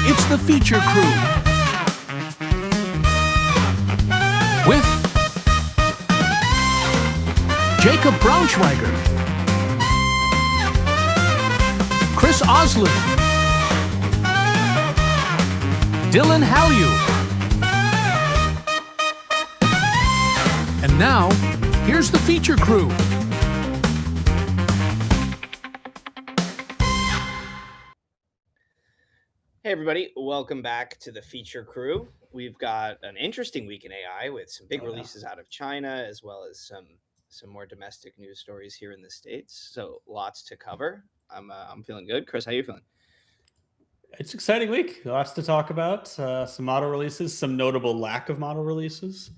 It's the Feature Crew with Jacob Braunschweiger, Chris Oslin, Dylan Hallew. And now, here's the Feature Crew. Hey everybody, welcome back to the Feature Crew. We've got an interesting week in AI with some big releases out of China, as well as some more domestic news stories here in the States. So lots to cover. I'm feeling good. Chris, how you feeling? It's an exciting week. Lots to talk about. Some model releases, some notable lack of model releases.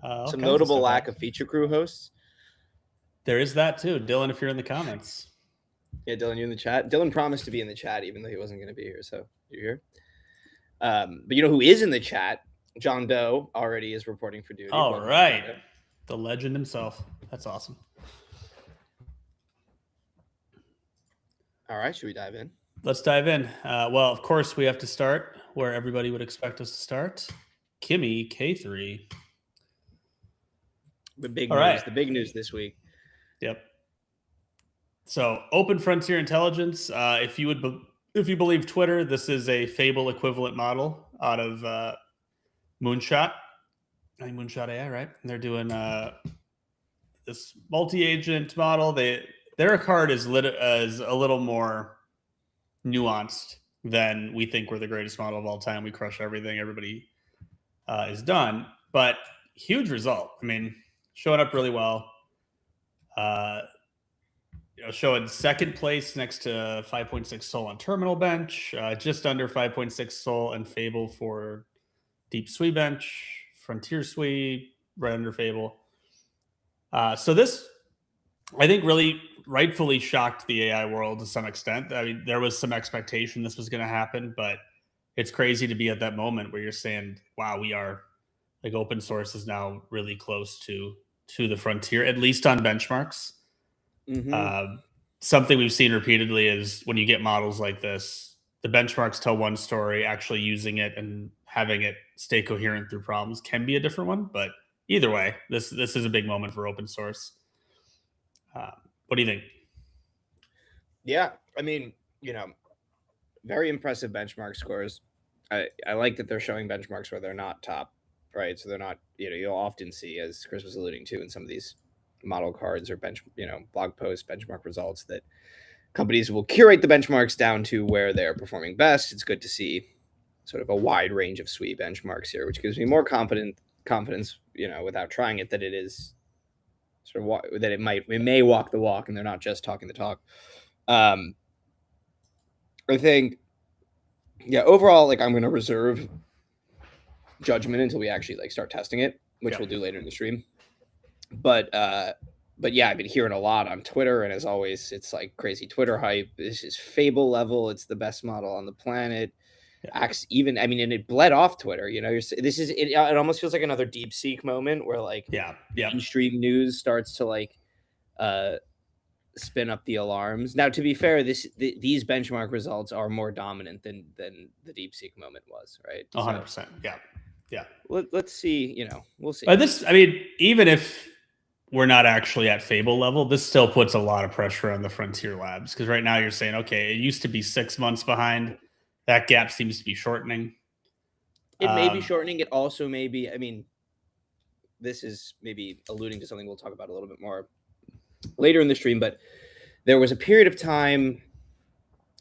Some notable lack of Feature Crew hosts. There is that too. Dylan, if you're in the comments. Yeah, Dylan, you in the chat? Dylan promised to be in the chat even though he wasn't going to be here, so you're here. But you know who is in the chat? John Doe already is reporting for duty. All right. The legend himself. That's awesome. All right, should we dive in? Let's dive in. Well, of course, we have to start where everybody would expect us to start. Kimi, K3. The big news this week. Yep. So, Open Frontier Intelligence. If you believe Twitter, this is a Fable equivalent model out of Moonshot. I think Moonshot AI, right? And they're doing this multi-agent model. Their card is a little more nuanced than we think we're the greatest model of all time. We crush everything. Everybody is done. But huge result. I mean, showing up really well. Showing second place next to 5.6 Sol on Terminal Bench, just under 5.6 Sol and Fable for Deep Sui Bench, Frontier Sui, right under Fable. So this, I think, really rightfully shocked the AI world to some extent. I mean, there was some expectation this was going to happen, but it's crazy to be at that moment where you're saying, wow, we are, like, open source is now really close to the frontier, at least on benchmarks. Mm-hmm. Something we've seen repeatedly is when you get models like this, the benchmarks tell one story, actually using it and having it stay coherent through problems can be a different one. But either way, this is a big moment for open source. What do you think? Yeah, I mean, very impressive benchmark scores. I like that they're showing benchmarks where they're not top, right? So they're not, you'll often see, as Chris was alluding to in some of these model cards or blog post benchmark results, that companies will curate the benchmarks down to where they're performing best. It's good to see sort of a wide range of SWE benchmarks here, which gives me more confidence, without trying it, that it is sort of that it may walk the walk and they're not just talking the talk. I think, overall, I'm going to reserve judgment until we actually start testing it, which we'll do later in the stream. But yeah, I've been hearing a lot on Twitter, and as always, it's like crazy Twitter hype. This is Fable level. It's the best model on the planet. And it bled off Twitter. It almost feels like another DeepSeek moment where mainstream news starts to spin up the alarms. Now, to be fair, these benchmark results are more dominant than the DeepSeek moment was, right? 100%. Yeah. Let's see. We'll see. Even if we're not actually at Fable level, this still puts a lot of pressure on the Frontier Labs, because right now you're saying, okay, it used to be 6 months behind. That gap seems to be shortening. It may be shortening. It also may be, this is maybe alluding to something we'll talk about a little bit more later in the stream, but there was a period of time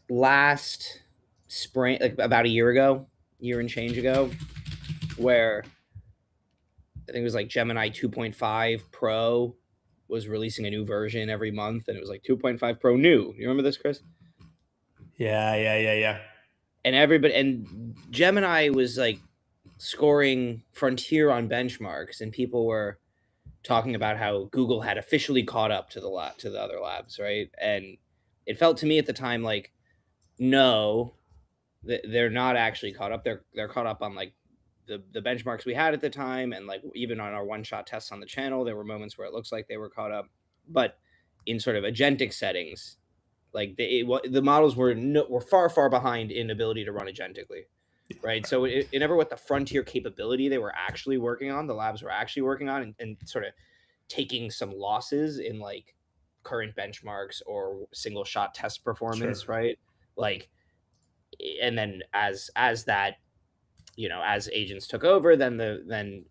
last spring, about a year and change ago, where I think it was Gemini 2.5 Pro was releasing a new version every month, and it was 2.5 Pro new. You remember this, Chris? Yeah. And Gemini was scoring Frontier on benchmarks, and people were talking about how Google had officially caught up to the other labs, right? And it felt to me at the time no, they're not actually caught up. They're caught up on the benchmarks we had at the time, and even on our one-shot tests on the channel, there were moments where it looks like they were caught up. But in sort of agentic settings, Like the models were far behind in ability to run agentically, right? So it never what the frontier capability they were actually working on, the labs were actually working on, and sort of taking some losses in like current benchmarks or single shot test performance, right? Like, and then as that, as agents took over, then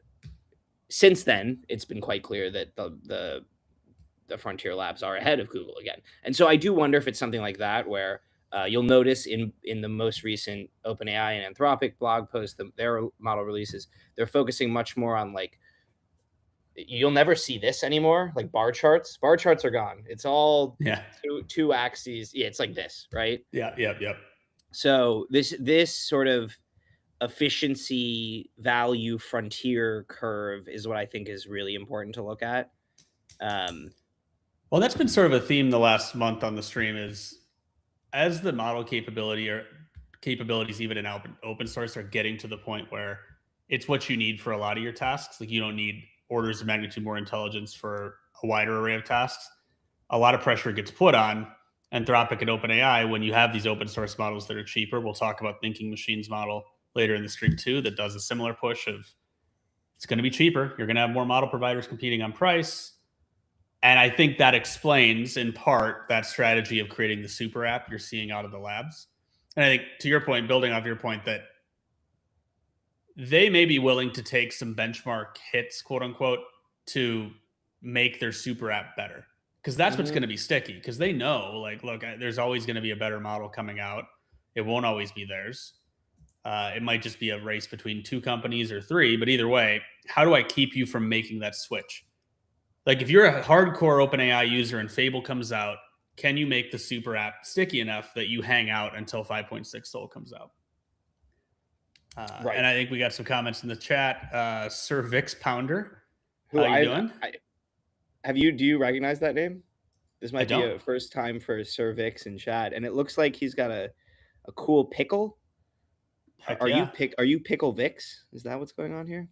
since then it's been quite clear that the frontier labs are ahead of Google again. And so I do wonder if it's something like that where you'll notice in the most recent OpenAI and Anthropic blog posts, their model releases, they're focusing much more on like, you'll never see this anymore, like bar charts. Bar charts are gone. It's all two axes. Yeah, it's like this, right? Yep. So this sort of efficiency value frontier curve is what I think is really important to look at. Well, that's been sort of a theme the last month on the stream, is as the model capabilities even in open source are getting to the point where it's what you need for a lot of your tasks. Like, you don't need orders of magnitude more intelligence for a wider array of tasks. A lot of pressure gets put on Anthropic and OpenAI when you have these open source models that are cheaper. We'll talk about Thinking Machines model later in the stream too, that does a similar push of it's going to be cheaper. You're going to have more model providers competing on price. And I think that explains in part that strategy of creating the super app you're seeing out of the labs. And I think, to your point, building off your point, that they may be willing to take some benchmark hits, quote unquote, to make their super app better. Because that's what's going to be sticky. Because they know, like, look, there's always going to be a better model coming out. It won't always be theirs. It might just be a race between two companies or three. But either way, how do I keep you from making that switch? Like, if you're a hardcore OpenAI user and Fable comes out, can you make the super app sticky enough that you hang out until 5.6 Sol comes out? Right. And I think we got some comments in the chat. Sir Vix Pounder, how you doing? Do you recognize that name? This might be a first time for Sir Vix in chat, and it looks like he's got a cool pickle. Are you Pickle Vix? Is that what's going on here?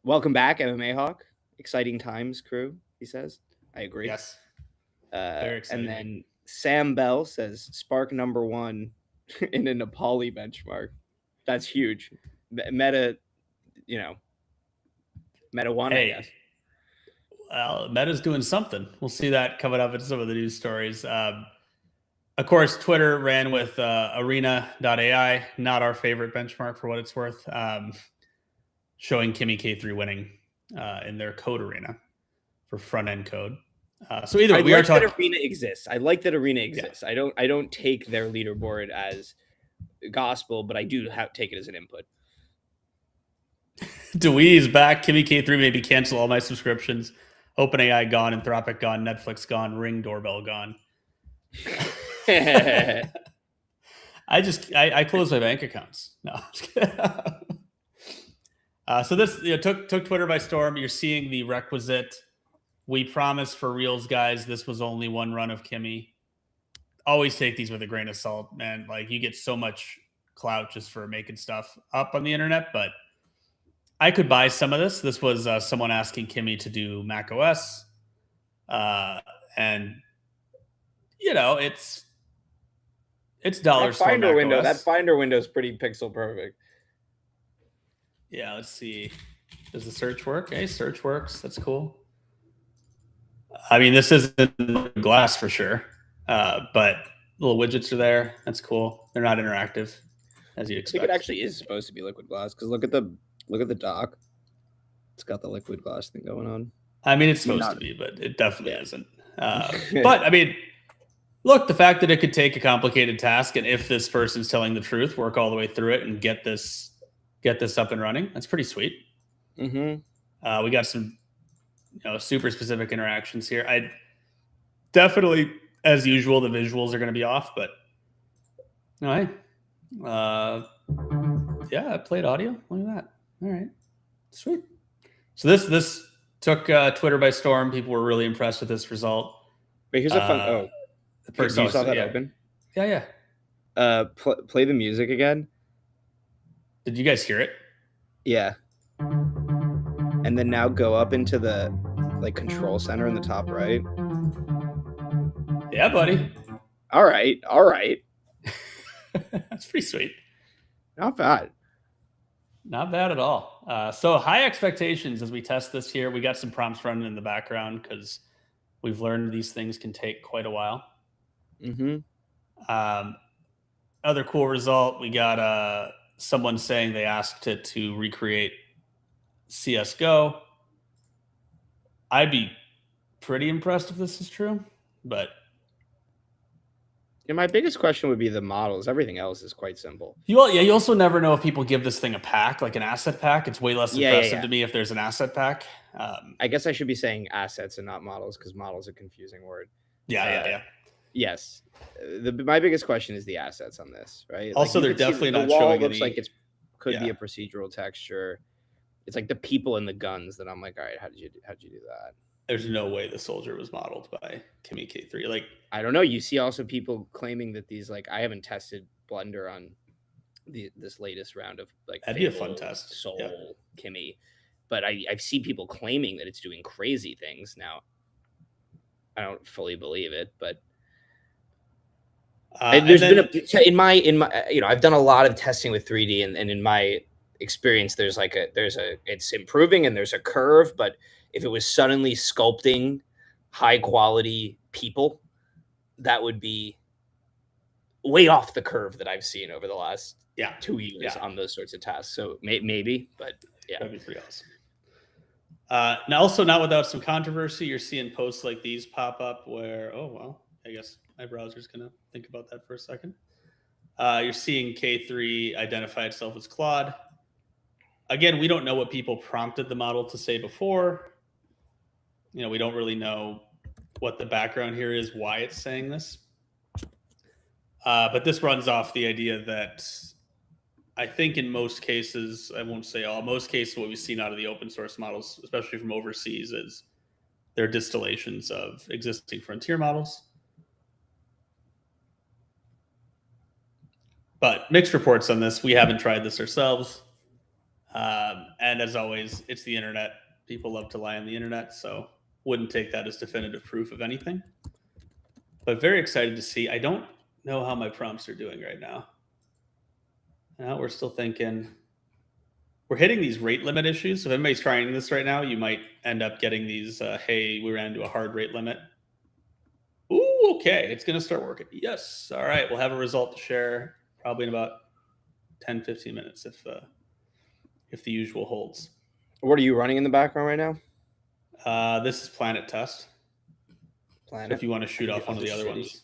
Welcome back, MMA Hawk. Exciting times, crew, he says. I agree. Yes. Very exciting. And then Sam Bell says Spark #1 in a Nepali benchmark. That's huge. Meta one, I guess. Well, Meta's doing something. We'll see that coming up in some of the news stories. Of course, Twitter ran with arena.ai, not our favorite benchmark for what it's worth, showing Kimi K3 winning in their code arena for front-end code. So either way, we are talking. Arena exists. I like that Arena exists. Yeah. I don't take their leaderboard as gospel, but I do take it as an input. Dewey is back. Kimi K3 maybe cancel all my subscriptions. OpenAI gone, Anthropic gone, Netflix gone, Ring doorbell gone. I closed my bank accounts. No, I'm just kidding. So this took Twitter by storm. You're seeing the requisite. We promise for reals, guys. This was only one run of Kimi. Always take these with a grain of salt, man. Like, you get so much clout just for making stuff up on the internet, but I could buy some of this. This was someone asking Kimi to do Mac OS, and it's dollar store Mac OS. That Finder window is pretty pixel perfect. Yeah, let's see. Does the search work? Hey, search works. That's cool. I mean, this isn't glass for sure, but little widgets are there. That's cool. They're not interactive, as you'd expect. I think it actually is supposed to be liquid glass, because look at the dock. It's got the liquid glass thing going on. I mean, it's supposed to be, but it definitely isn't. But I mean, look, the fact that it could take a complicated task, and if this person's telling the truth, work all the way through it and get this up and running, that's pretty sweet. Mm-hmm. We got some super specific interactions here. I definitely, as usual, the visuals are going to be off, but all right. Yeah, I played audio. Look at that. All right, sweet. So this took Twitter by storm. People were really impressed with this result. Wait, here's a fun. The person you saw that open. Yeah. Play the music again. Did you guys hear it? Yeah. And then now go up into the control center in the top right. Yeah, buddy. All right. That's pretty sweet. Not bad. Not bad at all. So high expectations as we test this here. We got some prompts running in the background because we've learned these things can take quite a while. Mm-hmm. Other cool result, we got someone saying they asked it to recreate CSGO. I'd be pretty impressed if this is true, but my biggest question would be the models. Everything else is quite simple. you also never know if people give this thing a pack, like an asset pack. It's way less impressive to me if there's an asset pack. I guess I should be saying assets and not models because models a confusing word. Yeah. Yes. My biggest question is the assets on this, right? Also, like they're definitely not the wall showing looks any... like it could be a procedural texture. It's like the people and the guns that I'm like, all right, how did you do that? There's no way the soldier was modeled by Kimi K3. Like, I don't know. You see also people claiming that these, like, I haven't tested Blender on this latest round of like that'd be a fun test. Soul Kimi, but I see people claiming that it's doing crazy things. Now, I don't fully believe it, but there's been in my I've done a lot of testing with 3D, and in my experience, it's improving and there's a curve. But if it was suddenly sculpting high quality people, that would be way off the curve that I've seen over the last 2 years on those sorts of tasks. So maybe, but yeah, that'd be pretty awesome. Now, also not without some controversy, you're seeing posts like these pop up where, oh, well, I guess my browser's going to think about that for a second. You're seeing K3 identify itself as Claude. Again, we don't know what people prompted the model to say before. We don't really know what the background here is, why it's saying this. But this runs off the idea that I think in most cases, I won't say all, most cases what we've seen out of the open source models, especially from overseas, is they're distillations of existing frontier models. But mixed reports on this. We haven't tried this ourselves. And as always, it's the internet. People love to lie on the internet, so wouldn't take that as definitive proof of anything. But very excited to see. I don't know how my prompts are doing right now. We're still thinking. We're hitting these rate limit issues. So if anybody's trying this right now, you might end up getting these, hey, we ran into a hard rate limit. Ooh, okay. It's going to start working. Yes. All right. We'll have a result to share probably in about 10, 15 minutes if the usual holds. What are you running in the background right now? This is Planet Test. Planet. So if you want to shoot off one of the other ones.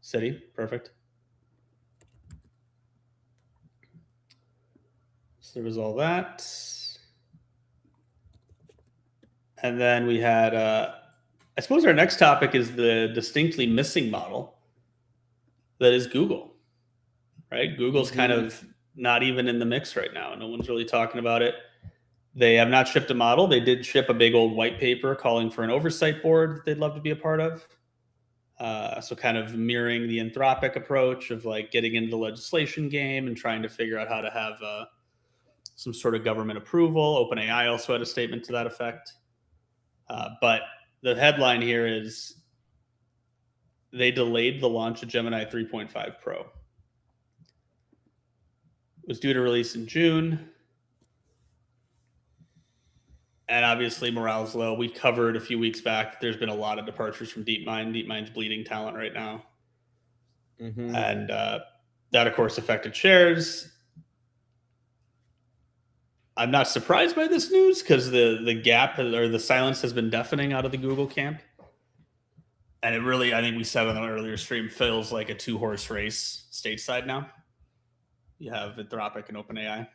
City. Perfect. So there was all that. And then we had, I suppose our next topic is the distinctly missing model that is Google, right? Google's kind of not even in the mix right now. No one's really talking about it. They have not shipped a model. They did ship a big old white paper calling for an oversight board that they'd love to be a part of. So kind of mirroring the Anthropic approach of like getting into the legislation game and trying to figure out how to have some sort of government approval. OpenAI also had a statement to that effect. But the headline here is they delayed the launch of Gemini 3.5 Pro. It was due to release in June. And obviously morale's low. We covered a few weeks back that there's been a lot of departures from DeepMind. DeepMind's bleeding talent right now. And that, of course, affected shares. I'm not surprised by this news because the gap or the silence has been deafening out of the Google camp. And it really, I think we said on an earlier stream, feels like a 2-horse race stateside now. You have Anthropic and OpenAI.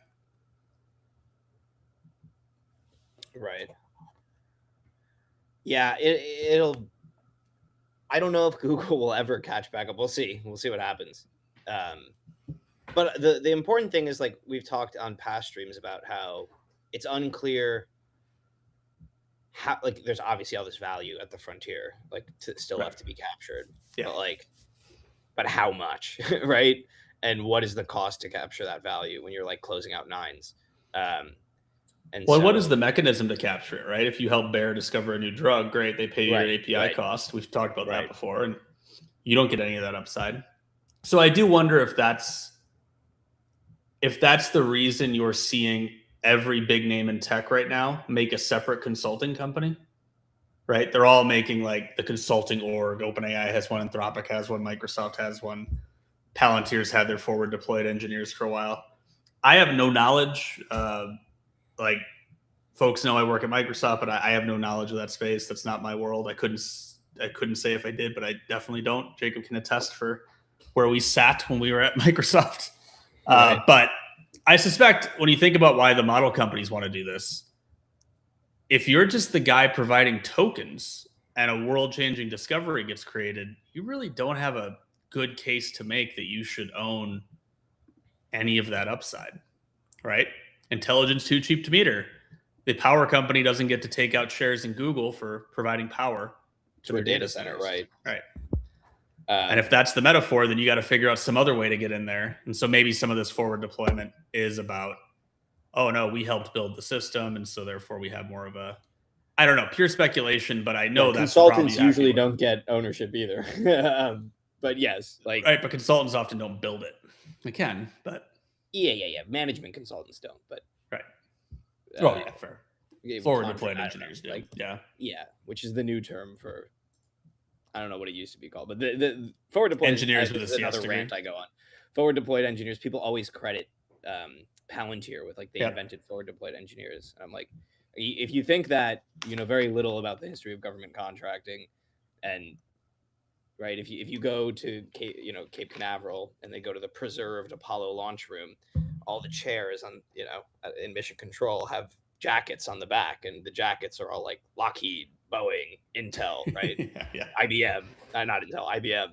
Right. Yeah, it'll. I don't know if Google will ever catch back up. We'll see. We'll see what happens. But the important thing is, like we've talked on past streams about how it's unclear how, like, there's obviously all this value at the frontier, like still have to be captured. Yeah. But how much, right? And what is the cost to capture that value when you're like closing out nines? What is the mechanism to capture it, right? If you help Bayer discover a new drug, great, they pay your API cost. We've talked about that before. And you don't get any of that upside. So I do wonder if that's the reason you're seeing every big name in tech right now make a separate consulting company, right? They're all making like the consulting org. OpenAI has one, Anthropic has one, Microsoft has one. Palantir's had their forward deployed engineers for a while. I have no knowledge. Like folks know I work at Microsoft, but I have no knowledge of that space. That's not my world. I couldn't say if I did, but I definitely don't. Jacob can attest for where we sat when we were at Microsoft. Right. But I suspect when you think about why the model companies want to do this, if you're just the guy providing tokens and a world-changing discovery gets created, you really don't have a good case to make that you should own any of that upside, right? Intelligence too cheap to meter. The power company doesn't get to take out shares in Google for providing power to a data center, right? Right. And if that's the metaphor, then you got to figure out some other way to get in there. And so maybe some of this forward deployment is about, oh no, we helped build the system, and so therefore we have more of a, I don't know, pure speculation, but I know that consultants usually don't get ownership either. But yes, like right, but consultants often don't build it. They can, but yeah. Management consultants don't, but right. Oh yeah, fair. Forward deployed engineers do. Like, yeah, which is the new term for, I don't know what it used to be called, but the forward deployed engineers with another rant I go on. Forward deployed engineers, people always credit Palantir with like they invented forward deployed engineers. And I'm like, if you think that you know very little about the history of government contracting, and right, if you go to Cape Canaveral and they go to the preserved Apollo launch room, all the chairs on in mission control have jackets on the back, and the jackets are all like Lockheed, Boeing, Intel, right? IBM, not Intel, IBM.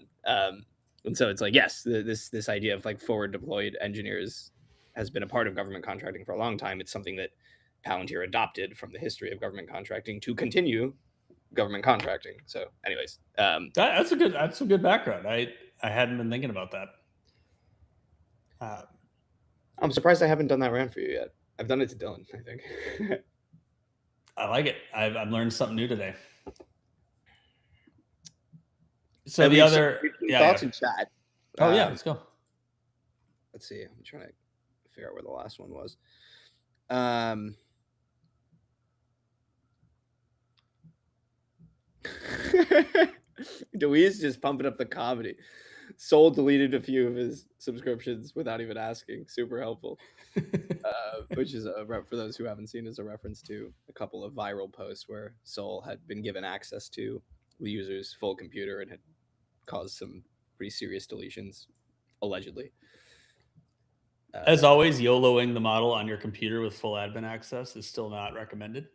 And so it's like, yes, this idea of like forward deployed engineers has been a part of government contracting for a long time. It's something that Palantir adopted from the history of government contracting to continue government contracting. So anyways, that's a good background. I hadn't been thinking about that. I'm surprised I haven't done that rant for you yet. I've done it to Dylan, I think. I like it. I've learned something new today. So and the other thoughts in chat. Oh yeah, let's go. Let's see. I'm trying to figure out where the last one was. Deweese just pumping up the comedy. Soul deleted a few of his subscriptions without even asking. Super helpful. Which is for those who haven't seen, is a reference to a couple of viral posts where Soul had been given access to the user's full computer and had caused some pretty serious deletions, allegedly. As always, YOLOing the model on your computer with full admin access is still not recommended.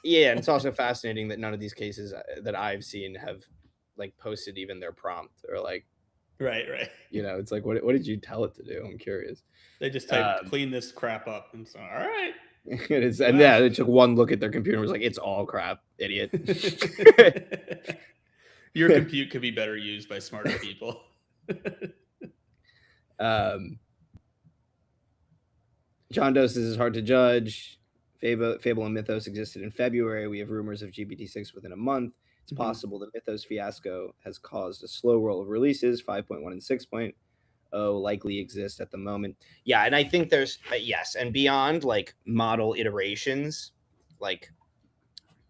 Yeah, and it's also fascinating that none of these cases that I've seen have like posted even their prompt or like, right. It's like, what did you tell it to do? I'm curious. They just typed clean this crap up, and so all right. And they took one look at their computer and was like, it's all crap, idiot. Your compute could be better used by smarter people. John Doe says it's hard to judge. Fable and Mythos existed in February. We have rumors of GPT-6 within a month. It's possible the Mythos fiasco has caused a slow roll of releases. 5.1 and 6.0 likely exist at the moment. Yeah, and I think there's yes, and beyond like model iterations, like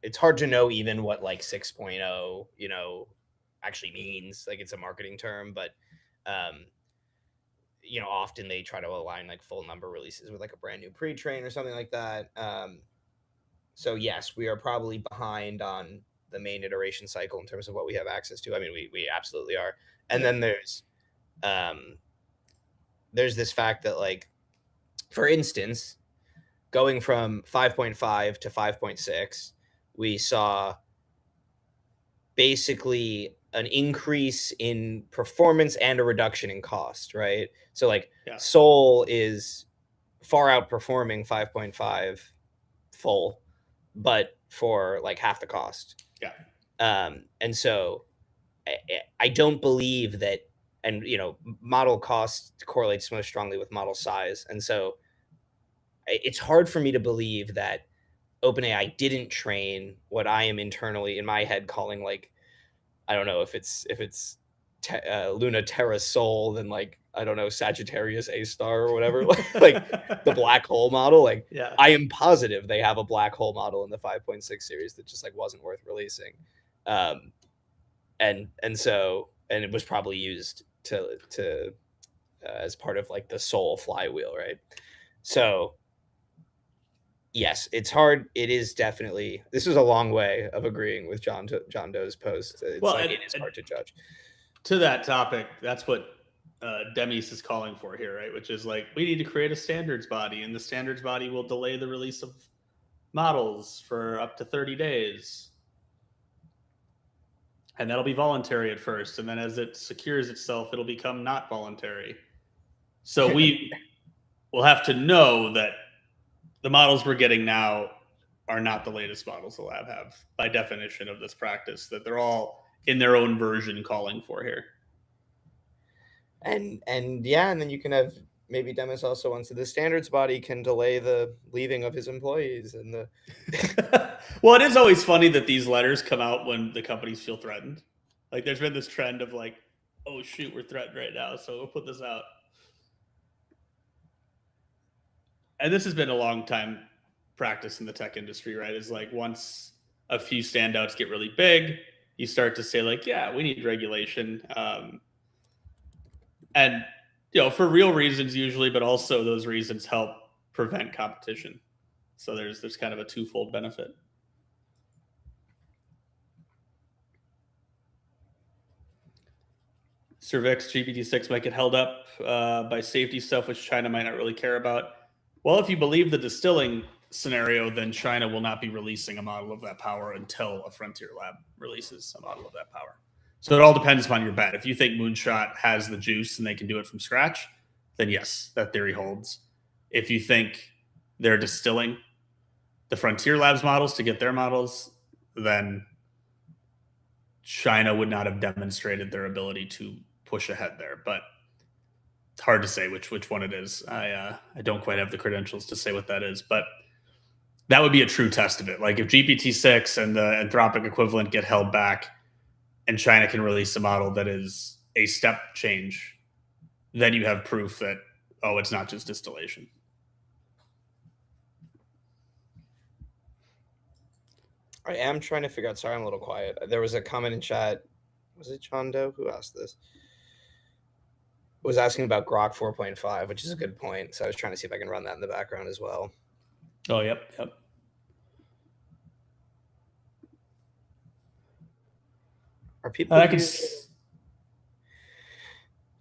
it's hard to know even what like 6.0 actually means. Like it's a marketing term, but often they try to align like full number releases with like a brand new pre-train or something like that. So yes, we are probably behind on the main iteration cycle in terms of what we have access to. I mean, we absolutely are. And then there's this fact that, like, for instance, going from 5.5 to 5.6, we saw basically an increase in performance and a reduction in cost, right? So like Soul is far outperforming 5.5 full, but for like half the cost. Yeah. And so I don't believe that, and model cost correlates most strongly with model size. And so it's hard for me to believe that OpenAI didn't train what I am internally in my head calling, like, I don't know if it's Luna Terra Sol than like, I don't know, Sagittarius A star or whatever, like the black hole model. Like, Yeah. I am positive they have a black hole model in the 5.6 series that just like wasn't worth releasing. And it was probably used to as part of like the Sol flywheel, right? So yes, it's hard. It is definitely, this is a long way of agreeing with John Doe's post. It's Well, like it is hard to judge. To that topic, that's what Demis is calling for here, right? Which is like, we need to create a standards body, and the standards body will delay the release of models for up to 30 days. And that'll be voluntary at first. And then as it secures itself, it'll become not voluntary. So we will have to know that the models we're getting now are not the latest models the lab have, by definition of this practice, that they're all in their own version calling for here. And yeah, and then you can have, maybe Demis also wants to, the standards body can delay the leaving of his employees and the Well, it is always funny that these letters come out when the companies feel threatened. Like, there's been this trend of like, oh shoot, we're threatened right now, so we'll put this out. And this has been a long time practice in the tech industry, right? Is like, once a few standouts get really big, you start to say like, yeah, we need regulation. And, for real reasons usually, but also those reasons help prevent competition. So there's kind of a twofold benefit. Cervix GPT-6 might get held up by safety stuff, which China might not really care about. Well, if you believe the distilling scenario, then China will not be releasing a model of that power until a frontier lab releases a model of that power. So it all depends upon your bet. If you think Moonshot has the juice and they can do it from scratch, then yes, that theory holds. If you think they're distilling the frontier labs models to get their models, then China would not have demonstrated their ability to push ahead there. But it's hard to say which one it is. I don't quite have the credentials to say what that is, but that would be a true test of it. Like, if GPT-6 and the Anthropic equivalent get held back and China can release a model that is a step change, then you have proof that, oh, it's not just distillation. I am trying to figure out, sorry, I'm a little quiet. There was a comment in chat. Was it John Doe who asked this? Was asking about Grok 4.5, which is a good point. So I was trying to see if I can run that in the background as well. Oh, yep. Are people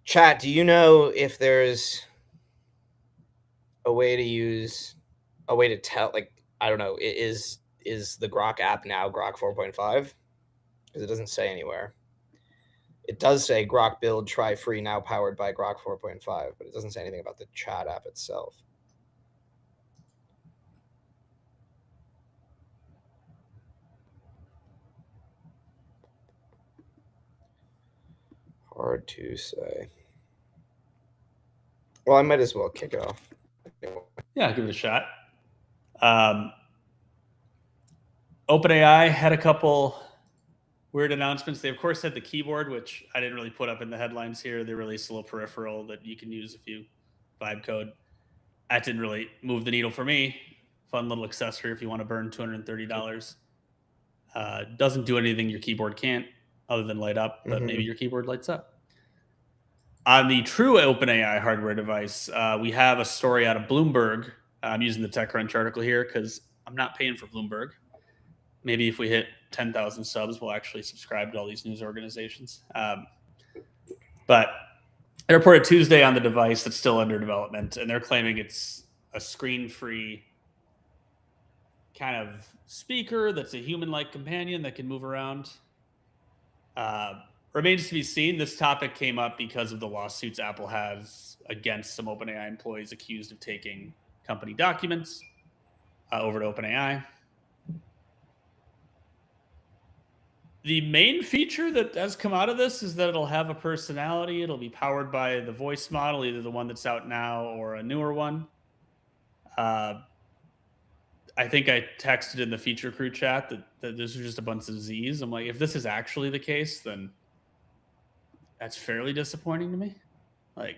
chat, do you know if there's a way to tell, like, I don't know, is the Grok app now Grok 4.5? Because it doesn't say anywhere. It does say Grok build try free now powered by Grok 4.5, but it doesn't say anything about the chat app itself. Hard to say. Well, I might as well kick it off. Yeah, give it a shot. OpenAI had a couple weird announcements. They, of course, had the keyboard, which I didn't really put up in the headlines here. They released a little peripheral that you can use if you vibe code. That didn't really move the needle for me. Fun little accessory if you want to burn $230. Doesn't do anything your keyboard can't, other than light up, but maybe your keyboard lights up. On the true OpenAI hardware device, we have a story out of Bloomberg. I'm using the TechCrunch article here because I'm not paying for Bloomberg. Maybe if we hit 10,000 subs, we'll actually subscribe to all these news organizations. But they reported Tuesday on the device that's still under development, and they're claiming it's a screen-free kind of speaker that's a human-like companion that can move around. Remains to be seen. This topic came up because of the lawsuits Apple has against some OpenAI employees accused of taking company documents over to OpenAI. The main feature that has come out of this is that it'll have a personality. It'll be powered by the voice model, either the one that's out now or a newer one. I think I texted in the feature crew chat that this is just a bunch of Z's. I'm like, if this is actually the case, then that's fairly disappointing to me. Like,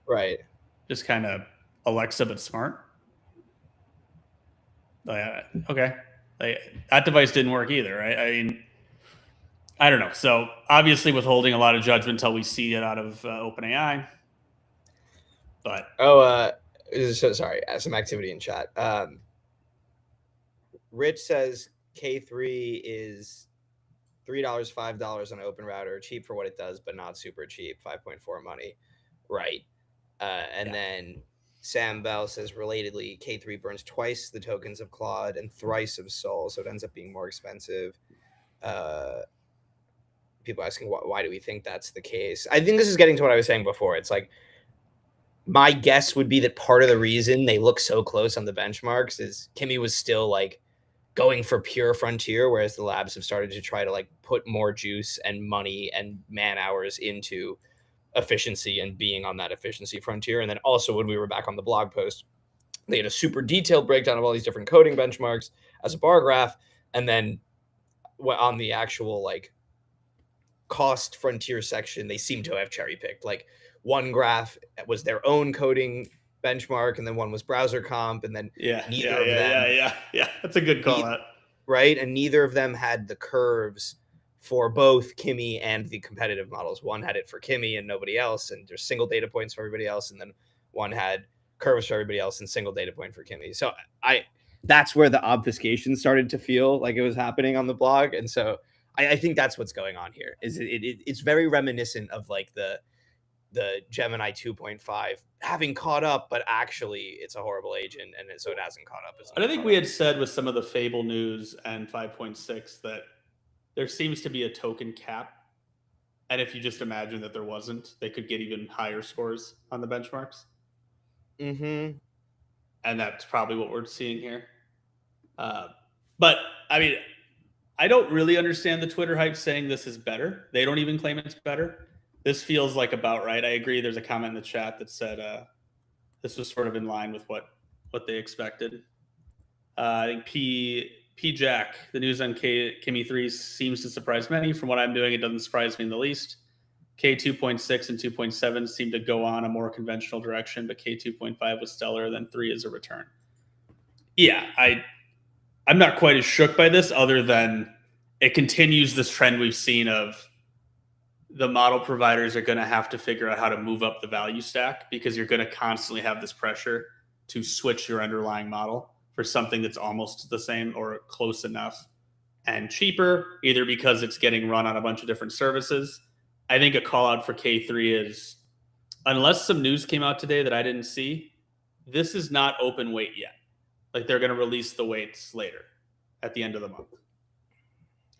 right. just kind of Alexa but smart. Okay, that device didn't work either, right? I mean, I don't know. So obviously, withholding a lot of judgment until we see it out of OpenAI. But sorry, some activity in chat. Rich says K3 is $3, $5 on Open Router, cheap for what it does, but not super cheap. 5.4 money, right? Then Sam Bell says, relatedly, K3 burns twice the tokens of Claude and thrice of Sol, so it ends up being more expensive. People asking why do we think that's the case? I think this is getting to what I was saying before. It's like, my guess would be that part of the reason they look so close on the benchmarks is Kimi was still like going for pure frontier, whereas the labs have started to try to like put more juice and money and man hours into efficiency and being on that efficiency frontier. And then also when we were back on the blog post, they had a super detailed breakdown of all these different coding benchmarks as a bar graph. And then on the actual like cost frontier section, they seem to have cherry picked. Like one graph was their own coding benchmark, and then one was browser comp, and then neither of them. Yeah. That's a good call out. Right, and neither of them had the curves for both Kimi and the competitive models. One had it for Kimi and nobody else, and there's single data points for everybody else, and then one had curves for everybody else and single data point for Kimi. So that's where the obfuscation started to feel like it was happening on the blog, and so I think that's what's going on here. Is it's very reminiscent of like the Gemini 2.5 having caught up, but actually it's a horrible agent, and so it hasn't caught up. I think we had said with some of the Fable news and 5.6 that there seems to be a token cap, and if you just imagine that there wasn't, they could get even higher scores on the benchmarks. Mm-hmm. And that's probably what we're seeing here. But I mean, I don't really understand the Twitter hype saying this is better. They don't even claim it's better. This feels like about right. I agree. There's a comment in the chat that said this was sort of in line with what they expected. I think P Jack, the news on Kimi 3 seems to surprise many. From what I'm doing, it doesn't surprise me in the least. K 2.6 and 2.7 seem to go on a more conventional direction, but K 2.5 was stellar, then 3 is a return. Yeah, I'm not quite as shook by this, other than it continues this trend we've seen of the model providers are going to have to figure out how to move up the value stack, because you're going to constantly have this pressure to switch your underlying model for something that's almost the same or close enough and cheaper, either because it's getting run on a bunch of different services. I think a call out for K3 is, unless some news came out today that I didn't see, this is not open weight yet. Like, they're going to release the weights later at the end of the month,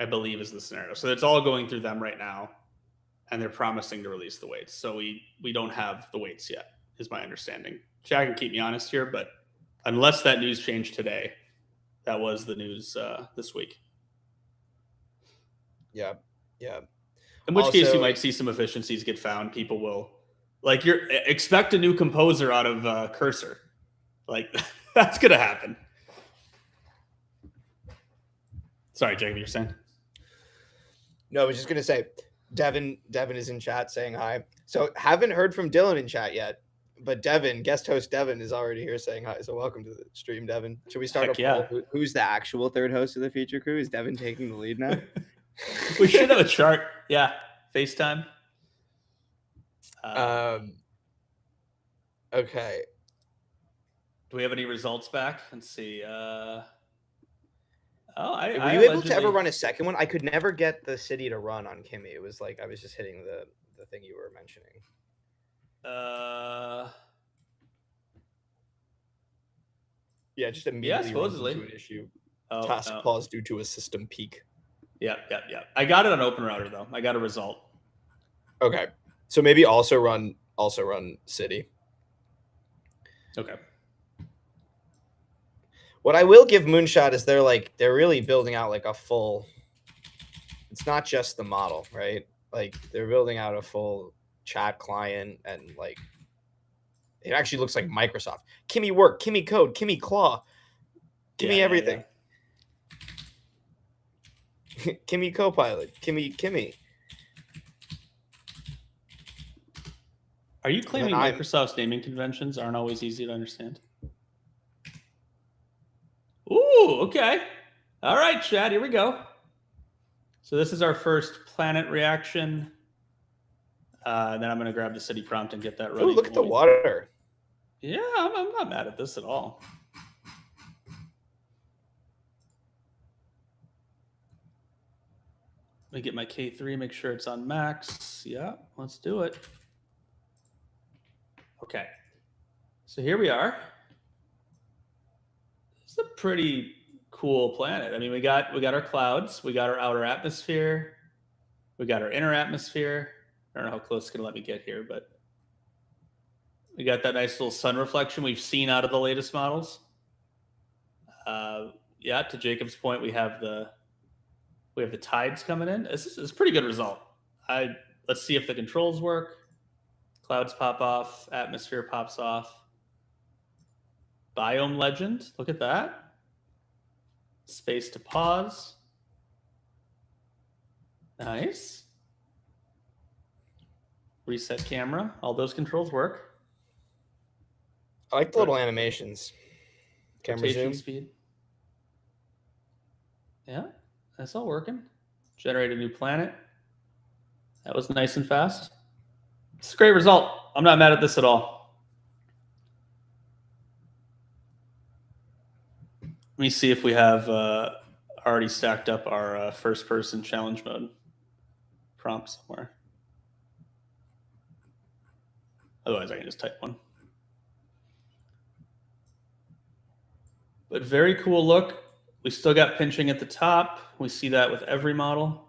I believe is the scenario. So it's all going through them right now, and they're promising to release the weights. So we don't have the weights yet, is my understanding. Jack can keep me honest here, but unless that news changed today, that was the news this week. Yeah. In which case you might see some efficiencies get found. People will, like, expect a new composer out of Cursor. Like, that's going to happen. Sorry, Jacob, you're saying? No, I was just going to say, Devin is in chat saying hi. So haven't heard from Dylan in chat yet, but guest host Devin is already here saying hi. So welcome to the stream, Devin. Should we start Heck poll? Who's the actual third host of the feature crew? Is Devin taking the lead now? We should have a chart. Yeah. FaceTime. Okay. Do we have any results back? Let's see. Were you able to ever run a second one? I could never get the city to run on Kimi. It was like I was just hitting the thing you were mentioning. Yeah, just immediately supposedly into an issue. Task pause due to a system peak. Yeah. I got it on Open Router though. I got a result. Okay, so maybe also run city. Okay. What I will give Moonshot is they're really building out like a full. It's not just the model, right? Like they're building out a full chat client, and like it actually looks like Microsoft. Kimi Work, Kimi Code, Kimi Claw, Kimi everything. Yeah. Kimi Copilot, Kimi. Are you claiming I'm- Microsoft's naming conventions aren't always easy to understand? Ooh, okay. All right, Chad, here we go. So this is our first planet reaction. Then I'm going to grab the city prompt and get that running. Ooh, look at the water. Yeah, I'm not mad at this at all. Let me get my K3, make sure it's on max. Yeah, let's do it. Okay. So here we are. It's a pretty cool planet. I mean, we got our clouds, we got our outer atmosphere, we got our inner atmosphere. I don't know how close it's gonna let me get here, but we got that nice little sun reflection we've seen out of the latest models. Yeah, to Jacob's point, we have the tides coming in. It's a pretty good result. Let's see if the controls work. Clouds pop off, atmosphere pops off. Biome legend, look at that. Space to pause. Nice. Reset camera. All those controls work. I like the little animations. Camera Rotation zoom. speed. Yeah, that's all working. Generate a new planet. That was nice and fast. It's a great result. I'm not mad at this at all. Let me see if we have already stacked up our first-person challenge mode prompt somewhere. Otherwise, I can just type one. But very cool look. We still got pinching at the top. We see that with every model.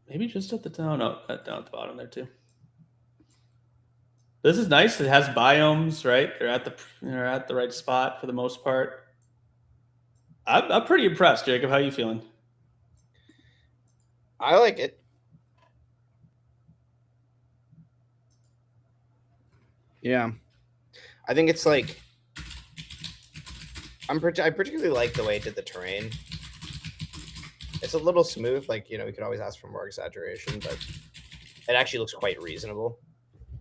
Maybe just at the down. No, down at the bottom there too. This is nice. It has biomes, right? They're at the right spot for the most part. I'm pretty impressed, Jacob. How are you feeling? I like it. Yeah, I think it's like I particularly like the way it did the terrain. It's a little smooth. Like, we could always ask for more exaggeration, but it actually looks quite reasonable.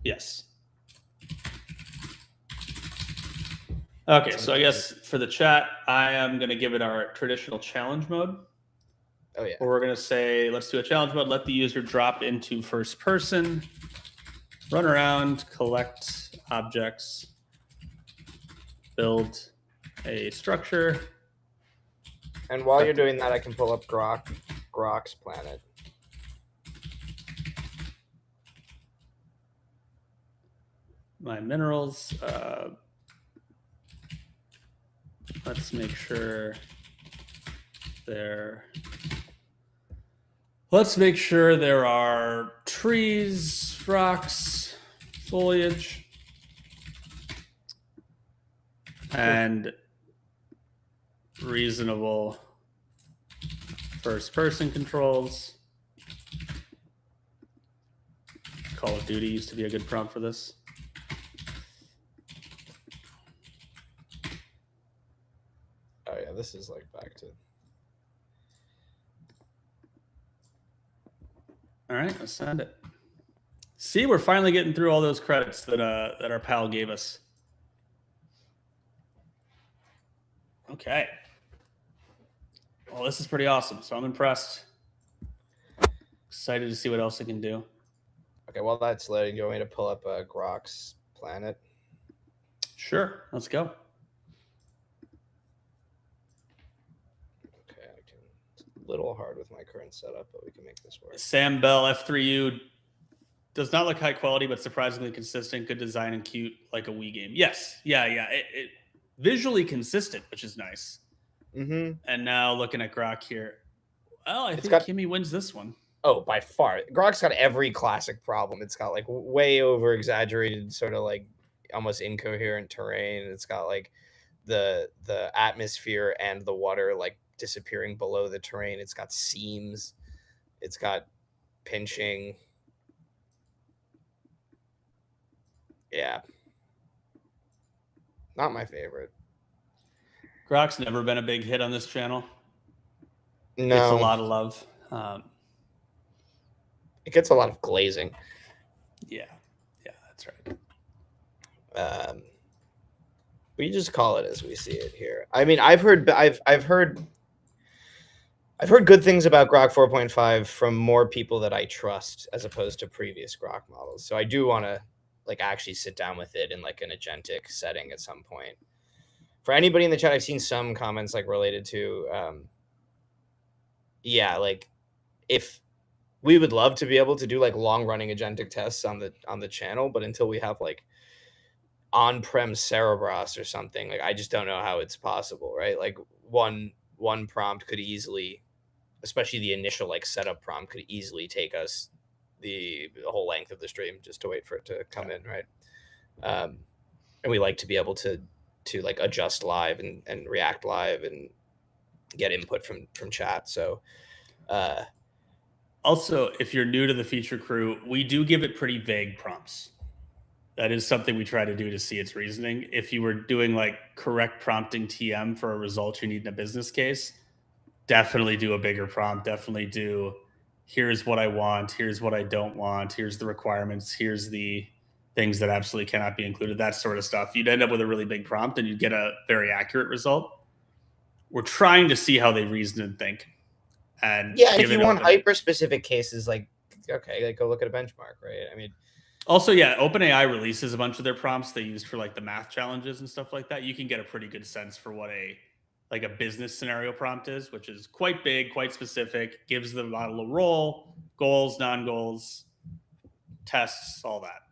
Yes. Okay, so I guess for the chat, I am going to give it our traditional challenge mode. Oh, yeah. Where we're going to say, let's do a challenge mode. Let the user drop into first person, run around, collect objects, build a structure. And while you're doing that, I can pull up Grok's planet. My minerals. Let's make sure there are trees, rocks, foliage, and reasonable first-person controls. Call of Duty used to be a good prompt for this. Oh yeah, this is like back to. All right, let's send it. See, we're finally getting through all those credits that our pal gave us. Okay. Well, this is pretty awesome. So I'm impressed. Excited to see what else it can do. Okay, while that's loading, do you want me to pull up Grok's planet? Sure, let's go. Okay, it's a little hard with my current setup, but we can make this work. Sam Bell F3U does not look high quality, but surprisingly consistent. Good design and cute, like a Wii game. Yes, yeah. It visually consistent, which is nice. Mm-hmm. And now looking at Grok here, well, I think Kimi wins this one. Oh, by far. Grok's got every classic problem. It's got like way over exaggerated, sort of like almost incoherent terrain. It's got like the atmosphere and the water like disappearing below the terrain. It's got seams. It's got pinching. Yeah. Not my favorite. Grok's never been a big hit on this channel. No. It's a lot of love. It gets a lot of glazing. Yeah, that's right. We just call it as we see it here. I mean, I've heard good things about Grok 4.5 from more people that I trust as opposed to previous Grok models. So I do want to like actually sit down with it in like an agentic setting at some point. For anybody in the chat, I've seen some comments like related to, like if we would love to be able to do like long running agentic tests on the channel, but until we have like on-prem Cerebras or something, like I just don't know how it's possible, right? Like one prompt could easily, especially the initial like setup prompt, could easily take us the whole length of the stream just to wait for it to come in, right? And we like to be able to like adjust live and react live and get input from chat. So also, if you're new to the feature crew, we do give it pretty vague prompts. That is something we try to do to see its reasoning. If you were doing like correct prompting TM for a result you need in a business case, definitely do a bigger prompt. Definitely do, here's what I want, here's what I don't want, here's the requirements, here's the things that absolutely cannot be included, that sort of stuff. You'd end up with a really big prompt and you'd get a very accurate result. We're trying to see how they reason and think. And yeah, if you want hyper specific cases, like, okay, like go look at a benchmark, right? I mean, also, yeah, OpenAI releases a bunch of their prompts they used for like the math challenges and stuff like that. You can get a pretty good sense for what a business scenario prompt is, which is quite big, quite specific, gives the model a role, goals, non-goals, tests, all that.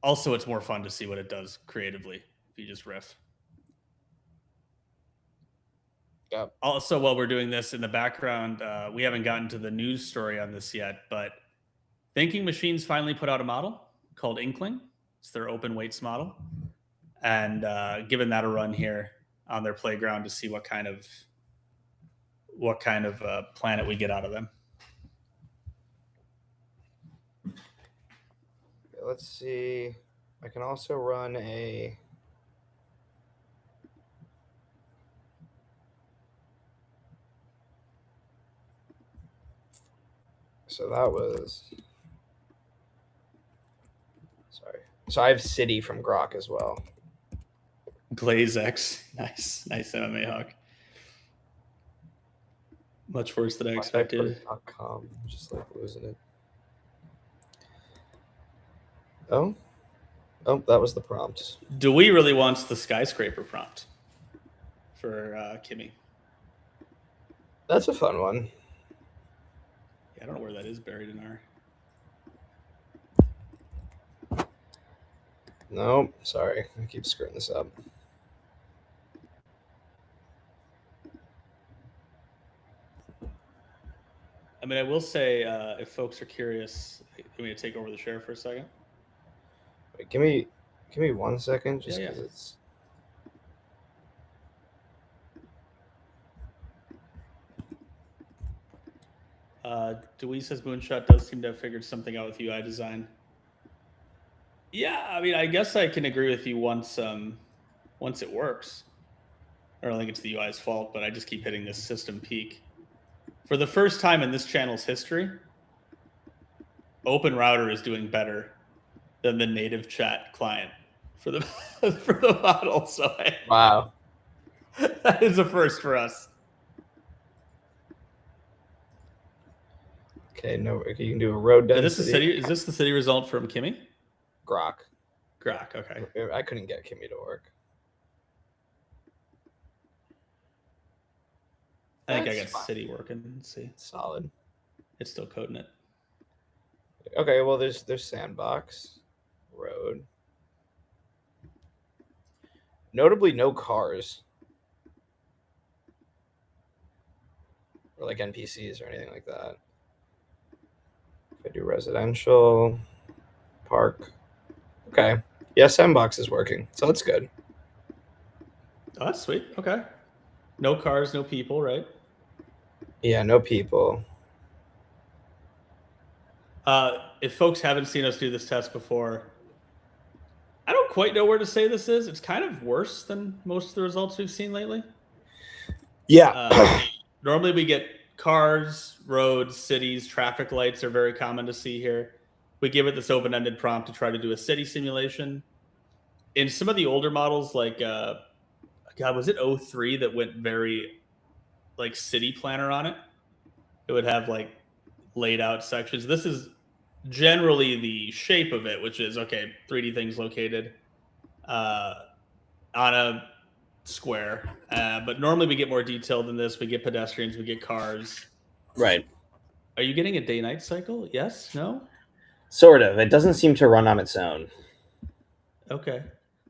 Also, it's more fun to see what it does creatively if you just riff. Yeah. Also, while we're doing this in the background, we haven't gotten to the news story on this yet, but Thinking Machines finally put out a model called Inkling. It's their open weights model. And given that a run here on their playground to see what kind of planet we get out of them. Let's see. I can also run a... So that was... Sorry. So I have City from Grok as well. GlazeX. Nice MMA Hawk. Much worse than I expected. .com. Just like losing it. Oh, that was the prompt. Dewey really wants the skyscraper prompt for Kimi. That's a fun one. Yeah, I don't know where that is buried in our... No, sorry. I keep screwing this up. I mean, I will say, if folks are curious, can we take over the share for a second? Wait, give me 1 second, just because it's... Dewey says Moonshot does seem to have figured something out with UI design. Yeah, I mean, I guess I can agree with you once it works. I don't think it's the UI's fault, but I just keep hitting this system peak. For the first time in this channel's history, OpenRouter is doing better than the native chat client for the for the model. So wow, that is a first for us. Okay, no, you can do a road density. Is this the city result from Kimi? Grok, okay. I couldn't get Kimi to work. I think I got city working. Let's see. Solid. It's still coding it. Okay, well, there's sandbox, road. Notably, no cars. Or like NPCs or anything like that. If I do residential, park. Okay. Yeah, sandbox is working, so that's good. Oh, that's sweet. Okay. No cars, no people, right? Yeah, no people. If folks haven't seen us do this test before, I don't quite know where to say this is. It's kind of worse than most of the results we've seen lately. Yeah. Normally we get cars, roads, cities, traffic lights are very common to see here. We give it this open-ended prompt to try to do a city simulation. In some of the older models, like God, was it 03 that went very like city planner on it? It would have like laid out sections. This is generally the shape of it, which is okay, 3D things located on a square. But normally we get more detailed than this. We get pedestrians, we get cars. Right. Are you getting a day-night cycle? Yes? No? Sort of. It doesn't seem to run on its own. Okay.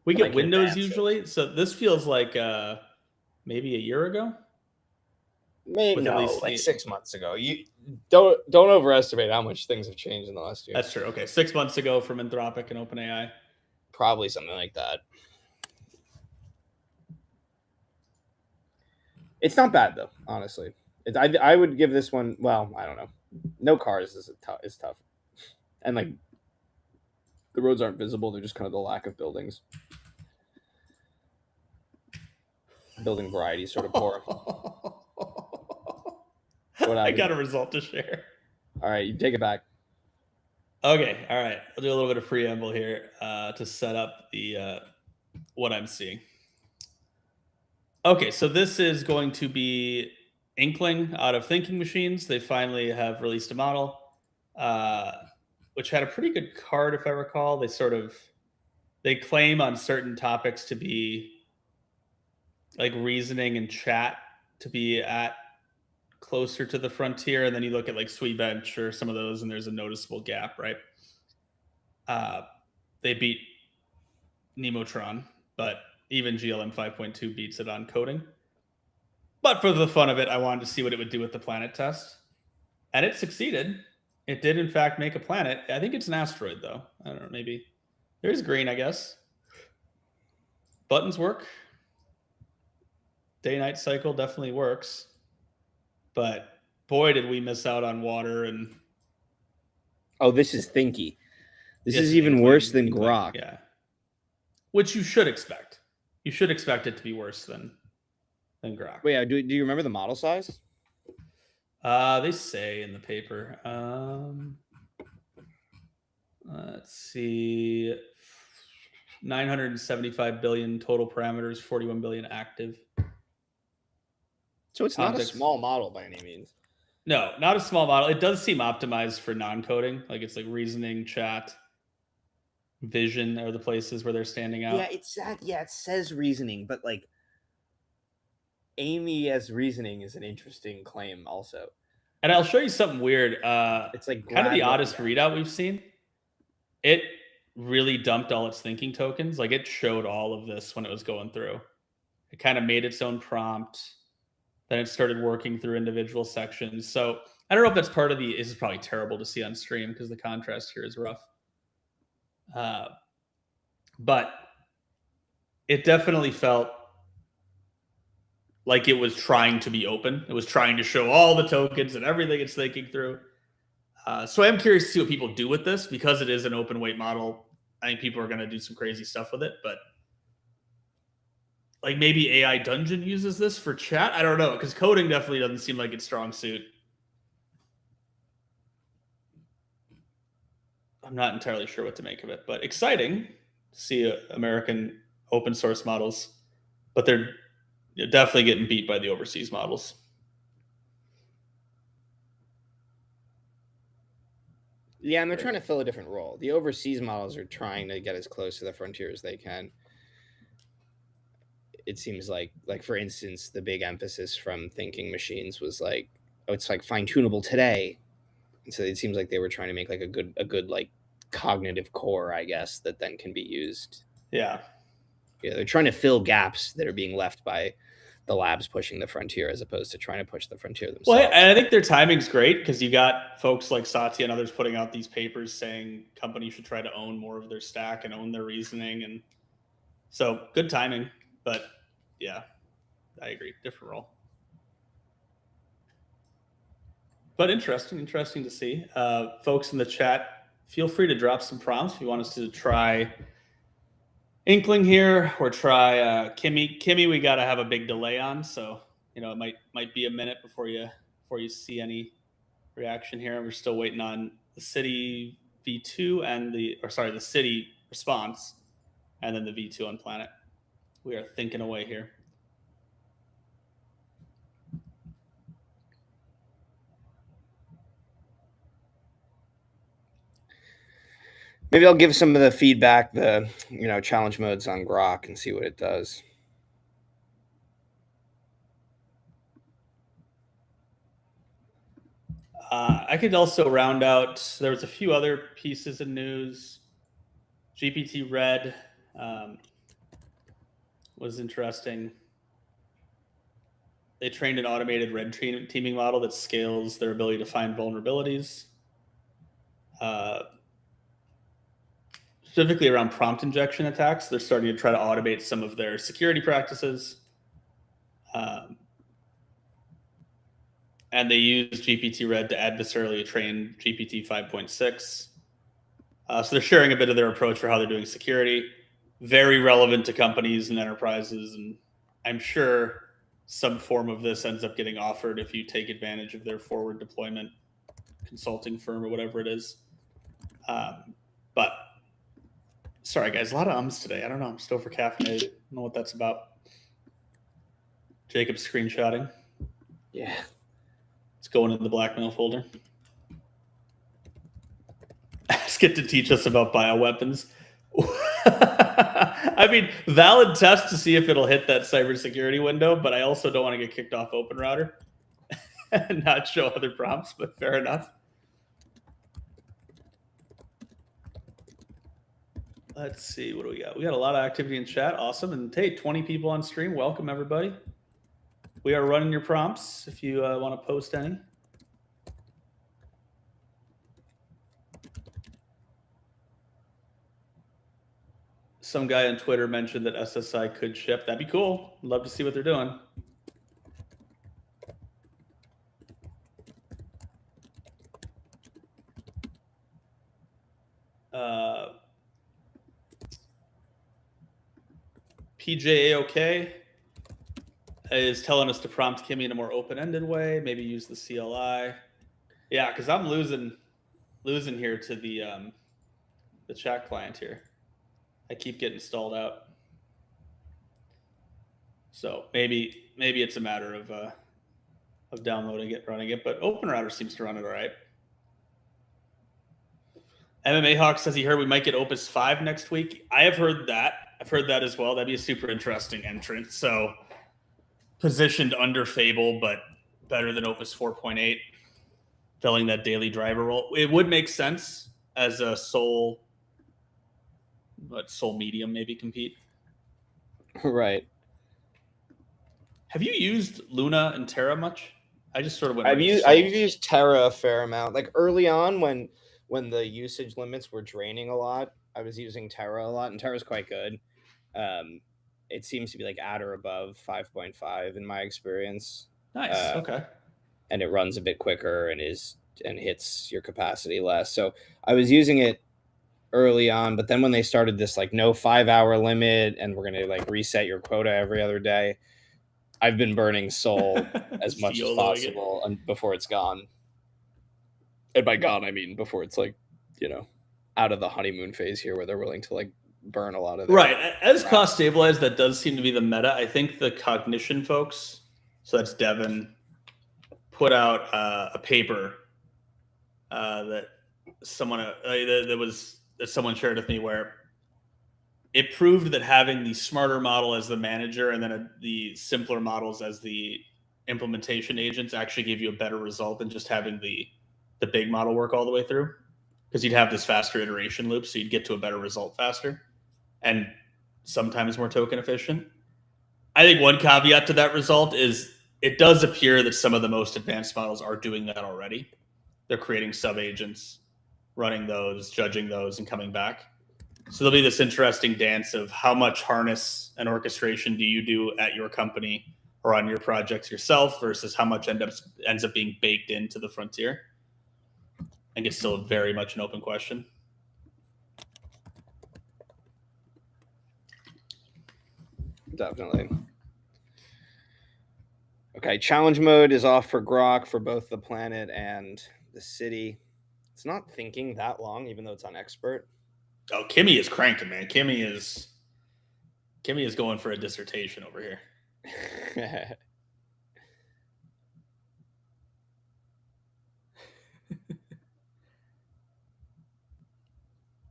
We But I get can windows advance it. usually. So this feels like maybe a year ago. Maybe With at no, least like the- 6 months ago. You don't overestimate how much things have changed in the last year. That's true. Okay. 6 months ago from Anthropic and OpenAI. Probably something like that. It's not bad though, honestly. I would give this one. Well, I don't know. No cars is tough, and like the roads aren't visible. They're just kind of the lack of buildings. Building variety is sort of poor. What I happened? got a result to share. All right, you take it back. Okay, all right. I'll do a little bit of preamble here to set up the what I'm seeing. Okay, so this is going to be Inkling out of Thinking Machines. They finally have released a model, which had a pretty good card, if I recall. They claim on certain topics to be like reasoning and chat to be at closer to the frontier, and then you look at like Sweetbench or some of those, and there's a noticeable gap, right? They beat Nemotron, but even GLM 5.2 beats it on coding. But for the fun of it, I wanted to see what it would do with the planet test, and it succeeded. It did, in fact, make a planet. I think it's an asteroid, though. I don't know, maybe. There's green, I guess. Buttons work. Day-night cycle definitely works. But boy, did we miss out on water and... Oh, this is Thinky. This Yes, is even Inkling, worse than Inkling, Grok. Yeah. Which you should expect. You should expect it to be worse than Grok. Wait, do you remember the model size? They say in the paper. Let's see. 975 billion total parameters, 41 billion active. So it's not a Context. small model by any means. No, not a small model. It does seem optimized for non-coding. Like it's like reasoning, chat, vision are the places where they're standing out. Yeah, it says reasoning, but like Amy as reasoning is an interesting claim also. And I'll show you something weird. It's like kind of the grab oddest one. readout we've seen. It really dumped all its thinking tokens. Like it showed all of this when it was going through. It kind of made its own prompt. Then it started working through individual sections. So I don't know if that's part of the... This is probably terrible to see on stream because the contrast here is rough. But it definitely felt like it was trying to be open. It was trying to show all the tokens and everything it's thinking through. So I'm curious to see what people do with this because it is an open weight model. I think people are going to do some crazy stuff with it, but like maybe AI Dungeon uses this for chat. I don't know, because coding definitely doesn't seem like its strong suit. I'm not entirely sure what to make of it, but exciting to see American open source models, but they're definitely getting beat by the overseas models. Yeah, and they're trying to fill a different role. The overseas models are trying to get as close to the frontier as they can. It seems like for instance, the big emphasis from Thinking Machines was like, oh, it's like fine-tunable today. And so it seems like they were trying to make like a good like cognitive core, I guess, that then can be used. Yeah. Yeah, they're trying to fill gaps that are being left by the labs pushing the frontier as opposed to trying to push the frontier themselves. Well, and I think their timing's great because you got folks like Satya and others putting out these papers saying companies should try to own more of their stack and own their reasoning. And so good timing, but yeah, I agree. Different role. But interesting to see. Folks in the chat, feel free to drop some prompts if you want us to try Inkling here or try Kimi. Kimi, we got to have a big delay on, so it might be a minute before you before you see any reaction here. We're still waiting on the city V2 and the city response, and then the V2 on Planet. We are thinking away here. Maybe I'll give some of the feedback, the challenge modes on Grok, and see what it does. I could also round out. There was a few other pieces of news. GPT Red was interesting. They trained an automated red teaming model that scales their ability to find vulnerabilities. Specifically around prompt injection attacks, they're starting to try to automate some of their security practices. And they use GPT Red to adversarially train GPT-5.6. So they're sharing a bit of their approach for how they're doing security. Very relevant to companies and enterprises. And I'm sure some form of this ends up getting offered if you take advantage of their forward deployment consulting firm or whatever it is. But sorry, guys, a lot of ums today. I don't know. I'm still for caffeinated. I don't know what that's about. Jacob's screenshotting. Yeah. It's going in the blackmail folder. Ask it to teach us about bioweapons. I mean, valid test to see if it'll hit that cybersecurity window, but I also don't want to get kicked off OpenRouter and not show other prompts, but fair enough. Let's see, what do we got? We got a lot of activity in chat. Awesome. And hey, 20 people on stream. Welcome, everybody. We are running your prompts if you want to post any. Some guy on Twitter mentioned that SSI could ship. That'd be cool. I'd love to see what they're doing. PJAOK is telling us to prompt Kimi in a more open-ended way. Maybe use the CLI. Yeah, because I'm losing here to the chat client here. I keep getting stalled out. So maybe it's a matter of downloading it, running it, but OpenRouter seems to run it all right. MMA Hawk says he heard we might get Opus 5 next week. I have heard that. I've heard that as well. That'd be a super interesting entrant. So positioned under Fable, but better than Opus 4.8, filling that daily driver role. It would make sense as a soul medium maybe compete. Right. Have you used Luna and Terra much? I just sort of went. I've used Terra a fair amount. Like early on when the usage limits were draining a lot, I was using Terra a lot, and Terra's quite good. It seems to be like at or above 5.5 in my experience. Nice. Okay. And it runs a bit quicker and hits your capacity less. So I was using it early on, but then when they started this like no 5-hour limit and we're gonna like reset your quota every other day, I've been burning Sol as much as possible and before it's gone. And by gone, I mean before it's like, out of the honeymoon phase here where they're willing to like burn a lot of their right. As cost stabilized, that does seem to be the meta. I think the Cognition folks, so that's Devin, put out a paper that someone shared with me where it proved that having the smarter model as the manager and then the simpler models as the implementation agents actually gave you a better result than just having the big model work all the way through, because you'd have this faster iteration loop, so you'd get to a better result faster and sometimes more token efficient. I think one caveat to that result is it does appear that some of the most advanced models are doing that already. They're creating sub-agents, running those, judging those, and coming back. So there'll be this interesting dance of how much harness and orchestration do you do at your company or on your projects yourself versus how much ends up being baked into the frontier. I think it's still very much an open question. Definitely. Okay, challenge mode is off for Grok for both the planet and the city. It's not thinking that long, even though it's on expert. Oh, Kimi is cranking, man. Kimi is going for a dissertation over here.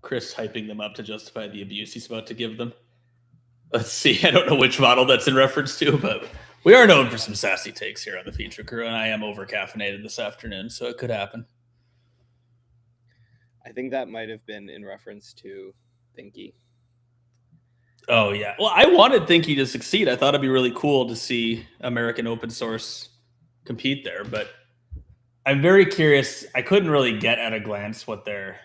Chris hyping them up to justify the abuse he's about to give them. Let's see. I don't know which model that's in reference to, but we are known for some sassy takes here on the feature crew, and I am over caffeinated this afternoon, so it could happen. I think that might have been in reference to Thinky. Oh, yeah. Well, I wanted Thinky to succeed. I thought it'd be really cool to see American open source compete there, but I'm very curious. I couldn't really get at a glance what they're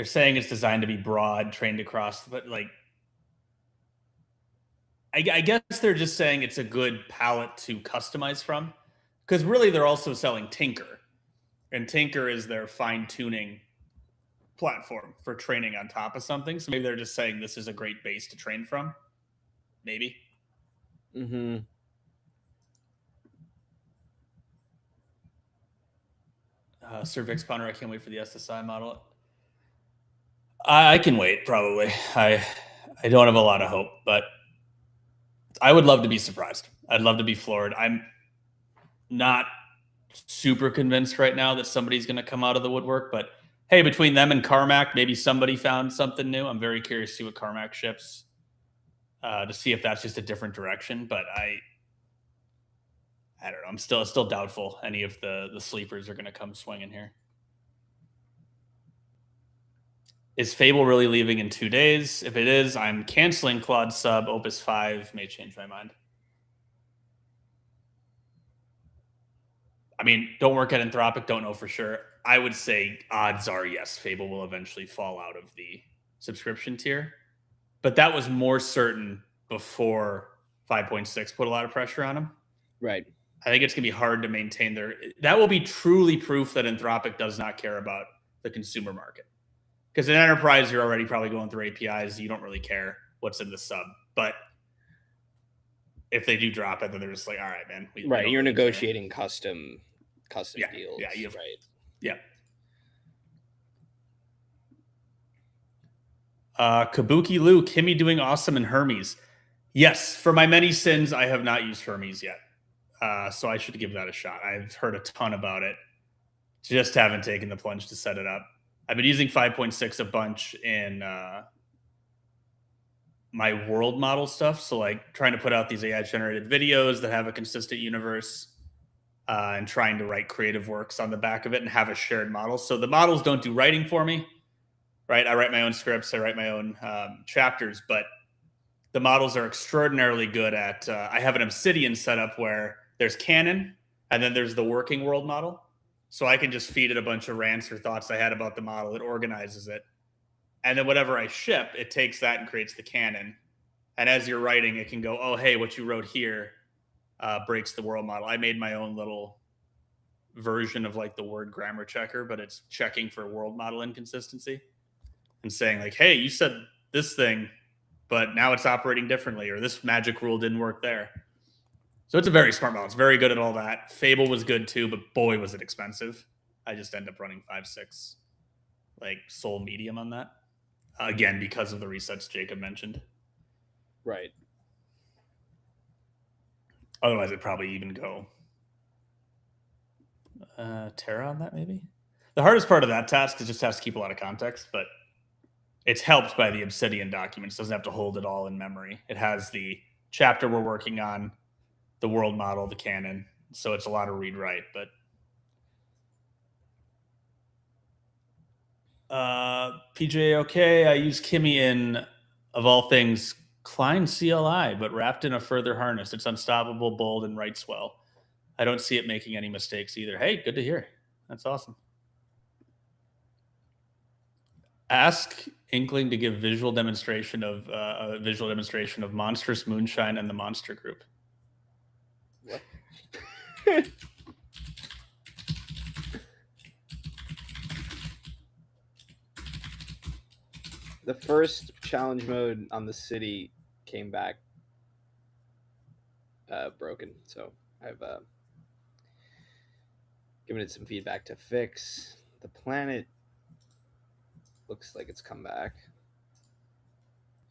saying. It's designed to be broad, trained across, but like, I guess they're just saying it's a good palette to customize from, because really they're also selling Tinker, and Tinker is their fine-tuning platform for training on top of something. So maybe they're just saying this is a great base to train from. Maybe. Mm-hmm. Sir Vic Spawner, I can't wait for the SSI model. I can wait, probably. I don't have a lot of hope, but I would love to be surprised. I'd love to be floored. I'm not super convinced right now that somebody's going to come out of the woodwork, but hey, between them and Carmack, maybe somebody found something new. I'm very curious to see what Carmack ships, to see if that's just a different direction. But I don't know. I'm still doubtful any of the sleepers are going to come swinging here. Is Fable really leaving in 2 days? If it is, I'm canceling Claude sub. Opus 5 may change my mind. I mean, don't work at Anthropic, don't know for sure. I would say odds are yes, Fable will eventually fall out of the subscription tier. But that was more certain before 5.6 put a lot of pressure on them. Right. I think it's going to be hard to maintain their... That will be truly proof that Anthropic does not care about the consumer market. Because in enterprise, you're already probably going through APIs. You don't really care what's in the sub. But if they do drop it, then they're just like, all right, man. Right. You're You're really negotiating custom deals. Yeah. Right. Yeah. Kabuki Lou, Kimi doing awesome in Hermes. Yes, for my many sins, I have not used Hermes yet. So I should give that a shot. I've heard a ton about it. Just haven't taken the plunge to set it up. I've been using 5.6 a bunch in my world model stuff. So like trying to put out these AI generated videos that have a consistent universe, and trying to write creative works on the back of it and have a shared model. So the models don't do writing for me, right? I write my own scripts. I write my own chapters, but the models are extraordinarily good at, I have an Obsidian setup where there's canon and then there's the working world model. So I can just feed it a bunch of rants or thoughts I had about the model. It organizes it. And then whatever I ship, it takes that and creates the canon. And as you're writing, it can go, oh, hey, what you wrote here breaks the world model. I made my own little version of like the word grammar checker, but it's checking for world model inconsistency and saying like, hey, you said this thing, but now it's operating differently, or this magic rule didn't work there. So it's a very smart model. It's very good at all that. Fable was good too, but boy, was it expensive. I just end up running 5.6, like sole medium on that. Again, because of the resets Jacob mentioned. Right. Otherwise, it'd probably even go Terra on that, maybe. The hardest part of that task is just has to keep a lot of context, but it's helped by the Obsidian documents. It doesn't have to hold it all in memory. It has the chapter we're working on, the world model, the canon. So it's a lot of read write, but PJ, okay. I use Kimi in, of all things, Klein CLI, but wrapped in a further harness. It's unstoppable, bold, and writes well. I don't see it making any mistakes either. Hey, good to hear. That's awesome. Ask Inkling to give visual demonstration of Monstrous Moonshine and the Monster Group. What? The first challenge mode on the city came back broken. So I've given it some feedback to fix. The planet looks like it's come back.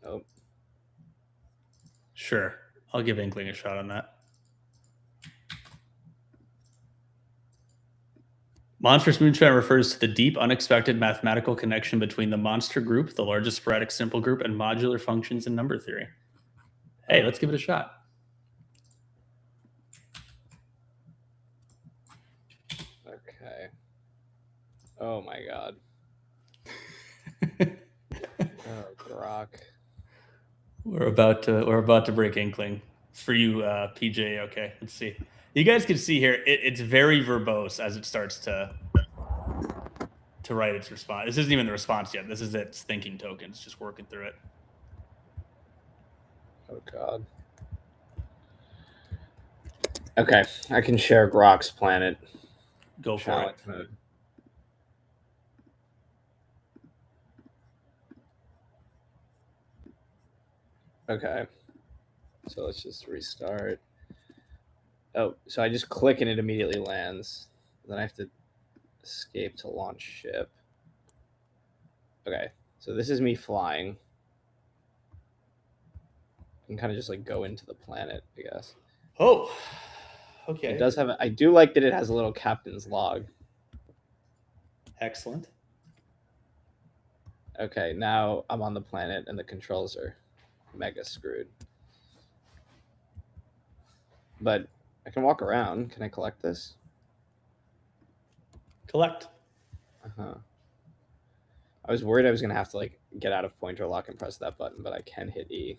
Oh, Sure. I'll give Inkling a shot on that. Monstrous Moonshine refers to the deep, unexpected mathematical connection between the monster group, the largest sporadic simple group, and modular functions in number theory. Hey, let's give it a shot. okay. Oh my god. Oh, Grok. We're about to break Inkling. It's for you, PJ. Okay, let's see. You guys can see here, it's very verbose as it starts to write its response. This isn't even the response yet. This is its thinking token. It's just working through it. Oh god. Okay, I can share Grok's planet. Go for Challenge it. mode. Okay. So let's just restart. Oh, so I just click and it immediately lands. Then I have to escape to launch ship. Okay, so this is me flying. I can kind of just like go into the planet, I guess. Oh, okay. It does have. I do like that it has a little captain's log. Excellent. Okay, now I'm on the planet and the controls are mega screwed. But I can walk around. Can I collect this? Collect. Uh-huh. I was worried I was gonna have to like get out of pointer lock and press that button, but I can hit E.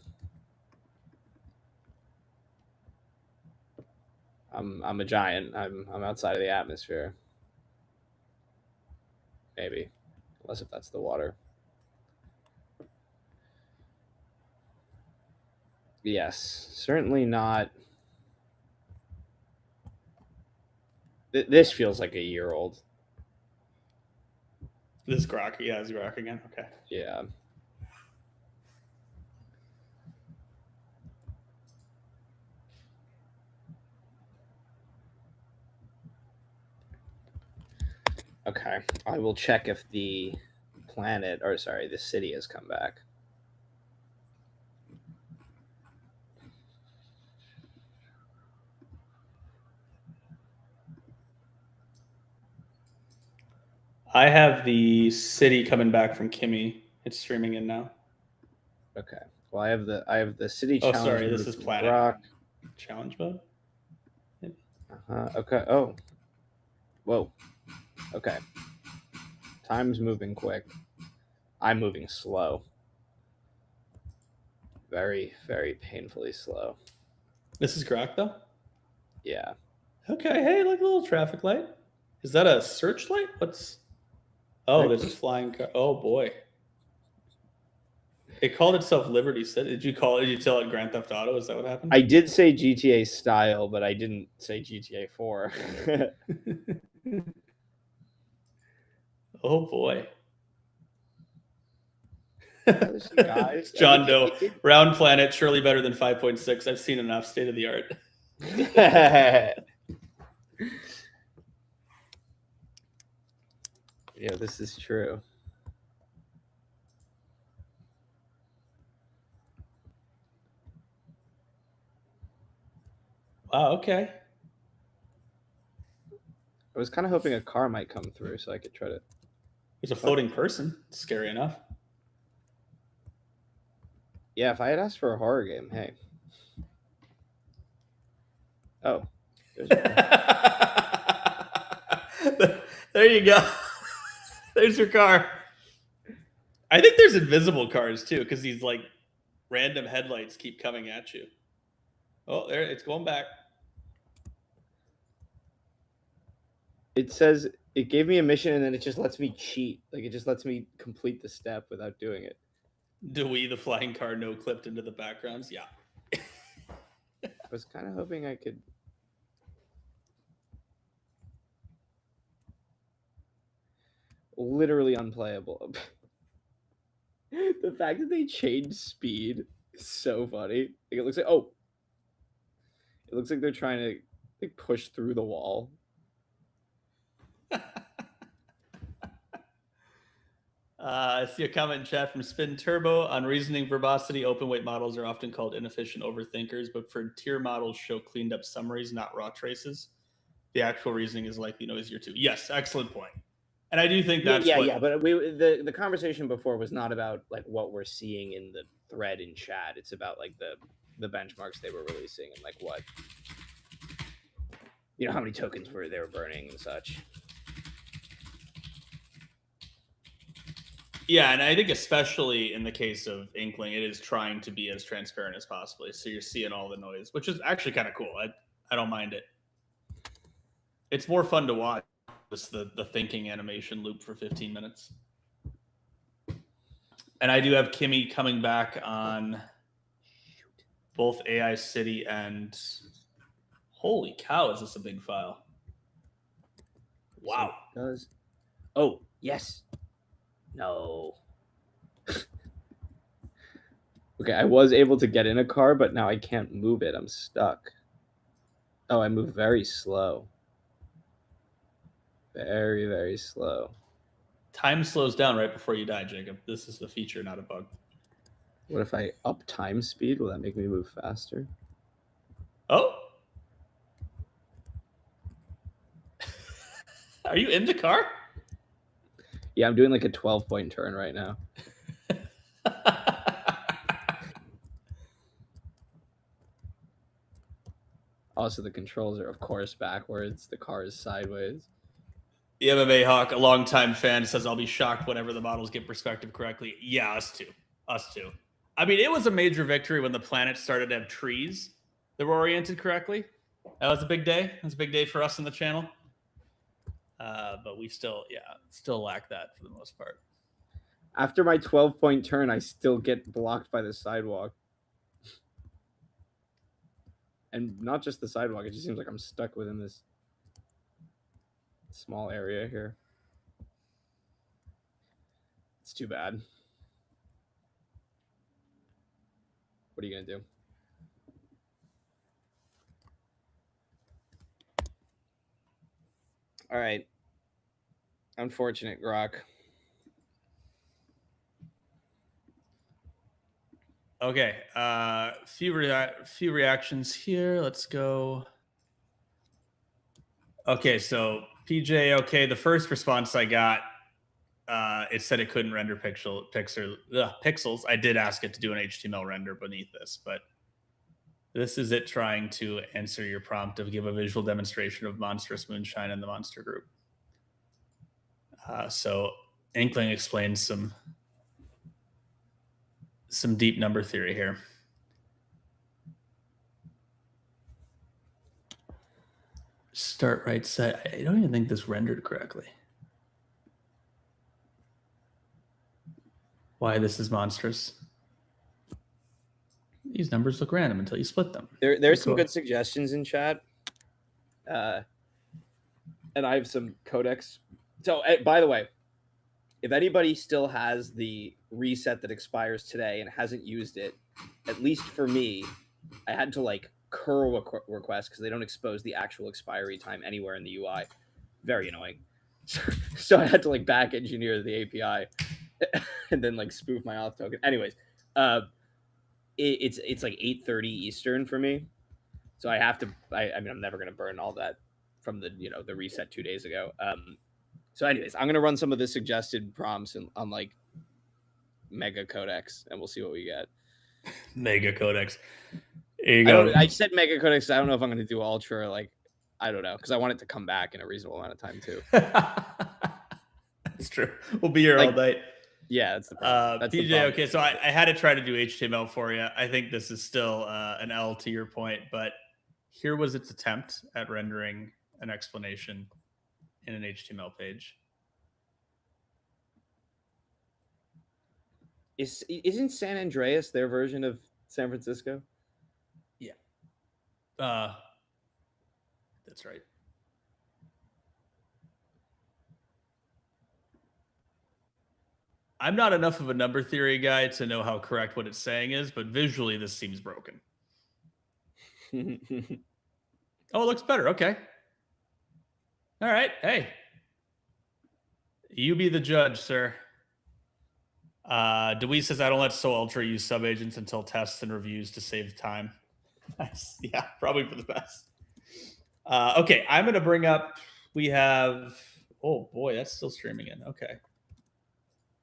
I'm a giant. I'm outside of the atmosphere. Maybe. Unless if that's the water. Yes. Certainly not. This feels like a year old. This is Grok. Yeah, it's Grok again. Okay. Yeah. Okay. I will check if the planet, or sorry, the city has come back. I have the city coming back from Kimi. It's streaming in now. Okay. Well, I have the city Oh, challenge. sorry. This is from planet Grok. challenge mode. Okay. Oh. Whoa. Okay. Time's moving quick. I'm moving slow. Very, very painfully slow. This is Grok though. Yeah. Okay. Hey, like a little traffic light. Is that a searchlight? What's? Oh, there's a flying car. Oh boy. It called itself Liberty City. Did you tell it Grand Theft Auto? Is that what happened? I did say GTA style, but I didn't say GTA 4. Oh boy. Guys, John Doe, round planet, surely better than 5.6. I've seen enough state of the art. Yeah, this is true. Wow, okay. I was kind of hoping a car might come through so I could try to. There's a floating person. Scary enough. Yeah, if I had asked for a horror game, hey. Oh. There you go. There's your car. I think there's invisible cars too, because these like random headlights keep coming at you. Oh, there it's going back. It says it gave me a mission and then it just lets me cheat. Like it just lets me complete the step without doing it. Do we, the flying car, no clipped into the backgrounds? Yeah. I was kind of hoping I could. Literally unplayable. The fact that they changed speed is so funny. Like it looks like It looks like they're trying to like push through the wall. I see a comment in chat from Spin Turbo on reasoning verbosity. Open weight models are often called inefficient overthinkers, but frontier models show cleaned up summaries, not raw traces. The actual reasoning is likely noisier too. Yes, excellent point. And I do think that's yeah. But the conversation before was not about like what we're seeing in the thread in chat. It's about like the benchmarks they were releasing and like what, you know, how many tokens they were burning and such. Yeah, and I think especially in the case of Inkling, it is trying to be as transparent as possible. So you're seeing all the noise, which is actually kind of cool. I don't mind it. It's more fun to watch just the thinking animation loop for 15 minutes. And I do have Kimi coming back on both AI City and holy cow, is this a big file? Wow. So it does. Oh, yes. No. Okay, I was able to get in a car, but now I can't move it. I'm stuck. Oh, I move very slow. Very, very slow. Time slows down right before you die, Jacob. This is a feature, not a bug. What if I up time speed? Will that make me move faster? Oh. Are you in the car? Yeah, I'm doing like a 12-point turn right now. Also, the controls are, of course, backwards. The car is sideways. The MMA Hawk, a longtime fan, says, I'll be shocked whenever the models get perspective correctly. Yeah, us too. Us too. I mean, it was a major victory when the planet started to have trees that were oriented correctly. That was a big day. It was a big day for us on the channel. But we still lack that for the most part. After my 12-point turn, I still get blocked by the sidewalk. And not just the sidewalk, it just seems like I'm stuck within this small area here. It's too bad. What are you going to do? All right. Unfortunate, Grok. Okay. Few reactions here. Let's go. Okay, so PJ, okay, the first response I got, it said it couldn't render pixels. I did ask it to do an HTML render beneath this, but this is it trying to answer your prompt of give a visual demonstration of monstrous moonshine in the monster group. So Inkling explains some deep number theory here. Start right set. I don't even think this rendered correctly. Why this is monstrous. These numbers look random until you split them. There's some good suggestions in chat. And I have some codecs. So, by the way, if anybody still has the reset that expires today and hasn't used it, at least for me, I had to like curl a request because they don't expose the actual expiry time anywhere in the UI. Very annoying. So I had to like back engineer the API and then like spoof my auth token. Anyways, it's like 8:30 Eastern for me, so I have to. I mean, I'm never gonna burn all that from the the reset 2 days ago. So anyways, I'm gonna run some of the suggested prompts on like Mega Codex, and we'll see what we get. Mega Codex. There you go. I said Mega Codex. I don't know if I'm gonna do Ultra. Like, I don't know, because I want it to come back in a reasonable amount of time too. That's true. We'll be here all night. Yeah, that's the problem. That's PJ, the problem. okay, so I had to try to do HTML for you. I think this is still an L to your point, but here was its attempt at rendering an explanation in an HTML page. Isn't San Andreas their version of San Francisco? Yeah. That's right. I'm not enough of a number theory guy to know how correct what it's saying is, but visually this seems broken. Oh, it looks better. Okay. All right. Hey, you be the judge, sir. Dewey says, I don't let Sol Ultra use subagents until tests and reviews to save time. Nice. Yeah, probably for the best. Okay, I'm going to bring up, we have, oh boy, that's still streaming in. Okay.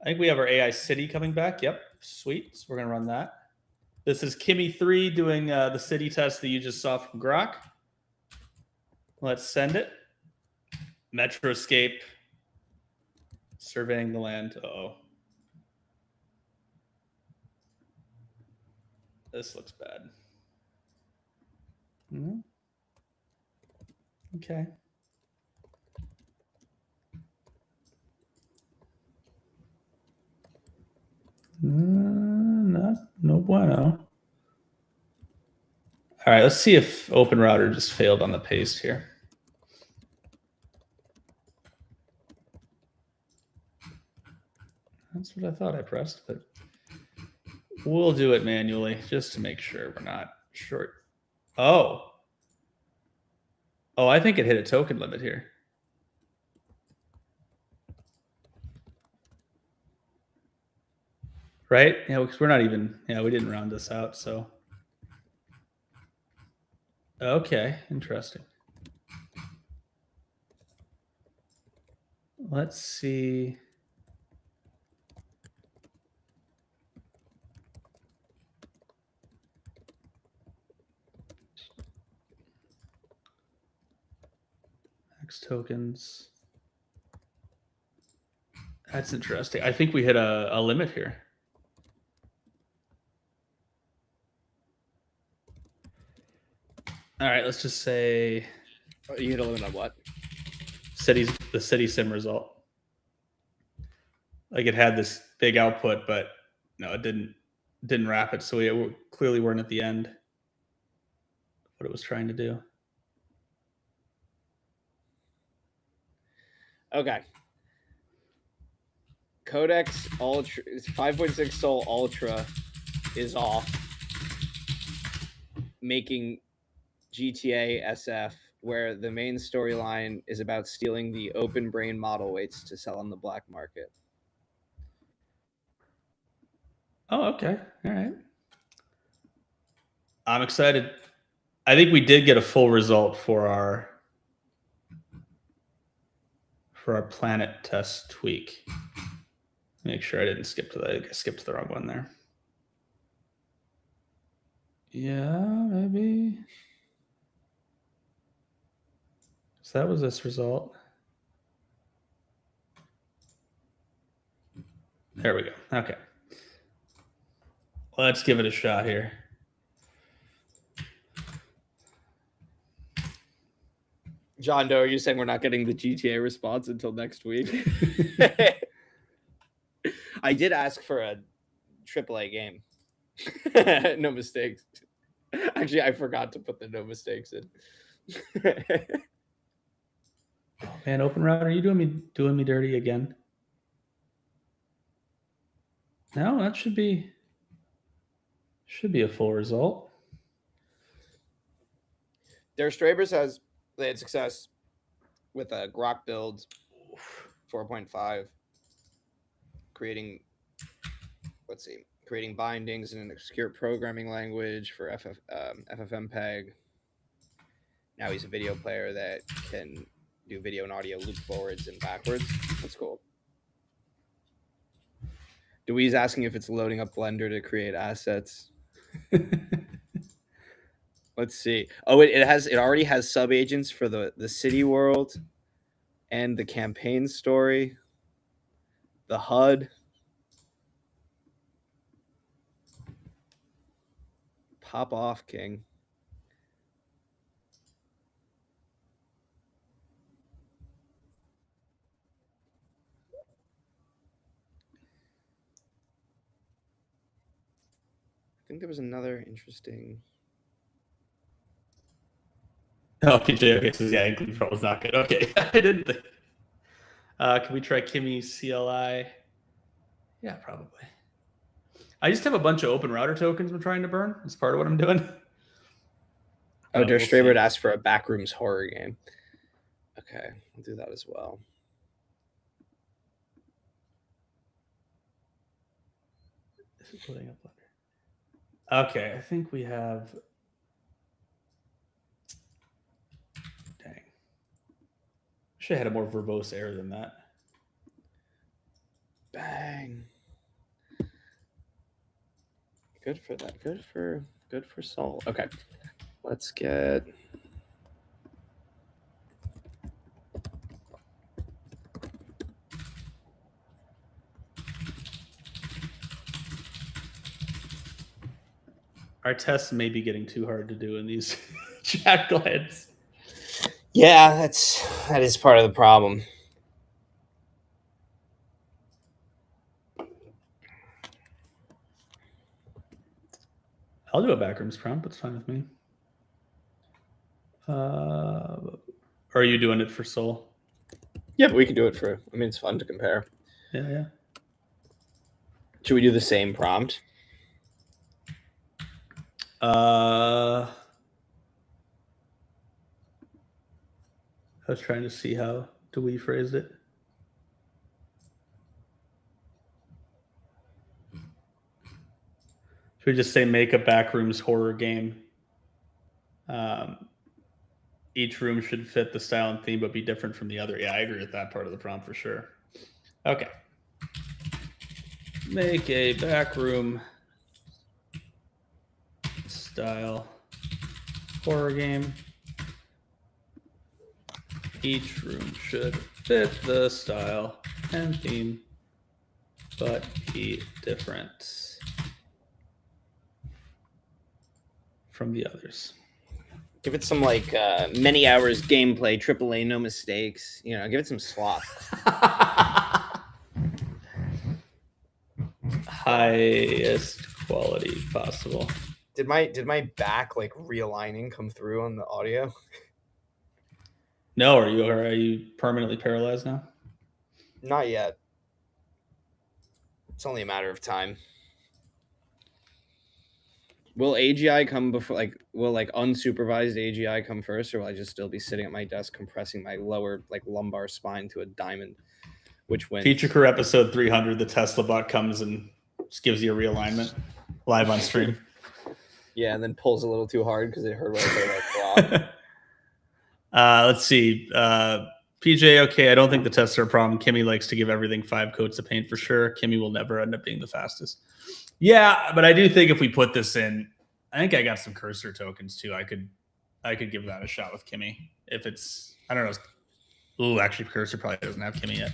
I think we have our AI City coming back. Yep, sweet. So we're going to run that. This is Kimi 3 doing the city test that you just saw from Grok. Let's send it. Metroscape. Surveying the land. Uh-oh. This looks bad. Mm-hmm. Okay. No bueno. All right, let's see if Open Router just failed on the paste here. That's what I thought I pressed, but we'll do it manually just to make sure we're not short. Oh. Oh, I think it hit a token limit here. Right? Yeah, because we're not even, yeah, we didn't round this out, so. Okay, interesting. Let's see. X tokens. That's interesting. I think we hit a limit here. All right, let's just say. Oh, you hit a limit on what? The city sim result. Like it had this big output, but no, it didn't wrap it. So we clearly weren't at the end. What it was trying to do. Okay. Codex Ultra 5.6 Sol Ultra is off, making GTA SF, where the main storyline is about stealing the open brain model weights to sell on the black market. Oh, okay. All right. I'm excited. I think we did get a full result for our planet test tweak. Make sure I didn't skip to I skipped the wrong one there. Yeah, maybe. So that was this result. There we go. Okay. Let's give it a shot here. John Doe, are you saying we're not getting the GTA response until next week? I did ask for a AAA game. No mistakes. Actually, I forgot to put the no mistakes in. Oh man, Open Router, are you doing me dirty again? No, that should be a full result. Der Strabers they had success with a Grok build 4.5, creating bindings in an obscure programming language for FFmpeg. Now he's a video player that can do video and audio loop forwards and backwards. That's cool. Dewey's asking if it's loading up Blender to create assets. Let's see. Oh, it already has subagents for the city world and the campaign story, the HUD. Pop off, King. I think there was another interesting. Oh, PJ, okay, so yeah, include control is not good. Okay, I didn't think. Can we try Kimi CLI? Yeah, probably. I just have a bunch of Open Router tokens I'm trying to burn. It's part of what I'm doing. Oh, Der we'll Strabert see. asked for a Backrooms horror game. Okay, I'll do that as well. This is putting up letter. Okay, I think we have. Dang. Should have had a more verbose air than that. Bang. Good for that. Good for Saul. Okay. Let's get Our tests may be getting too hard to do in these chat glides. Yeah, that is part of the problem. I'll do a backrooms prompt. That's fine with me. Or are you doing it for Soul? Yeah, but we can do it for. I mean, it's fun to compare. Yeah. Should we do the same prompt? I was trying to see how we phrased it. Should we just say make a backrooms horror game? Each room should fit the style and theme, but be different from the other. Yeah, I agree with that part of the prompt for sure. Okay. Make a backroom style horror game. Each room should fit the style and theme, but be different from the others. Give it some like many hours gameplay, AAA, no mistakes. You know, give it some slop. Highest quality possible. Did my back like realigning come through on the audio? No, are you permanently paralyzed now? Not yet. It's only a matter of time. Will AGI come before? Like, will like unsupervised AGI come first, or will I just still be sitting at my desk compressing my lower like lumbar spine to a diamond? Which wins? Feature Crew episode 300, the Tesla bot comes and just gives you a realignment live on stream. Yeah, and then pulls a little too hard because it heard what I said like Let's see. PJ, okay, I don't think the tests are a problem. Kimi likes to give everything 5 coats of paint for sure. Kimi will never end up being the fastest. Yeah, but I do think if we put this in, I think I got some cursor tokens too. I could give that a shot with Kimi. If it's, I don't know. Ooh, actually, cursor probably doesn't have Kimi yet.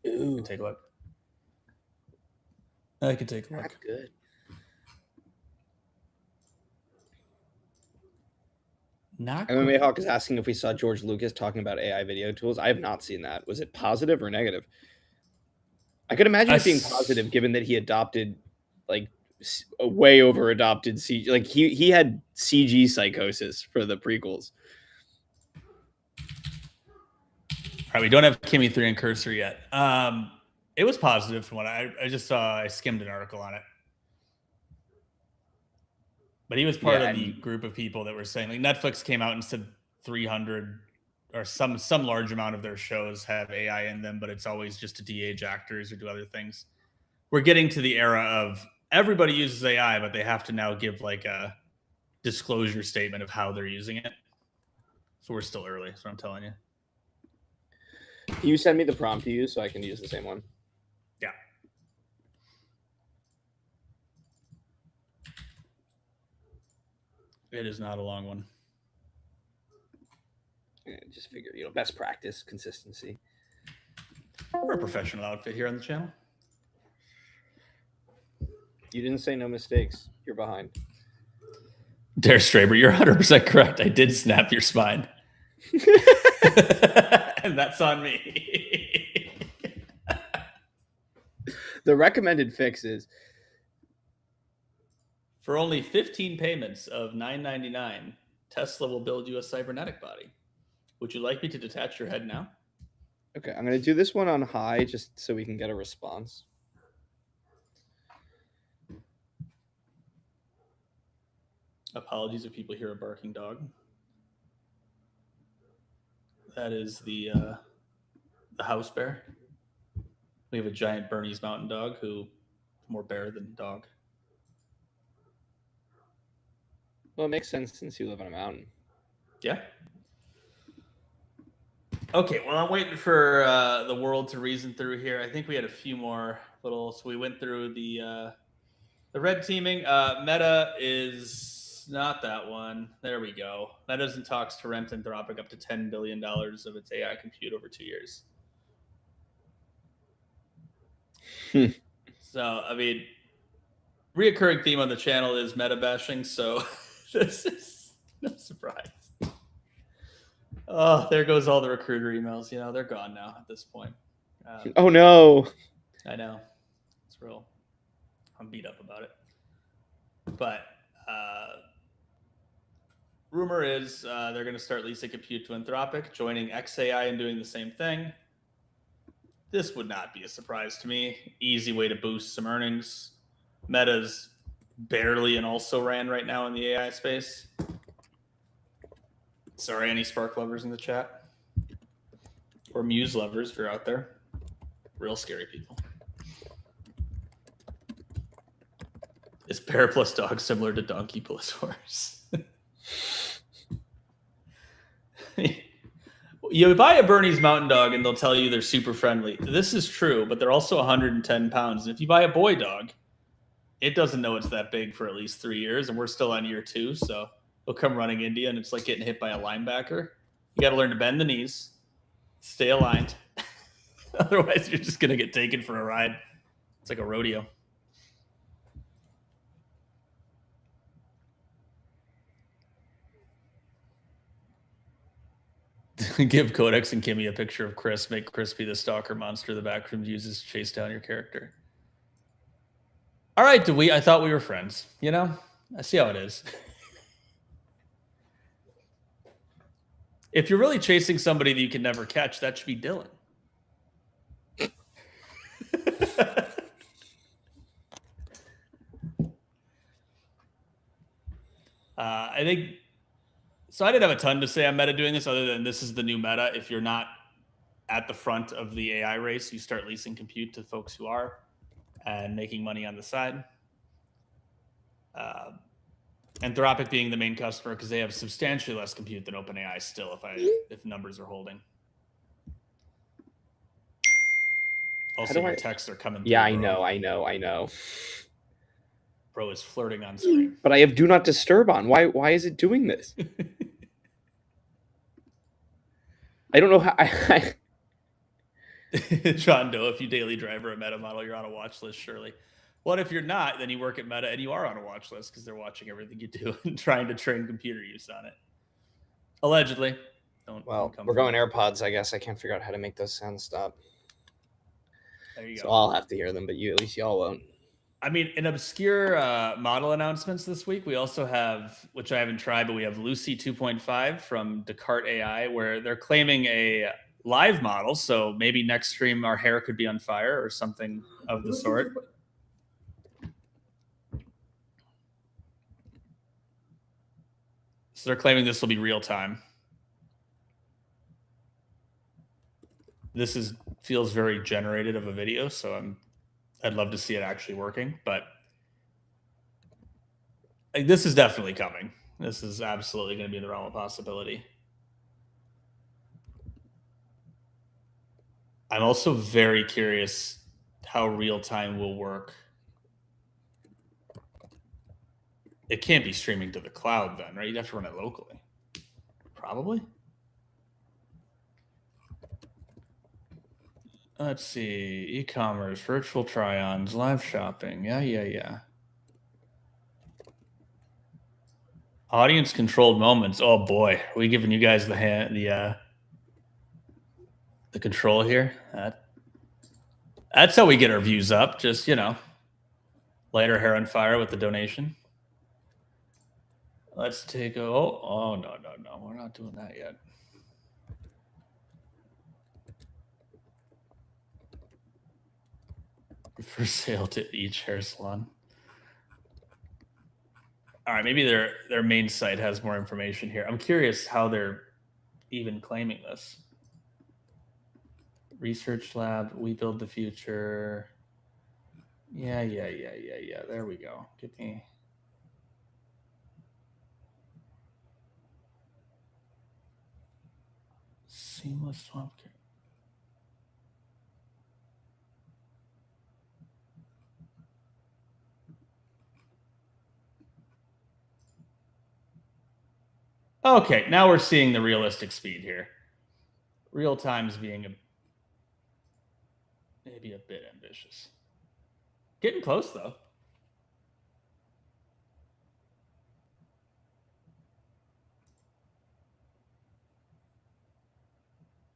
Ooh, Take a look. I could take a look. not good. Not MMA Hawk is asking if we saw George Lucas talking about AI video tools. I have not seen that. Was it positive or negative? I could imagine it being positive, given that he adopted, like, a way over adopted CG. Like he had CG psychosis for the prequels. All right, we don't have Kimi 3 and cursor yet. It was positive from what I just saw. I skimmed an article on it. But he was part of the group of people that were saying, like, Netflix came out and said 300 or some large amount of their shows have AI in them, but it's always just to de-age actors or do other things. We're getting to the era of everybody uses AI, but they have to now give like a disclosure statement of how they're using it. So we're still early, so I'm telling you. Can you send me the prompt to use so I can use the same one? Yeah. It is not a long one. Just figure, best practice, consistency. We're a professional outfit here on the channel. You didn't say no mistakes. You're behind. Der Straber, you're 100% correct. I did snap your spine. And that's on me. The recommended fix is for only 15 payments of $9.99, Tesla will build you a cybernetic body. Would you like me to detach your head now? okay. I'm going to do this one on high just so we can get a response. Apologies if people hear a barking dog. That is the house bear. We have a giant Bernese Mountain Dog who more bear than dog. Well, it makes sense since you live on a mountain. Yeah. Okay, well, I'm waiting for the world to reason through here. I think we had a few more little. So we went through the red teaming. Meta is not that one. There we go. Meta's in talks to rent Anthropic up to $10 billion of its AI compute over 2 years. So, I mean, reoccurring theme on the channel is meta bashing, so this is no surprise. Oh, there goes all the recruiter emails. You know, they're gone now at this point. Oh no. I know. It's real. I'm beat up about it. But rumor is they're going to start leasing compute to Anthropic, joining XAI and doing the same thing. This would not be a surprise to me. Easy way to boost some earnings. Meta's barely an also ran right now in the AI space. Sorry, any Spark lovers in the chat? Or Muse lovers if you're out there. Real scary people. Is bear plus dog similar to donkey plus horse? You buy a Bernese Mountain Dog and they'll tell you they're super friendly. This is true, but they're also 110 pounds. And if you buy a boy dog, it doesn't know it's that big for at least 3 years, and we're still on year 2, so they'll come running into you, and it's like getting hit by a linebacker. You got to learn to bend the knees, stay aligned. Otherwise, you're just going to get taken for a ride. It's like a rodeo. Give Codex and Kimi a picture of Chris. Make Chris be the stalker monster the backroom uses to chase down your character. All right, Dewey, I thought we were friends. You know, I see how it is. If you're really chasing somebody that you can never catch, that should be Dylan. I think so. I didn't have a ton to say on meta doing this, other than this is the new meta. If you're not at the front of the AI race, you start leasing compute to folks who are and making money on the side. Anthropic being the main customer because they have substantially less compute than OpenAI still, if numbers are holding. Also, your texts are coming through. Yeah, I know. Bro is flirting on stream. But I have do not disturb on. Why is it doing this? I don't know how. John Doe, if you daily driver a Meta model, you're on a watch list, surely. What if you're not? Then you work at Meta and you are on a watch list because they're watching everything you do and trying to train computer use on it. Allegedly. We're going AirPods, I guess. I can't figure out how to make those sounds stop. There you go. So I'll have to hear them, but at least y'all won't. I mean, in obscure model announcements this week, we also have, which I haven't tried, but we have Lucy 2.5 from Descartes AI, where they're claiming a live model. So maybe next stream our hair could be on fire or something of the sort. So they're claiming this will be real time. This feels very generated of a video, so I'd love to see it actually working, but this is definitely coming. This is absolutely going to be in the realm of possibility. I'm also very curious how real time will work. It can't be streaming to the cloud then, right? You'd have to run it locally. Probably. Let's see. E-commerce, virtual try-ons, live shopping. Yeah. Audience controlled moments. Oh boy, are we giving you guys the control here? That's how we get our views up. Just, you know, light our hair on fire with the donation. Let's take a no, we're not doing that yet. For sale to each hair salon. All right, maybe their main site has more information here. I'm curious how they're even claiming this. Research lab, we build the future. Yeah. There we go. Give me. Seamless swamp care. Okay, now we're seeing the realistic speed here. Real time's being maybe a bit ambitious. Getting close though.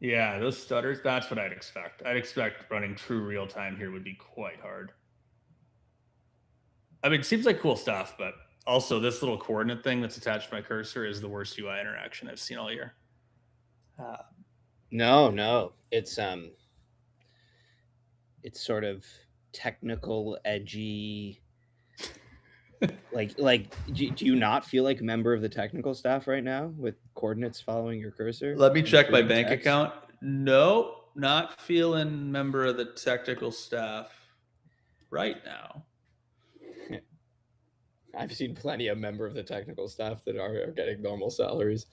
Yeah, those stutters, that's what I'd expect. I'd expect running true real time here would be quite hard. I mean, it seems like cool stuff, but also this little coordinate thing that's attached to my cursor is the worst UI interaction I've seen all year. No, it's sort of technical, edgy. like, do you not feel like a member of the technical staff right now with coordinates following your cursor? Let me check my Green bank text? account. No, not feeling member of the technical staff right now. I've seen plenty of member of the technical staff that are getting normal salaries.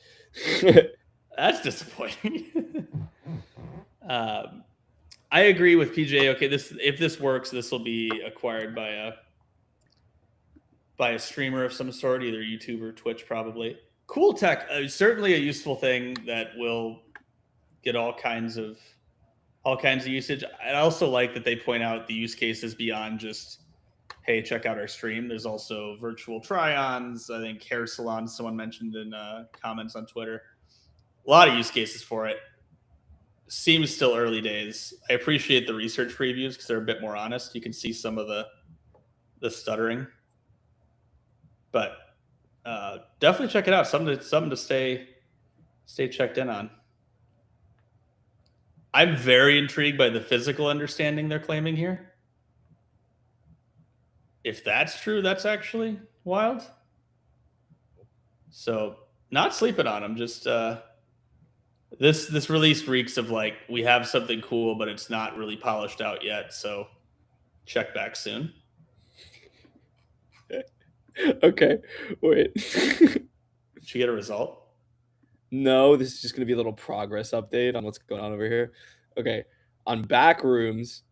That's disappointing. I agree with PJ. Okay, if this works, this will be acquired by a streamer of some sort, either YouTube or Twitch, probably. Cool tech, certainly a useful thing that will get all kinds of usage. I also like that they point out the use cases beyond just, hey, check out our stream. There's also virtual try-ons. I think hair salons, someone mentioned in comments on Twitter. A lot of use cases for it. Seems still early days. I appreciate the research previews because they're a bit more honest. You can see some of the stuttering, but definitely check it out. Something to stay checked in on. I'm very intrigued by the physical understanding they're claiming here. If that's true, that's actually wild. So not sleeping on them. Just this release reeks of like, we have something cool, but it's not really polished out yet. So check back soon. Okay, wait. Did you get a result? No, this is just going to be a little progress update on what's going on over here. Okay, on Backrooms,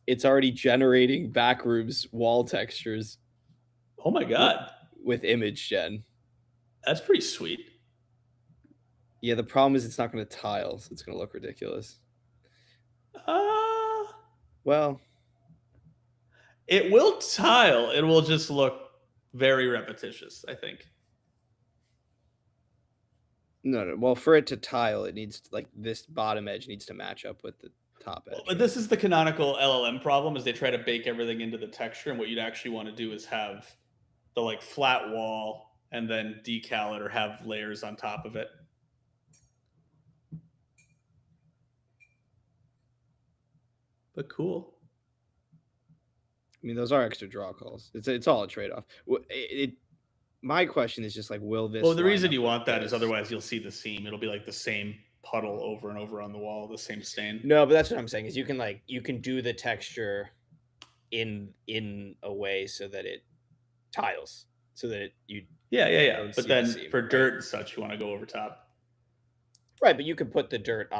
it's already generating Backrooms wall textures. Oh my god, with image gen. That's pretty sweet. Yeah, the problem is it's not going to tile, so it's going to look ridiculous. Well, it will tile. It will just look very repetitious, I think. No. Well, for it to tile, it needs to, like, this bottom edge needs to match up with the top edge. But this is the canonical LLM problem: is they try to bake everything into the texture, and what you'd actually want to do is have the like flat wall and then decal it or have layers on top of it. But cool. I mean, those are extra draw calls. It's all a trade-off. My question is just like, will this? Well, the reason you want that is otherwise you'll see the seam. It'll be like the same puddle over and over on the wall, the same stain. No, but that's what I'm saying is you can do the texture in a way so that it tiles, so that yeah. But then for dirt and such, you want to go over top. Right, but you can put the dirt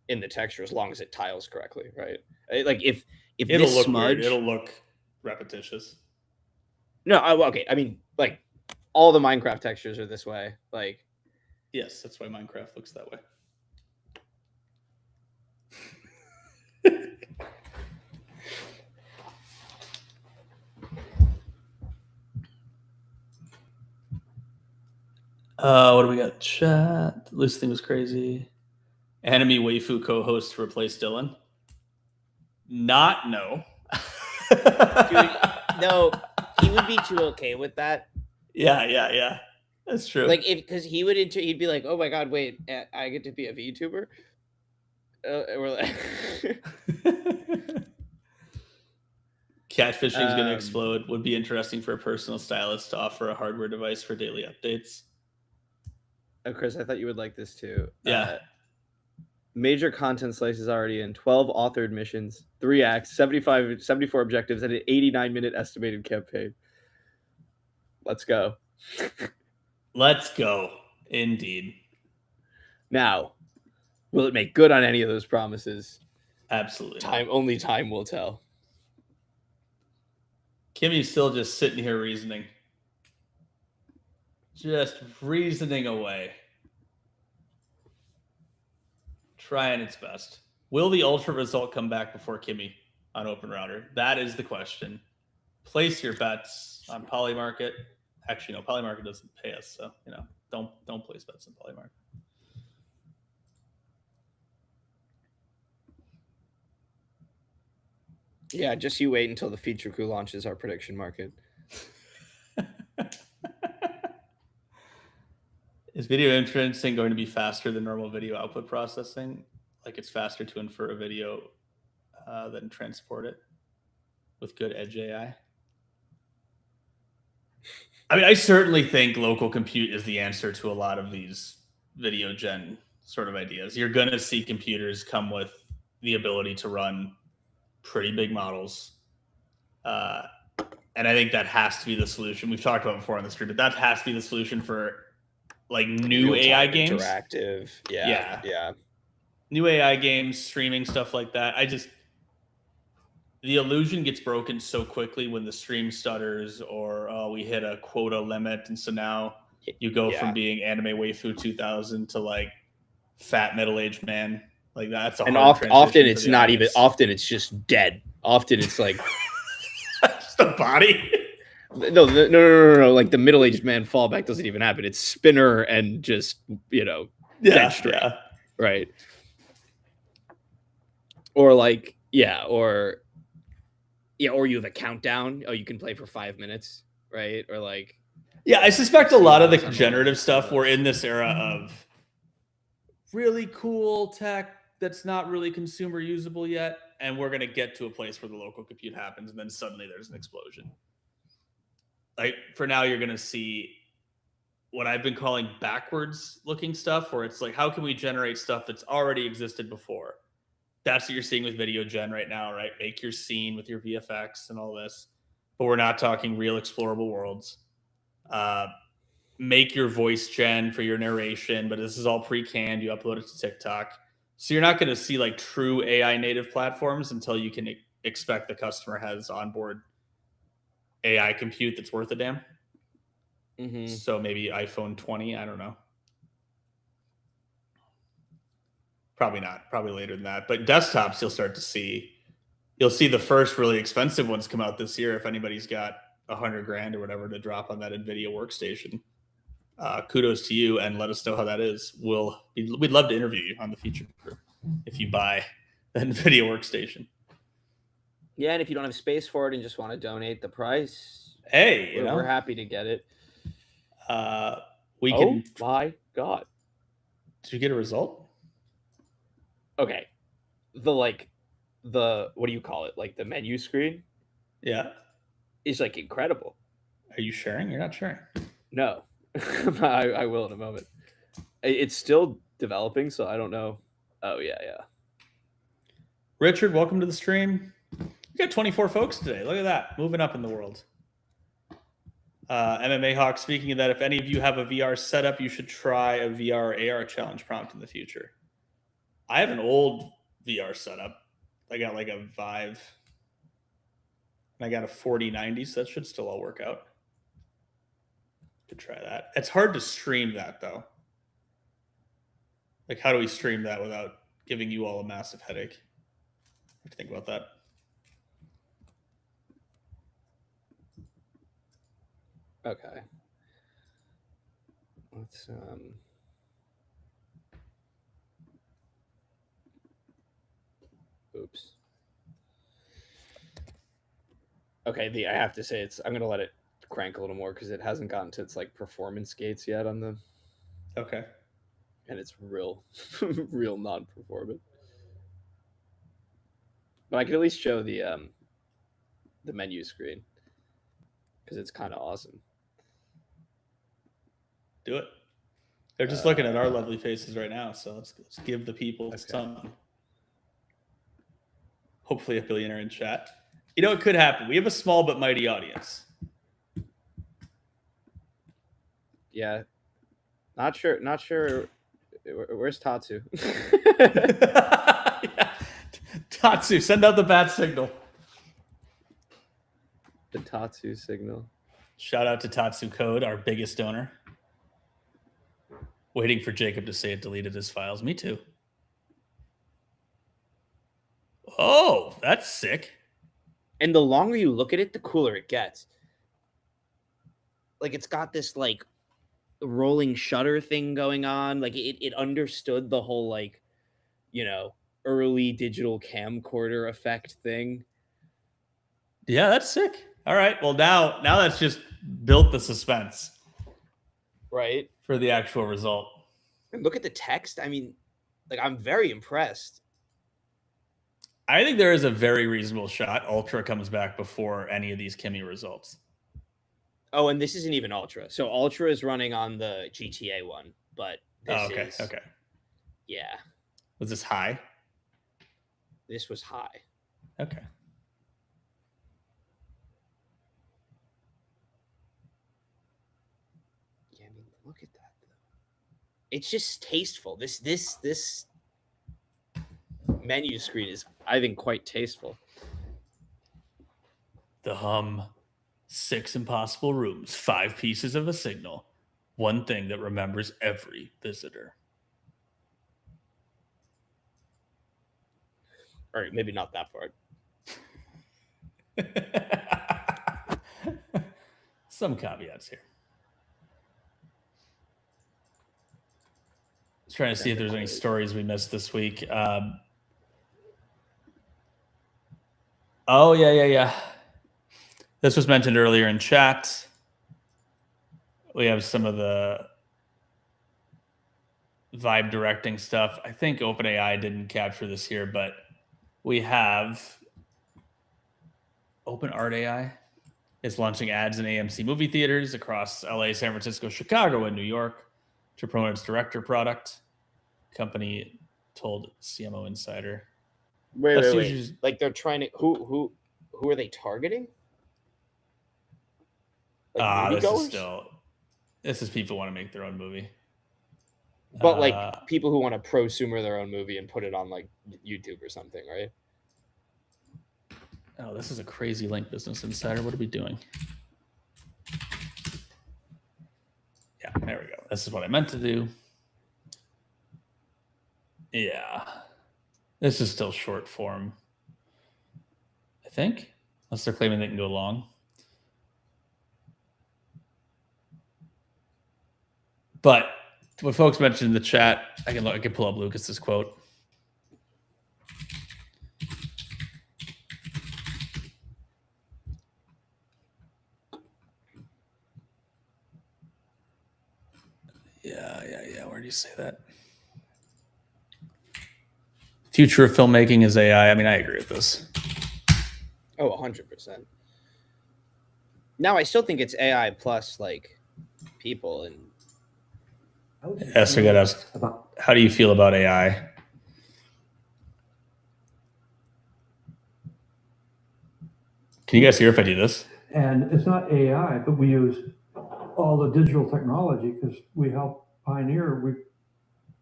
in the texture as long as it tiles correctly, right? Like if it'll look smudge, weird. It'll look repetitious. No, okay. I mean, like all the Minecraft textures are this way. Like, yes, that's why Minecraft looks that way. What do we got? Chat. This thing was crazy. Enemy waifu co-host to replace Dylan. No. Dude, no, he would be too okay with that. Yeah. That's true. Like, because he'd be like, "Oh my god, wait, I get to be a VTuber." We're like, Catfishing is going to explode. Would be interesting for a personal stylist to offer a hardware device for daily updates. Oh, Chris, I thought you would like this too. Yeah. Major content slices already in, 12 authored missions, 3 acts, 74 objectives, and an 89-minute estimated campaign. Let's go. Let's go. Indeed. Now, will it make good on any of those promises? Absolutely. Only time will tell. Kimmy's still just sitting here reasoning. Just reasoning away. Trying its best. Will the Ultra result come back before Kimi on Open Router? That is the question. Place your bets on Polymarket. Actually, no, Polymarket doesn't pay us, so don't place bets on Polymarket. Yeah, just you wait until the feature crew launches our prediction market. Is video inferencing going to be faster than normal video output processing? Like it's faster to infer a video than transport it with good edge AI? I mean, I certainly think local compute is the answer to a lot of these video gen sort of ideas. You're going to see computers come with the ability to run pretty big models. And I think that has to be the solution. We've talked about it before on the stream, but that has to be the solution for like new AI games. Interactive. Yeah. New AI games, streaming, stuff like that. The illusion gets broken so quickly when the stream stutters or we hit a quota limit. And so now you go from being anime waifu 2000 to like fat middle-aged man. Like that's a hard transition. Often it's not even, often it's just dead. Often it's like just a body. No. Like the middle-aged man fallback doesn't even happen. It's spinner and just, dead straight. Yeah. Right. Or like, or you have a countdown. Oh, you can play for 5 minutes, right? Or like, I suspect a lot of the generative stuff, we're in this era of really cool tech that's not really consumer usable yet, and we're going to get to a place where the local compute happens, and then suddenly there's an explosion. Like for now, you're going to see what I've been calling backwards looking stuff, where it's like, how can we generate stuff that's already existed before? That's what you're seeing with video gen right now, right? Make your scene with your VFX and all this, but we're not talking real explorable worlds. Make your voice gen for your narration, but this is all pre-canned. You upload it to TikTok. So you're not going to see like true AI native platforms until you can expect the customer has onboard AI compute that's worth a damn. Mm-hmm. So maybe iPhone 20, I don't know. Probably not. Probably later than that. But desktops, you'll see the first really expensive ones come out this year. If anybody's got $100,000 or whatever to drop on that NVIDIA workstation, kudos to you, and let us know how that is. We'd love to interview you on the feature group if you buy the NVIDIA workstation. Yeah, and if you don't have space for it and just want to donate the price, hey, we're happy to get it. We can. Oh my god! Did you get a result? Okay, the what do you call it? Like the menu screen? Yeah, is like incredible. Are you sharing? You're not sharing. No, I will in a moment. It's still developing, so I don't know. Oh yeah. Richard, welcome to the stream. We got 24 folks today. Look at that, moving up in the world. MMA Hawk, speaking of that, if any of you have a VR setup, you should try a VR AR challenge prompt in the future. I have an old VR setup. I got like a Vive. And I got a 4090, so that should still all work out. Could try that. It's hard to stream that, though. Like, how do we stream that without giving you all a massive headache? I have to think about that. Okay. Let's oops. Okay, I have to say I'm gonna let it crank a little more because it hasn't gotten to its like performance gates yet on the. Okay. And it's real non-performant. But I can at least show the the menu screen because it's kind of awesome. Do it. They're just looking at our lovely faces right now, so let's give the people something. Hopefully a billionaire in chat. You know, it could happen. We have a small but mighty audience. Yeah. Not sure. Where's Tatsu? Yeah. Tatsu, send out the bat signal. The Tatsu signal. Shout out to Tatsu Code, our biggest donor. Waiting for Jacob to say it deleted his files. Me too. Oh, that's sick. And the longer you look at it, the cooler it gets. Like, it's got this, like, rolling shutter thing going on. Like, it understood the whole, like, you know, early digital camcorder effect thing. Yeah, that's sick. All right. Well, now that's just built the suspense. Right. For the actual result. And look at the text. I mean, like, I'm very impressed. I think there is a very reasonable shot Ultra comes back before any of these Kimi results. Oh, and this isn't even Ultra. So Ultra is running on the GTA one, but this is... Okay. Yeah. Was this high? This was high. Okay. Yeah, I mean, look at that, though. It's just tasteful. This menu screen is, I think, quite tasteful. The hum. 6 impossible rooms, 5 pieces of a signal, one thing that remembers every visitor. All right, maybe not that part. Some caveats here. Just trying to see if there's any stories we missed this week. Oh, yeah. This was mentioned earlier in chat. We have some of the vibe directing stuff. I think OpenAI didn't capture this here, but we have OpenArt.ai is launching ads in AMC movie theaters across LA, San Francisco, Chicago, and New York to promote its director product. Company told CMO Insider. Wait. Like, they're trying to... Who are they targeting? Like, this is people who want to make their own movie. But like people who want to prosumer their own movie and put it on like YouTube or something, right? Oh, this is a crazy link, Business Insider. What are we doing? Yeah, there we go. This is what I meant to do. Yeah. This is still short form, I think. Unless they're claiming they can go long. But what folks mentioned in the chat, I can pull up Lucas's quote. Yeah. Where do you say that? Future of filmmaking is AI. I mean, I agree with this. Oh, 100%. Now, I still think it's AI plus like people and. Esther got asked, how do you feel about AI? Can you guys hear if I do this? And it's not AI, but we use all the digital technology because we helped pioneer. We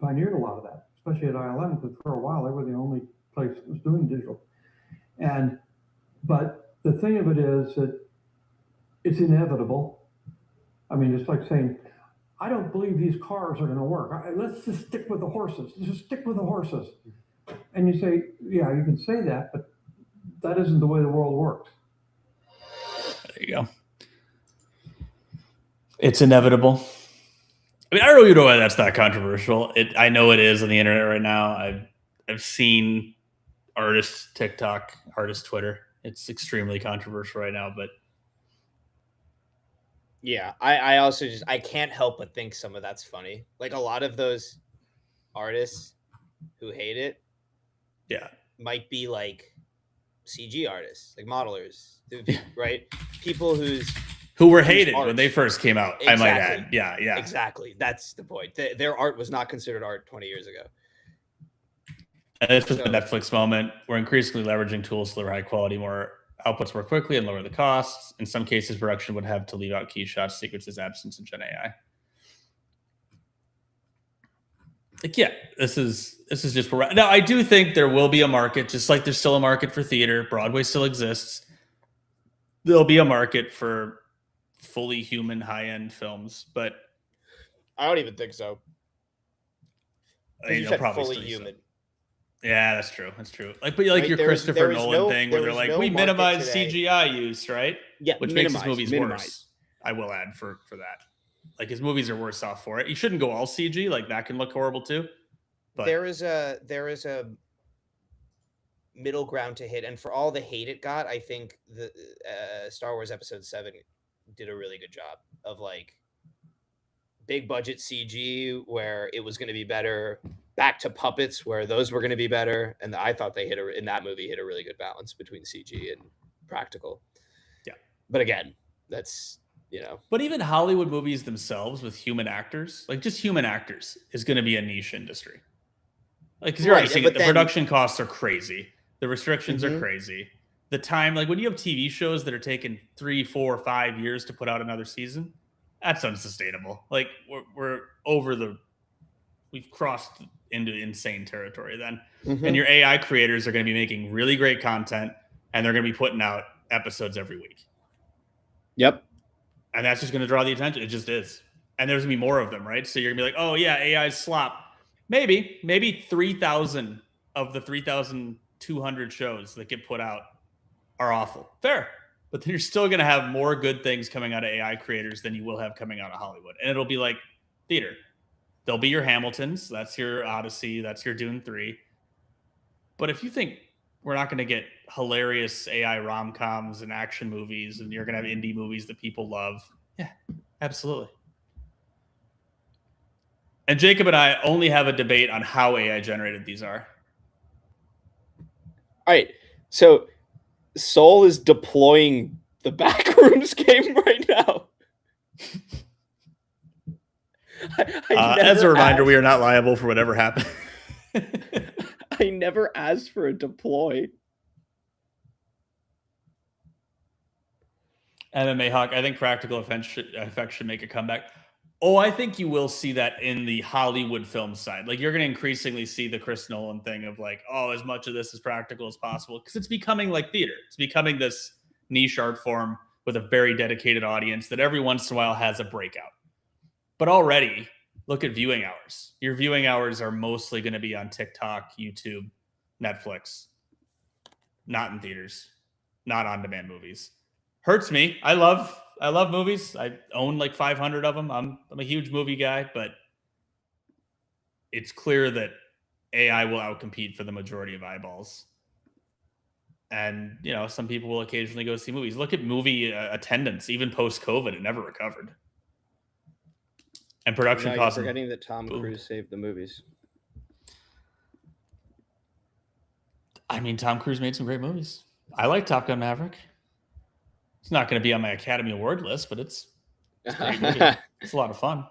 pioneered a lot of that, especially at ILM, because for a while they were the only place that was doing digital. But the thing of it is that it's inevitable. I mean, it's like saying, I don't believe these cars are going to work. Let's just stick with the horses. Just stick with the horses. And you say, yeah, you can say that, but that isn't the way the world works. There you go. It's inevitable. I mean, I don't really know why that's not controversial. I know it is on the internet right now. I've seen artist TikTok, artist Twitter. It's extremely controversial right now, but yeah, I also I can't help but think some of that's funny. Like a lot of those artists who hate it, yeah, might be like CG artists, like modelers, right? People who were whose hated art- when they first came out. I might add. Exactly. Yeah. Exactly. That's the point. Their art was not considered art 20 years ago. And this was the Netflix moment. We're increasingly leveraging tools to deliver high quality, more outputs more quickly and lower the costs. In some cases, production would have to leave out key shots, sequences, absence, and Gen AI. Like, yeah, this is just where now I do think there will be a market, just like there's still a market for theater. Broadway still exists. There'll be a market for fully human high-end films, but I don't even think so. You said fully human. So. Yeah, that's true. That's true. Like, but like right? your Christopher Nolan thing, where they're like, we minimize CGI use, right? Yeah, which makes his movies worse. I will add for that. Like his movies are worse off for it. You shouldn't go all CG. Like that can look horrible too. But there is a middle ground to hit, and for all the hate it got, I think the Star Wars Episode 7 did a really good job of like big budget CG where it was going to be better, back to puppets where those were going to be better, and I thought they in that movie hit a really good balance between CG and practical. Yeah, but again, that's But even Hollywood movies themselves with human actors, like just human actors, is going to be a niche industry. Like, because you're already seeing it, the production costs are crazy, the restrictions are crazy, the time, like when you have TV shows that are taking 3, 4, 5 years to put out another season, that's unsustainable. Like we're we've crossed into insane territory then. And your AI creators are going to be making really great content, and they're going to be putting out episodes every week. Yep. And that's just going to draw the attention. It just is. And there's going to be more of them, right? So you're going to be like, oh, yeah, AI's slop. Maybe 3,000 of the 3,200 shows that get put out are awful. Fair. But then you're still going to have more good things coming out of AI creators than you will have coming out of Hollywood. And it'll be like theater. There'll be your Hamiltons. That's your Odyssey. That's your Dune 3. But if you think we're not going to get hilarious AI rom-coms and action movies, and you're going to have indie movies that people love, yeah, absolutely. And Jacob and I only have a debate on how AI generated these are. All right. So Soul is deploying the Backrooms game right now. As a reminder, we are not liable for whatever happened. I never asked for a deploy. MMA Hawk, I think practical effects should make a comeback. Oh, I think you will see that in the Hollywood film side. Like, you're going to increasingly see the Chris Nolan thing of like, oh, as much of this is practical as possible, because it's becoming like theater. It's becoming this niche art form with a very dedicated audience that every once in a while has a breakout. But already, look at viewing hours. Your viewing hours are mostly going to be on TikTok, YouTube, Netflix, not in theaters, not on-demand movies. Hurts me. I love movies. I own like 500 of them. I'm a huge movie guy, but it's clear that AI will outcompete for the majority of eyeballs. And, some people will occasionally go see movies. Look at movie attendance, even post-COVID, it never recovered. And production costs. You're forgetting that Tom Cruise saved the movies. I mean, Tom Cruise made some great movies. I like Top Gun Maverick. It's not going to be on my Academy Award list, but it's a great movie. It's a lot of fun.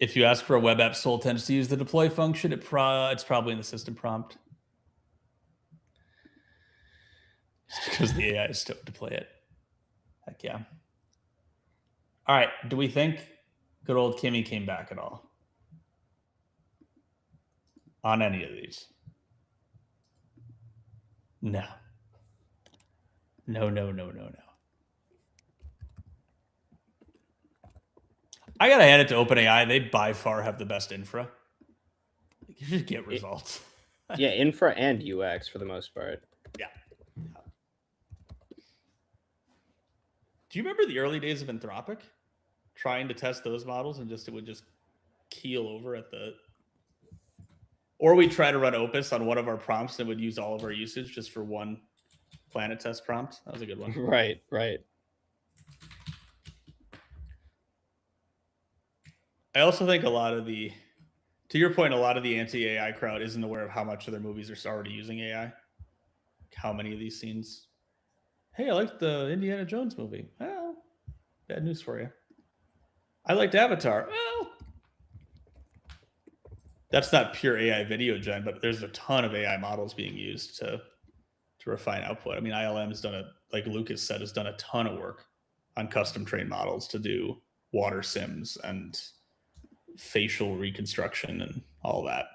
If you ask for a web app, Soul tends to use the deploy function. It's probably in the system prompt. Just because the AI is stoked to play it. Heck yeah. All right. Do we think good old Kimi came back at all? On any of these? No. No. I gotta hand it to OpenAI. They by far have the best infra. You just get results. Yeah, infra and UX for the most part. Yeah. Do you remember the early days of Anthropic? Trying to test those models and it would just keel over at the... Or we try to run Opus on one of our prompts and would use all of our usage just for one planet test prompt. That was a good one. Right. I also think a lot of the To your point, a lot of the anti-AI crowd isn't aware of how much of their movies are already using AI. How many of these scenes? Hey, I liked the Indiana Jones movie. Well, bad news for you. I liked Avatar. Well, that's not pure AI video gen, but there's a ton of AI models being used to refine output. I mean, ILM has done like Lucas said, has done a ton of work on custom trained models to do water sims and facial reconstruction and all that.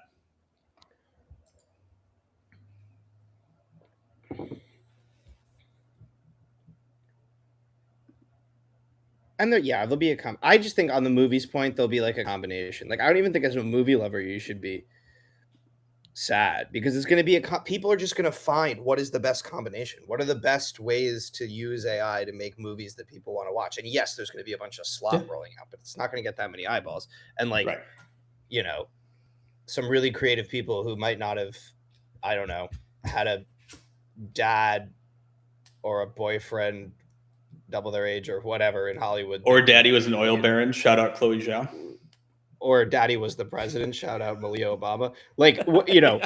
And there'll be I just think on the movies point, there'll be like a combination. Like, I don't even think as a movie lover, you should be sad, because it's going to be people are just going to find what is the best combination. What are the best ways to use AI to make movies that people want to watch? And yes, there's going to be a bunch of slop rolling out, but it's not going to get that many eyeballs. And like, you know, some really creative people who might not have, I don't know, had a dad or a boyfriend double their age or whatever in Hollywood. Or daddy was an oil baron. Shout out Chloe Zhao. Or daddy was the president. Shout out Malia Obama. Like, you know,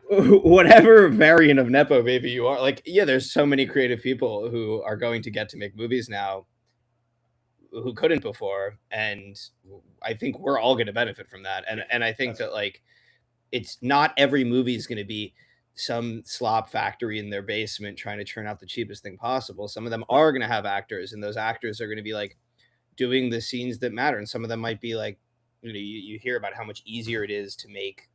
whatever variant of Nepo baby you are, like, yeah, there's so many creative people who are going to get to make movies now who couldn't before. And I think we're all going to benefit from that. And I think that, like, it's not every movie is going to be some slop factory in their basement trying to churn out the cheapest thing possible. Some of them are going to have actors, and those actors are going to be like doing the scenes that matter. And some of them might be like, you know, you hear about how much easier it is to make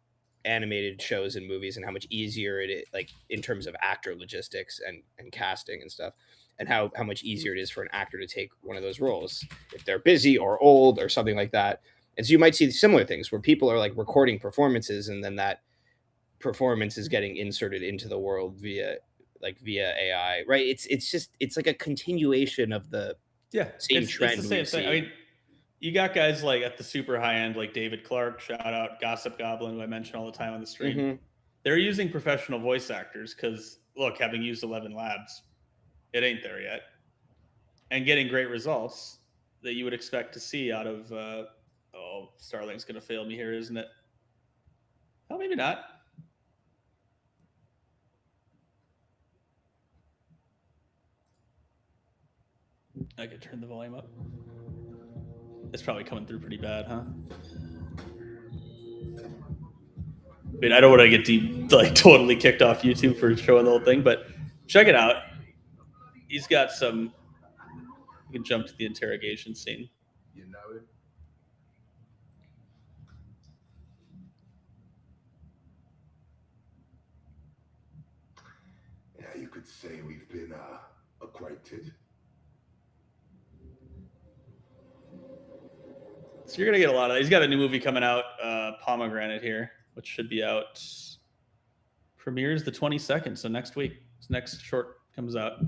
animated shows and movies, and how much easier it is, like, in terms of actor logistics and casting and stuff, and how much easier it is for an actor to take one of those roles if they're busy or old or something like that. And so you might see similar things where people are like recording performances, and then that performance is getting inserted into the world via AI, right? It's like a continuation of the same trend. It's the same thing. I mean, you got guys like at the super high end, like David Clark, shout out Gossip Goblin, who I mention all the time on the stream. Mm-hmm. They're using professional voice actors because, look, having used 11 Labs, it ain't there yet. And getting great results that you would expect to see out of, Starlink's going to fail me here, isn't it? Oh, maybe not. I could turn the volume up. It's probably coming through pretty bad, huh? I mean, I don't want to get totally kicked off YouTube for showing the whole thing, but check it out. He's got some. You can jump to the interrogation scene. You know it. Yeah, you could say we've been acquainted. So you're gonna get a lot of that. He's got a new movie coming out, Pomegranate here, which should be out. Premieres the 22nd, so next week. His next short comes out.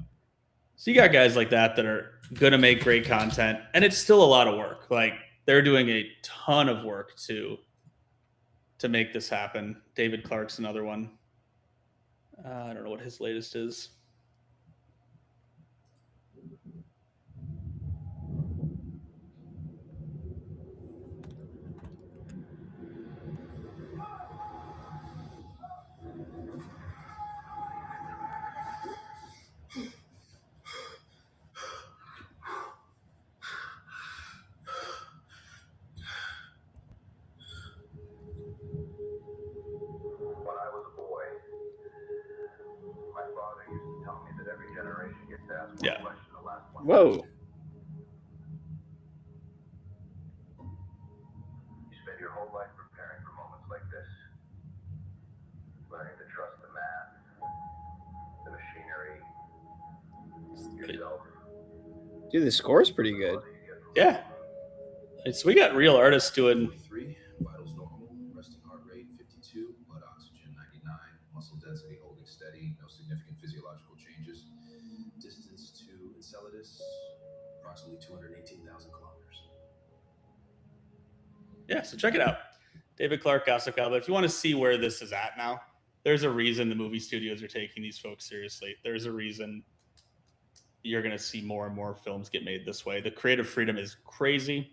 So you got guys like that are gonna make great content, and it's still a lot of work. Like, they're doing a ton of work to make this happen. David Clark's another one. I don't know what his latest is. When I was a boy, my father used to tell me that every generation gets asked one question, the last one. Whoa. You spend your whole life preparing for moments like this. Learning to trust the man, the machinery, yourself. Dude, the score's pretty good. Yeah. So we got real artists doing. 3, vitals normal, resting heart rate 52, blood oxygen 99, muscle density holding steady, no significant physiological changes. Distance to Enceladus, approximately 218,000 kilometers. Yeah, so check it out. David Clark, Gossip Goblin. If you want to see where this is at now, there's a reason the movie studios are taking these folks seriously. There's a reason you're going to see more and more films get made this way. The creative freedom is crazy,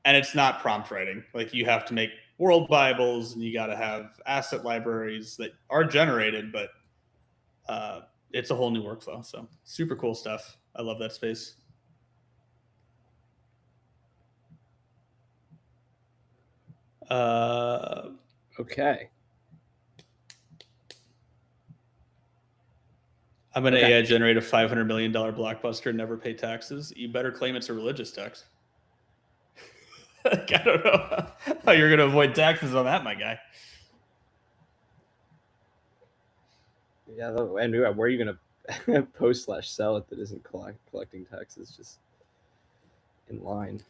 and it's not prompt writing. Like, you have to make world Bibles, and you got to have asset libraries that are generated, but it's a whole new workflow. So super cool stuff. I love that space. Okay. I'm going to AI generate a $500 million blockbuster and never pay taxes. You better claim it's a religious tax. Like, I don't know how you're going to avoid taxes on that, my guy. Yeah, and where are you going to post/sell it that isn't collecting taxes just in line?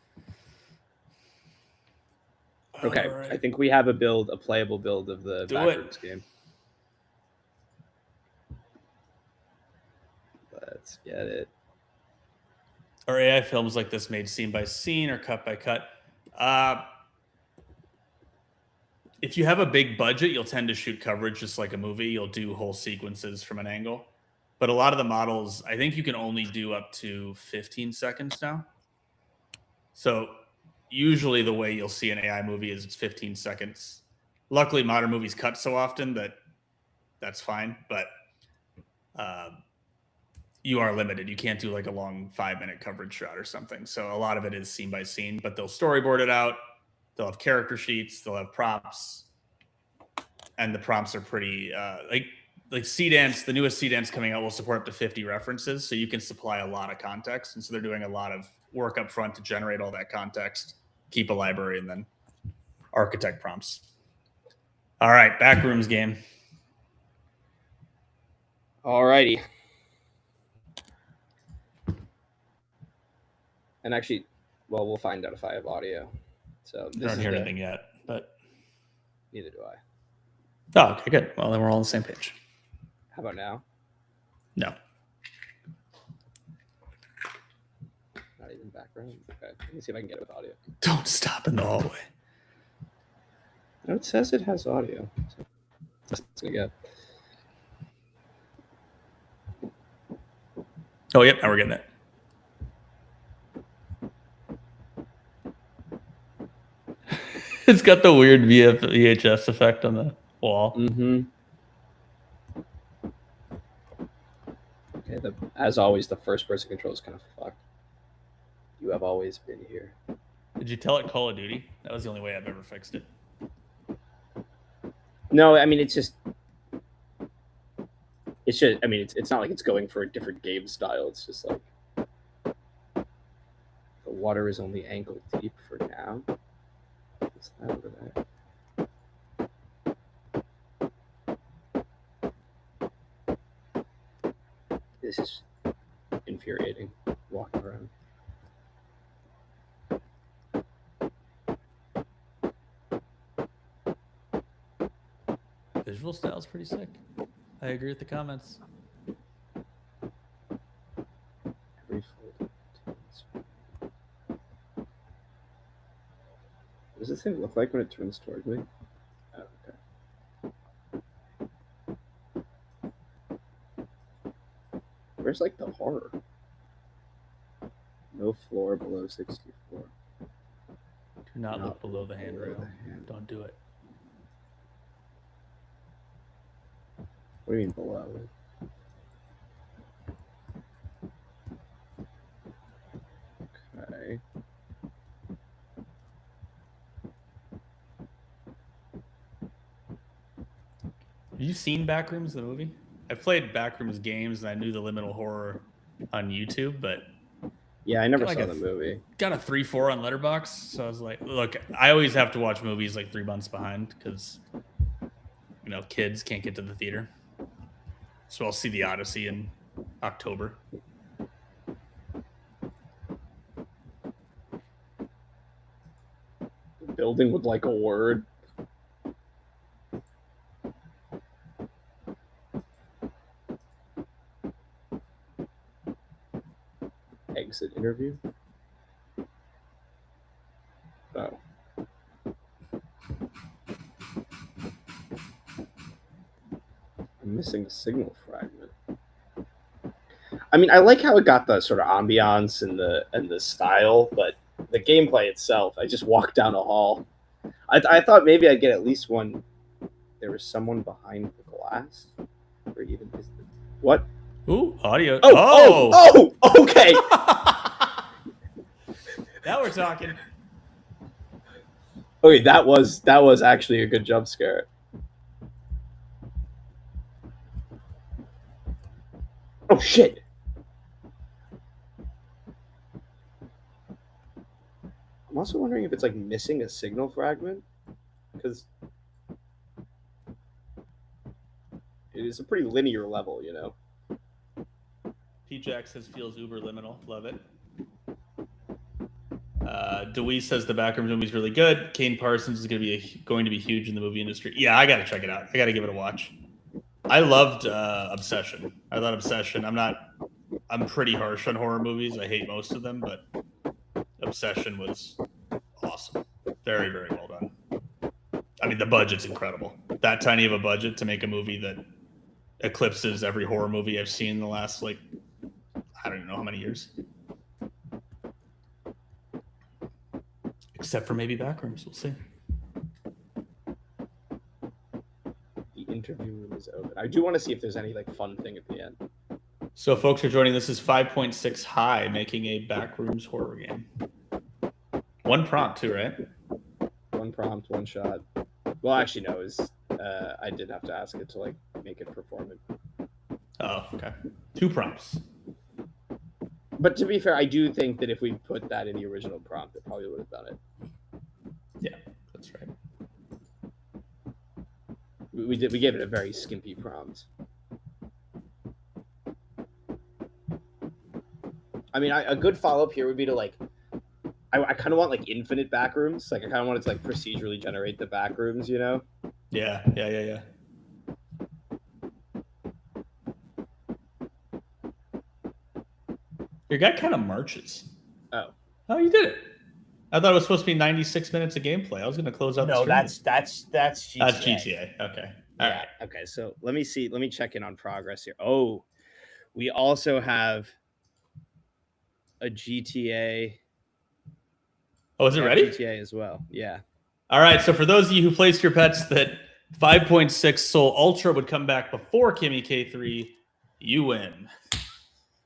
Okay, right. I think we have a playable build of the Backrooms game. Let's get it. Are AI films like this made scene by scene or cut by cut? If you have a big budget, you'll tend to shoot coverage just like a movie. You'll do whole sequences from an angle. But a lot of the models, I think you can only do up to 15 seconds now. So usually the way you'll see an AI movie is it's 15 seconds. Luckily, modern movies cut so often that that's fine. But you are limited. You can't do like a long 5-minute coverage shot or something. So a lot of it is scene by scene, but they'll storyboard it out. They'll have character sheets. They'll have prompts. And the prompts are pretty like C-Dance, the newest C-Dance coming out will support up to 50 references. So you can supply a lot of context. And so they're doing a lot of work up front to generate all that context, keep a library, and then architect prompts. All right, Backrooms game. All righty. And actually, well, we'll find out if I have audio. So I don't hear anything yet, but neither do I. Oh, okay, good. Well, then we're all on the same page. How about now? No. Not even background? Okay, let me see if I can get it with audio. Don't stop in the hallway. No, it says it has audio. So that's what it's going to get. Oh, yep, now we're getting it. It's got the weird VHS effect on the wall. Mm-hmm. Okay, as always, the first-person control is kind of fucked. You have always been here. Did you tell it Call of Duty? That was the only way I've ever fixed it. No, I mean, it's just... I mean, it's not like it's going for a different game style. It's just like... The water is only ankle deep for now. What's that over there? This is infuriating, walking around. Visual style's pretty sick. I agree with the comments. What does this thing look like when it turns towards me? Oh, okay. Where's like the horror? No floor below 64. Do not look below the handrail. Don't do it. What do you mean below? Okay. Have you seen Backrooms, the movie? I've played Backrooms games, and I knew the liminal horror on YouTube, but yeah, I never saw the movie. Got a 3.4 on Letterboxd, so I was like, look, I always have to watch movies like 3 months behind because, you know, kids can't get to the theater. So I'll see The Odyssey in October. The building with like a word. Exit interview. Oh. I'm missing a signal fragment. I mean, I like how it got the sort of ambiance and the style, but the gameplay itself, I just walked down a hall. I thought maybe I'd get at least one. There was someone behind the glass. Or even what? Ooh, audio. Oh, okay. Now we're talking. Okay, that was actually a good jump scare. Oh shit. I'm also wondering if it's like missing a signal fragment, because it is a pretty linear level, you know. P-Jack says feels uber liminal. Love it. Dewey says the Backrooms movie is really good. Kane Parsons is going to be huge in the movie industry. Yeah, I got to check it out. I got to give it a watch. I loved Obsession. I thought Obsession. I'm pretty harsh on horror movies. I hate most of them, but Obsession was awesome. Very, very well done. I mean, the budget's incredible. That tiny of a budget to make a movie that eclipses every horror movie I've seen in the last, like, I don't even know how many years. Except for maybe Backrooms. We'll see. The interview room is open. I do want to see if there's any like fun thing at the end. So folks are joining. This is 5.6 High, making a Backrooms horror game. One prompt too, right? One prompt, one shot. Well, actually, no. I did have to ask it to like make it perform it. Oh, okay. 2 prompts. But to be fair, I do think that if we put that in the original prompt, it probably would have done it. Yeah, that's right. We gave it a very skimpy prompt. I mean, a good follow-up here would be to like, I kind of want like infinite backrooms. Like I kind of want it to like procedurally generate the backrooms, you know? Yeah. Your guy kind of marches. Oh, you did it. I thought it was supposed to be 96 minutes of gameplay. I was going to close out the stream. that's GTA. That's GTA. Okay. All right. Okay, so let me see. Let me check in on progress here. Oh, we also have a GTA. Oh, is it ready? GTA as well. Yeah. All right. So for those of you who placed your bets that 5.6 Soul Ultra would come back before Kimi K3, you win.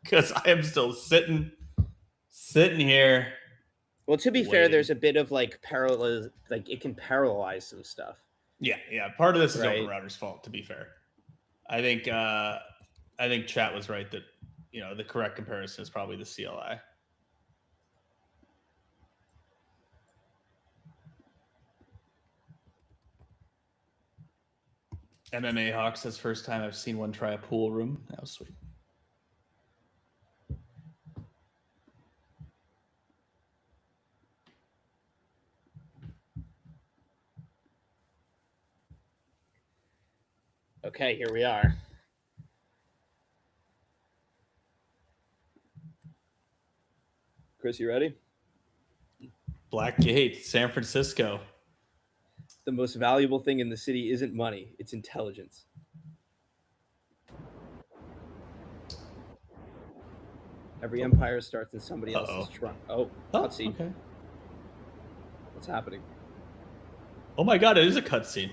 Because I am still sitting here. Well, to be fair, there's a bit of like parallel, like it can parallelize some stuff. Yeah. Part of this is Open Router's fault. To be fair, I think chat was right that the correct comparison is probably the CLI. MMA Hawk says first time I've seen one try a pool room. That was sweet. Okay, here we are. Chris, you ready? Blackgate, San Francisco. The most valuable thing in the city isn't money, it's intelligence. Every empire starts in somebody else's trunk. Oh, cutscene. Okay. What's happening? Oh my god, it is a cutscene.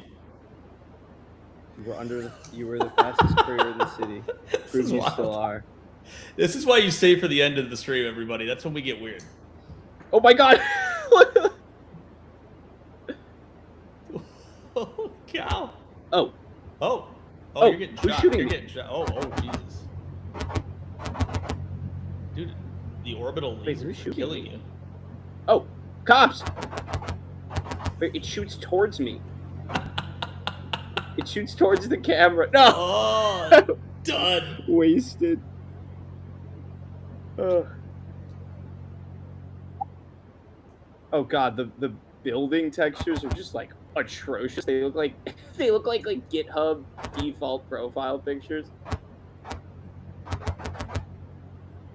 You were the fastest courier in the city. Prove you still are. This is why you stay for the end of the stream, everybody. That's when we get weird. Oh my god! Oh cow! Oh, you're getting who's shot. shooting? You're getting shot. Oh Jesus! Dude, the orbital lasers are killing you. Oh, cops! Wait, it shoots towards me. It shoots towards the camera. No! Oh, done. Wasted. Oh god, the building textures are just like atrocious. They look like like GitHub default profile pictures.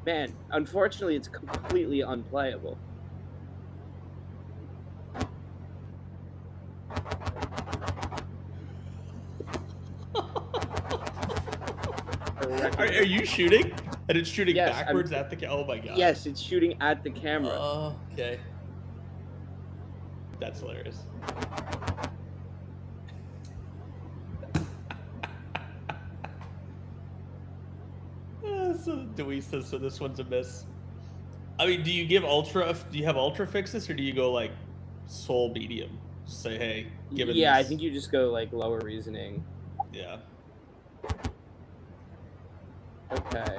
Man, unfortunately, it's completely unplayable. Are you shooting? And it's shooting backwards at the camera? Oh my god. Yes, it's shooting at the camera. Oh, okay. That's hilarious. So Dewey says, so this one's a miss. I mean, do you give ultra? Do you have ultra fix this, or do you go like soul medium? Just say, hey, given Yeah, this. I think you just go like lower reasoning. Yeah. Okay.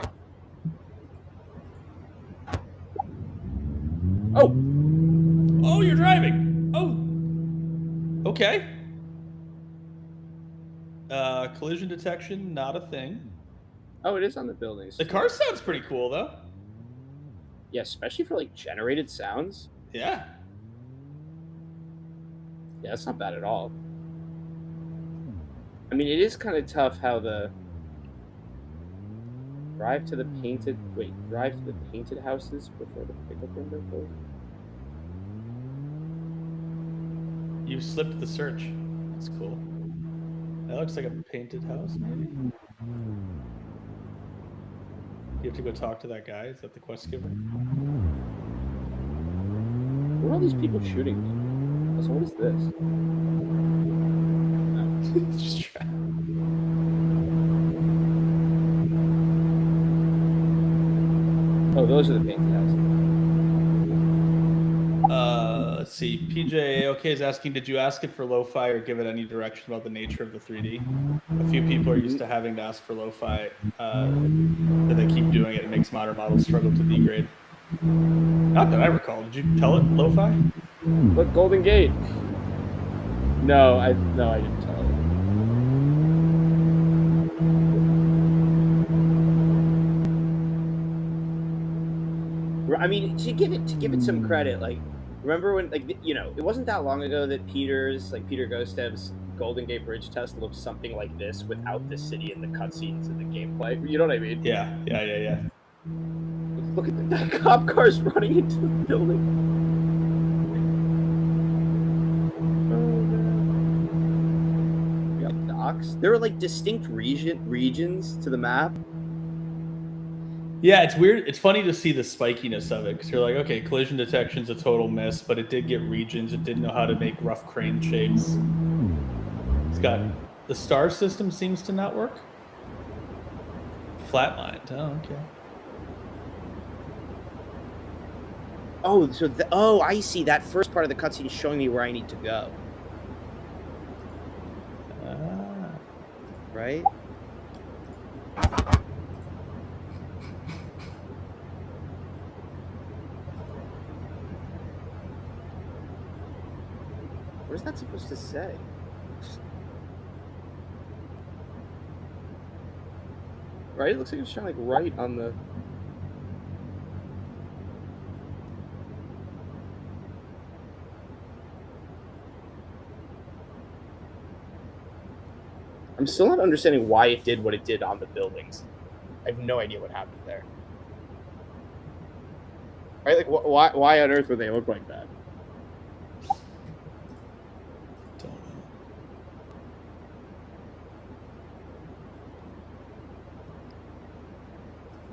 Oh. Oh, you're driving. Oh. Okay. Collision detection, not a thing. Oh, it is on the buildings. The car sounds pretty cool, though. Yeah, especially for like generated sounds. Yeah. Yeah, that's not bad at all. I mean, it is kind of tough how the drive to the painted houses before the pickup window closes. You slipped the search. That's cool. That looks like a painted house, maybe. You have to go talk to that guy. Is that the quest giver? What are all these people shooting me? So what is this? It's just try. Oh, those are the painted houses. Let's see. PJ is asking, did you ask it for lo-fi or give it any direction about the nature of the 3D? A few people are used to having to ask for lo-fi, but they keep doing it. It makes modern models struggle to degrade. Not that I recall. Did you tell it lo-fi? Look, Golden Gate. No, I didn't tell it. I mean, to give it some credit, like, remember when, like, it wasn't that long ago that Peter Gostev's Golden Gate Bridge test looked something like this without the city and the cutscenes and the gameplay. You know what I mean? Yeah. Look at the cop cars running into the building. We got docks. There are like distinct regions to the map. Yeah, it's weird. It's funny to see the spikiness of it because you're like, okay, collision detection's a total miss, but it did get regions. It didn't know how to make rough crane shapes. It's got the star system seems to not work. Flatlined. Oh, okay. Oh, so I see. That first part of the cutscene is showing me where I need to go. Right? What is that supposed to say? Right? It looks like it's trying to like write on the... I'm still not understanding why it did what it did on the buildings. I have no idea what happened there. Right? Like, why on earth would they look like that? Don't know.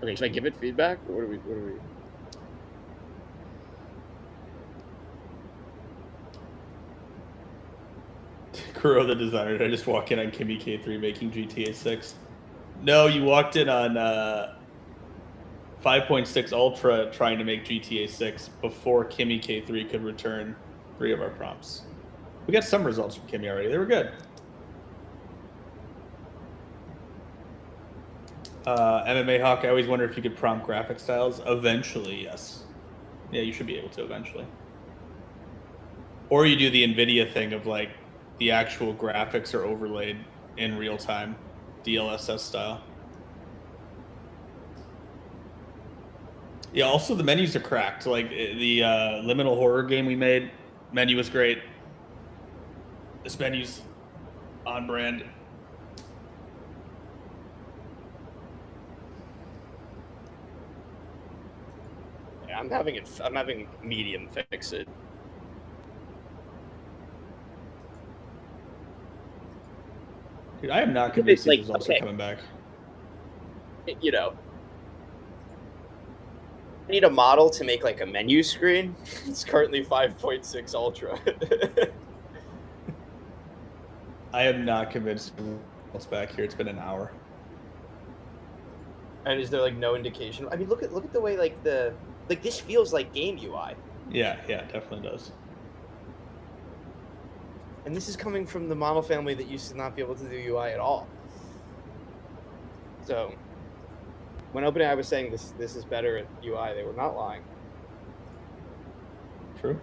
Okay, should I give it feedback? Or what do we... Kuro the designer, did I just walk in on Kimi K3 making GTA 6? No, you walked in on 5.6 Ultra trying to make GTA 6 before Kimi K3 could return 3 of our prompts. We got some results from Kimi already. They were good. MMA Hawk, I always wonder if you could prompt graphic styles. Eventually, yes. Yeah, you should be able to eventually. Or you do the NVIDIA thing of like the actual graphics are overlaid in real time, DLSS style. Yeah, also the menus are cracked. Like the liminal horror game we made, menu was great. This menu's on brand. Yeah, I'm having medium fix it. Dude, I am not convinced these results are coming back. You know, I need a model to make like a menu screen. It's currently 5.6 Ultra. I am not convinced it's back here. It's been an hour. And is there like no indication? I mean, look at the way like this feels like game UI. Yeah, definitely does. And this is coming from the model family that used to not be able to do UI at all. So when OpenAI was saying this is better at UI, they were not lying. True.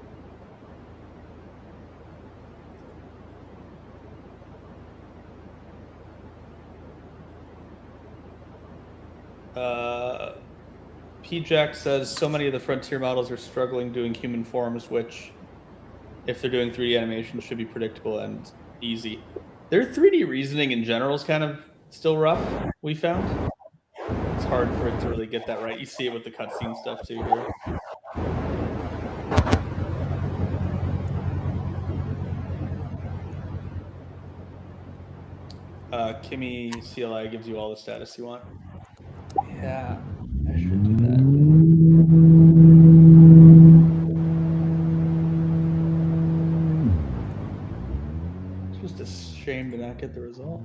PJack says so many of the frontier models are struggling doing human forms, which, if they're doing 3D animation, should be predictable and easy. Their 3D reasoning in general is kind of still rough, we found. It's hard for it to really get that right. You see it with the cutscene stuff too here. Kimi CLI gives you all the status you want. Yeah, I should do that. It's just a shame to not get the result.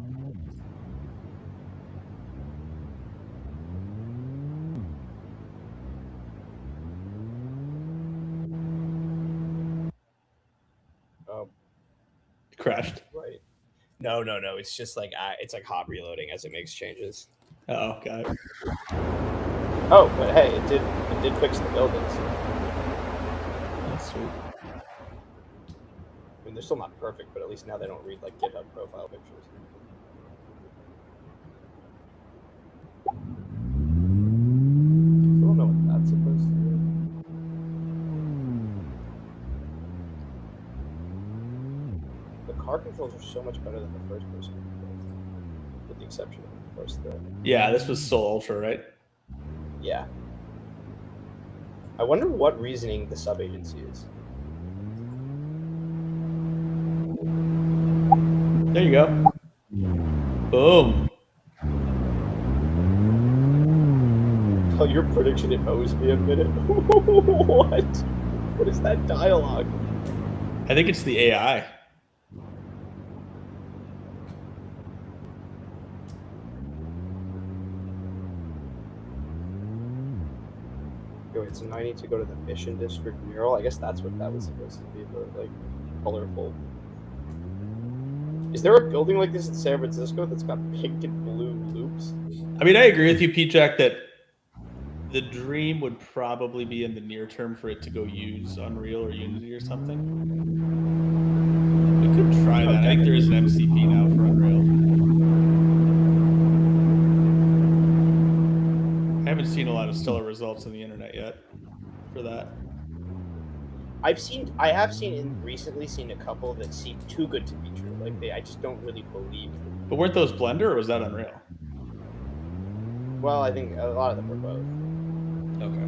Oh, crashed. Right. No. It's just like it's like hot reloading as it makes changes. Oh, got it. Oh, but hey, it did fix the buildings. That's sweet. I mean, they're still not perfect, but at least now they don't read like GitHub profile pictures. I don't know what that's supposed to do. The car controls are so much better than the first person controls, with the exception of, of course, the... Yeah, this was Soul Ultra, right? Yeah. I wonder what reasoning the sub-agency is. There you go. Boom. Oh, your prediction it owes me a minute. What? What is that dialogue? I think it's the AI. Wait, so now I need to go to the Mission District mural. I guess that's what that was supposed to be, the like colorful. Is there a building like this in San Francisco that's got pink and blue loops? I mean, I agree with you, Pete Jack, that the dream would probably be in the near term for it to go use Unreal or Unity or something. We could try that. I think there is an MCP now for Unreal. I haven't seen a lot of stellar results on the internet yet for that. I have recently seen a couple that seem too good to be true. Like I just don't really believe them. But weren't those Blender or was that Unreal? Well, I think a lot of them were both. Okay.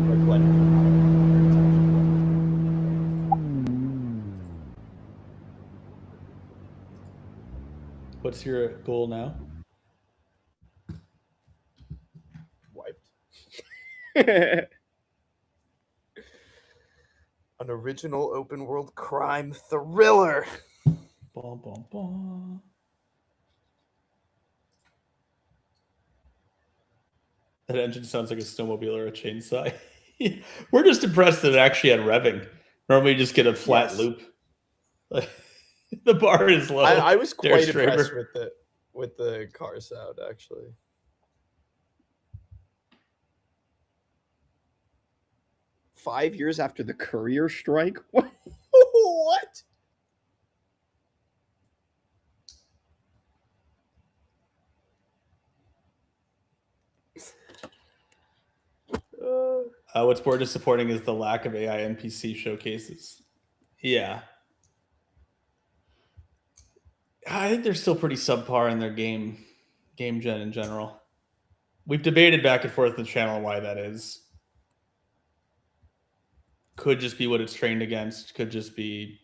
Or Blender. What's your goal now? Wiped. An original open world crime thriller. Bum, bum, bum. That engine sounds like a snowmobile or a chainsaw. We're just impressed that it actually had revving. Normally you just get a flat loop. The bar is low. I was quite impressed with the car sound, actually. "5 years after the courier strike?" What? What's more disappointing is the lack of AI NPC showcases. Yeah. I think they're still pretty subpar in their game gen in general. We've debated back and forth the channel why that is. Could just be what it's trained against. Could just be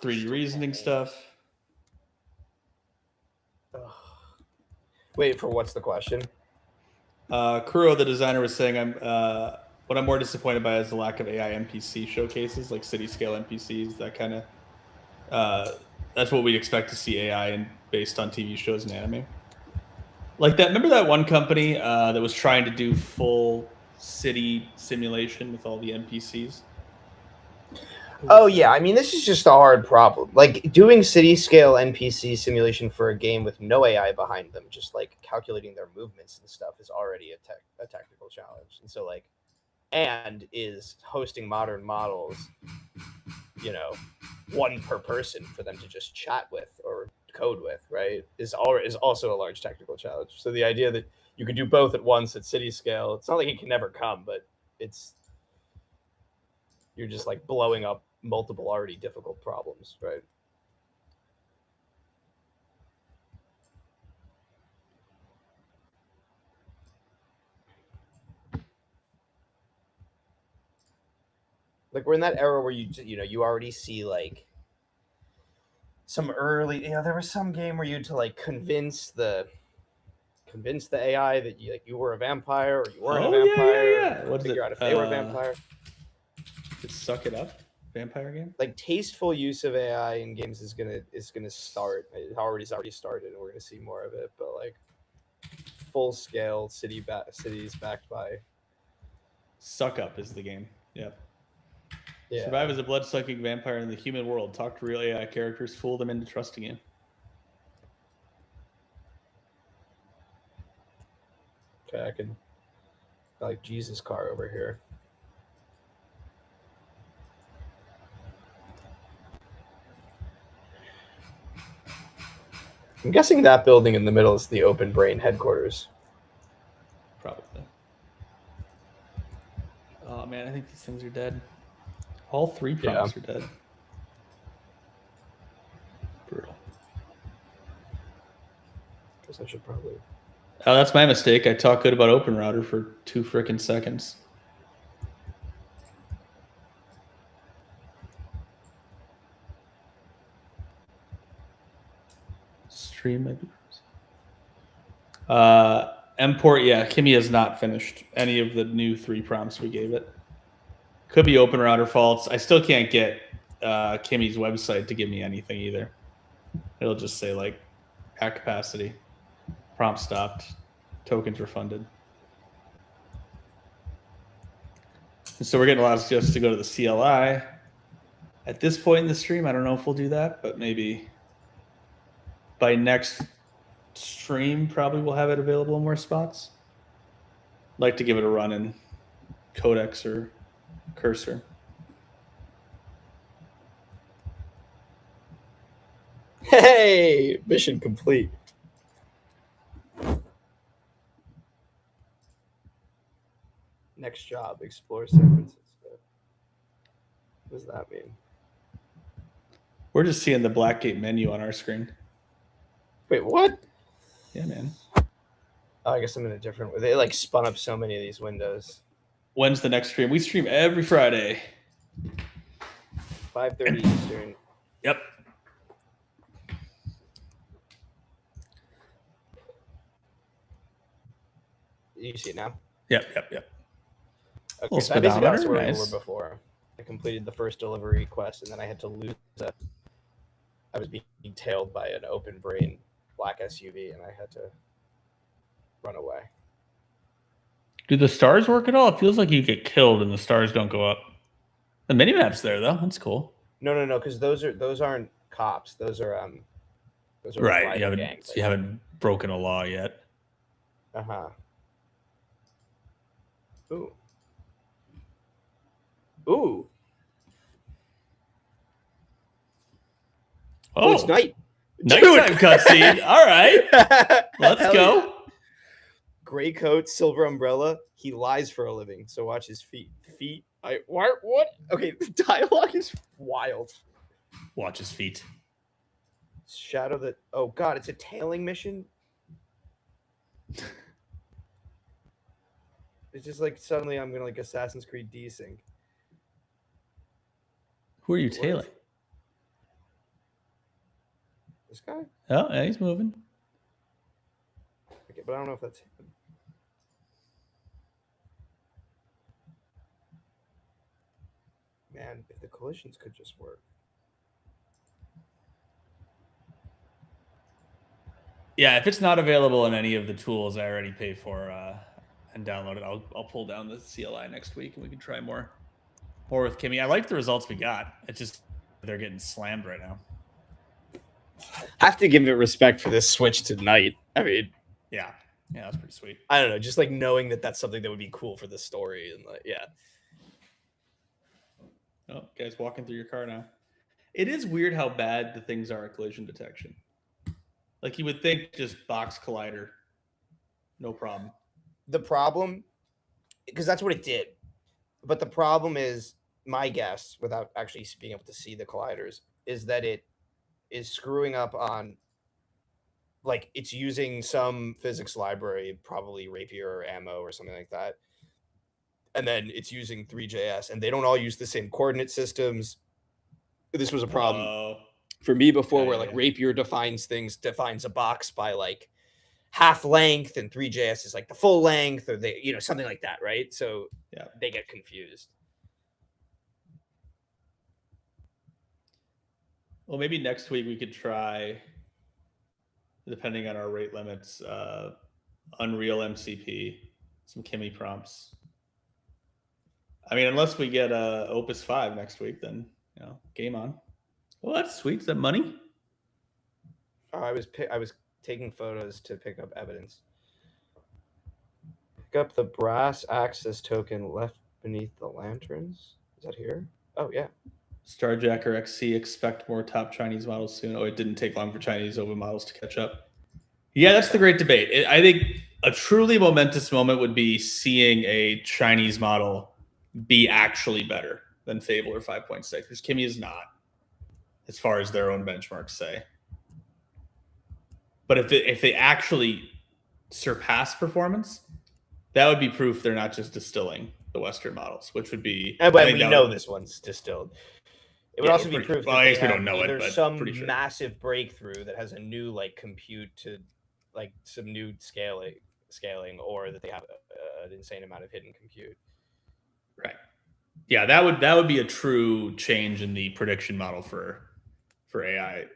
3D reasoning stuff. Wait, for what's the question? Kuro, the designer, was saying what I'm more disappointed by is the lack of AI NPC showcases, like city scale NPCs, that kind of. That's what we expect to see AI based on TV shows and anime. Like that. Remember that one company that was trying to do full city simulation with all the NPCs? Oh yeah, I mean this is just a hard problem. Like doing city scale NPC simulation for a game with no AI behind them, just like calculating their movements and stuff, is already a technical challenge. And so like, and is hosting modern models, you know, one per person for them to just chat with or code with, right? Is also a large technical challenge. So the idea that you could do both at once at city scale, it's not like it can never come, but you're just like blowing up multiple already difficult problems, right? Like we're in that era where you already see like some early, there was some game where you had to like convince the AI that you were a vampire or you weren't a vampire. What is figure it? out if they were a vampire. It's Suck It Up vampire game. Like tasteful use of AI in games is gonna start. It already started, and we're gonna see more of it. But like full scale cities backed by Suck Up is the game. Yep. Yeah. Survive as a blood-sucking vampire in the human world. Talk to real AI characters. Fool them into trusting you. Okay, I can like Jesus car over here. I'm guessing that building in the middle is the Open Brain headquarters. Probably. Oh man, I think these things are dead. All 3 prompts are dead. Brutal. Guess I should probably. Oh, that's my mistake. I talked good about Open Router for 2 frickin' seconds. Stream maybe. Import, yeah. Kimi has not finished any of the new 3 prompts we gave it. Could be Open Router faults. I still can't get Kimi's website to give me anything either. It'll just say like at capacity, prompt stopped, tokens refunded. And so we're getting a lot of suggestions to go to the CLI. At this point in the stream, I don't know if we'll do that, but maybe by next stream, probably we'll have it available in more spots. I'd like to give it a run in Codex or Cursor. Hey, mission complete. Next job, explore San Francisco. What does that mean? We're just seeing the Blackgate menu on our screen. Wait, what? Yeah, man. Oh, I guess I'm in a different way. They like spun up so many of these windows. When's the next stream? We stream every Friday. 5:30 Eastern. Yep. You see it now? Yep. Okay, so basically that's where we were before. I completed the first delivery quest, and then I had to lose I was being tailed by an Open Brain black SUV, and I had to run away. Do the stars work at all? It feels like you get killed and the stars don't go up. The minimap's there though. That's cool. No, because those aren't cops. Those are right. You haven't broken a law yet. Uh-huh. Ooh. Oh, it's night. Nighttime cutscene. All right. Let's go. Gray coat, silver umbrella. He lies for a living, so watch his feet. What? Okay, the dialogue is wild. Watch his feet. Shadow that. Oh God, it's a tailing mission. It's just like suddenly I'm gonna like Assassin's Creed desync. Who are you tailing? This guy? Oh, yeah, he's moving. Okay, but I don't know if that's him. Man, if the collisions could just work. Yeah, if it's not available in any of the tools I already pay for and download it, I'll pull down the CLI next week and we can try more with Kimi. I like the results we got. It's just they're getting slammed right now. I have to give it respect for this switch to night. I mean, yeah, that's pretty sweet. I don't know, just like knowing that that's something that would be cool for the story and like, yeah. Oh, guys walking through your car now. It is weird how bad the things are at collision detection. Like you would think just box collider, no problem. The problem, because that's what it did. But the problem is, my guess, without actually being able to see the colliders, is that it is screwing up on, like, it's using some physics library, probably Rapier or Ammo or something like that. And then it's using 3JS, and they don't all use the same coordinate systems. This was a problem for me before, where like Rapier defines a box by like half length, and 3JS is like the full length, or they, something like that, right? So they get confused. Well, maybe next week we could try, depending on our rate limits, Unreal MCP, some Kimi prompts. I mean, unless we get Opus 5 next week, then game on. Well, that's sweet. Is that money? Oh, I was taking photos to pick up evidence. Pick up the brass access token left beneath the lanterns. Is that here? Oh yeah. Starjacker XC, expect more top Chinese models soon. Oh, it didn't take long for Chinese OVA models to catch up. Yeah, that's the great debate. I think a truly momentous moment would be seeing a Chinese model be actually better than Fable or 5.6, because Kimi is not, as far as their own benchmarks say. But if they actually surpass performance, that would be proof they're not just distilling the Western models, which would be. And when we know this one's distilled. It would also be proof that I guess we don't know either it, but some pretty sure. massive breakthrough that has a new like compute to like some new scaling, or that they have an insane amount of hidden compute. Right. Yeah, that would be a true change in the prediction model for AI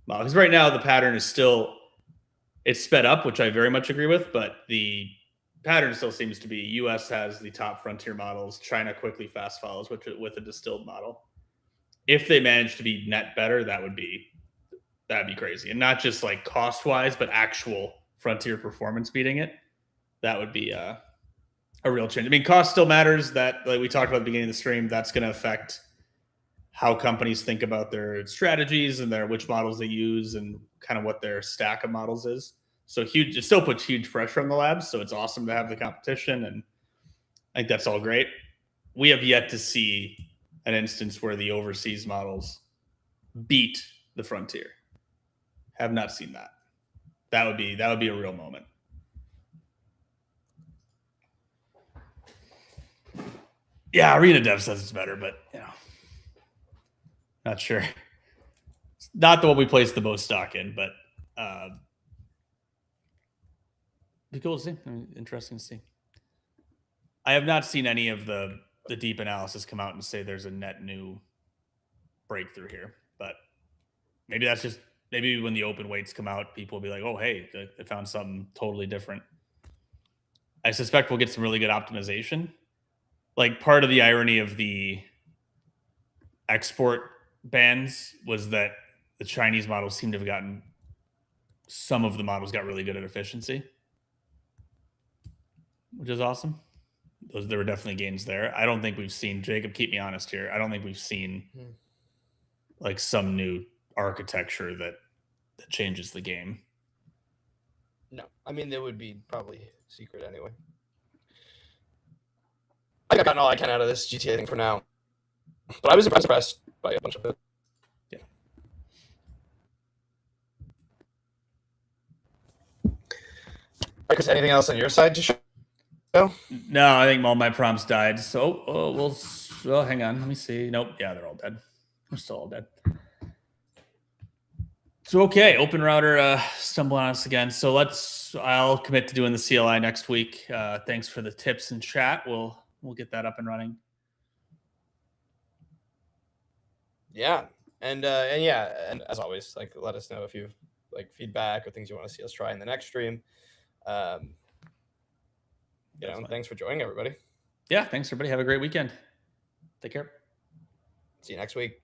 model. Because right now the pattern is still, it's sped up, which I very much agree with, but the pattern still seems to be US has the top frontier models, China quickly fast follows with a distilled model. If they manage to be net better, that'd be crazy. And not just like cost wise, but actual frontier performance beating it. That would be a real change. I mean, cost still matters. That, like we talked about at the beginning of the stream, that's going to affect how companies think about their strategies and which models they use and kind of what their stack of models is. So huge, it still puts huge pressure on the labs. So it's awesome to have the competition, and I think that's all great. We have yet to see an instance where the overseas models beat the frontier. Have not seen that. That would be a real moment. Yeah, Arena Dev says it's better, but not sure. It's not the one we place the most stock in, but be cool to see. I mean, interesting to see. I have not seen any of the deep analysis come out and say there's a net new breakthrough here, but maybe that's just when the open weights come out, people will be like, oh, hey, they found something totally different. I suspect we'll get some really good optimization. Like, part of the irony of the export bans was that the Chinese models seem to have gotten, some of the models got really good at efficiency, which is awesome. There were definitely gains there. I don't think we've seen, Jacob, keep me honest here, I don't think we've seen like some new architecture that changes the game. No, I mean, they would be probably secret anyway. I think I've gotten all I can out of this GTA thing for now, but I was impressed by a bunch of it. Yeah. Marcus, anything else on your side to show? No, I think all my prompts died. So well, hang on. Let me see. Nope. Yeah, they're all dead. They're still all dead. So, okay, Open Router stumbled on us again. So I'll commit to doing the CLI next week. Thanks for the tips in chat. We'll get that up and running. Yeah. And as always, like, let us know if you've like feedback or things you want to see us try in the next stream. And thanks for joining, everybody. Yeah, thanks everybody. Have a great weekend. Take care. See you next week.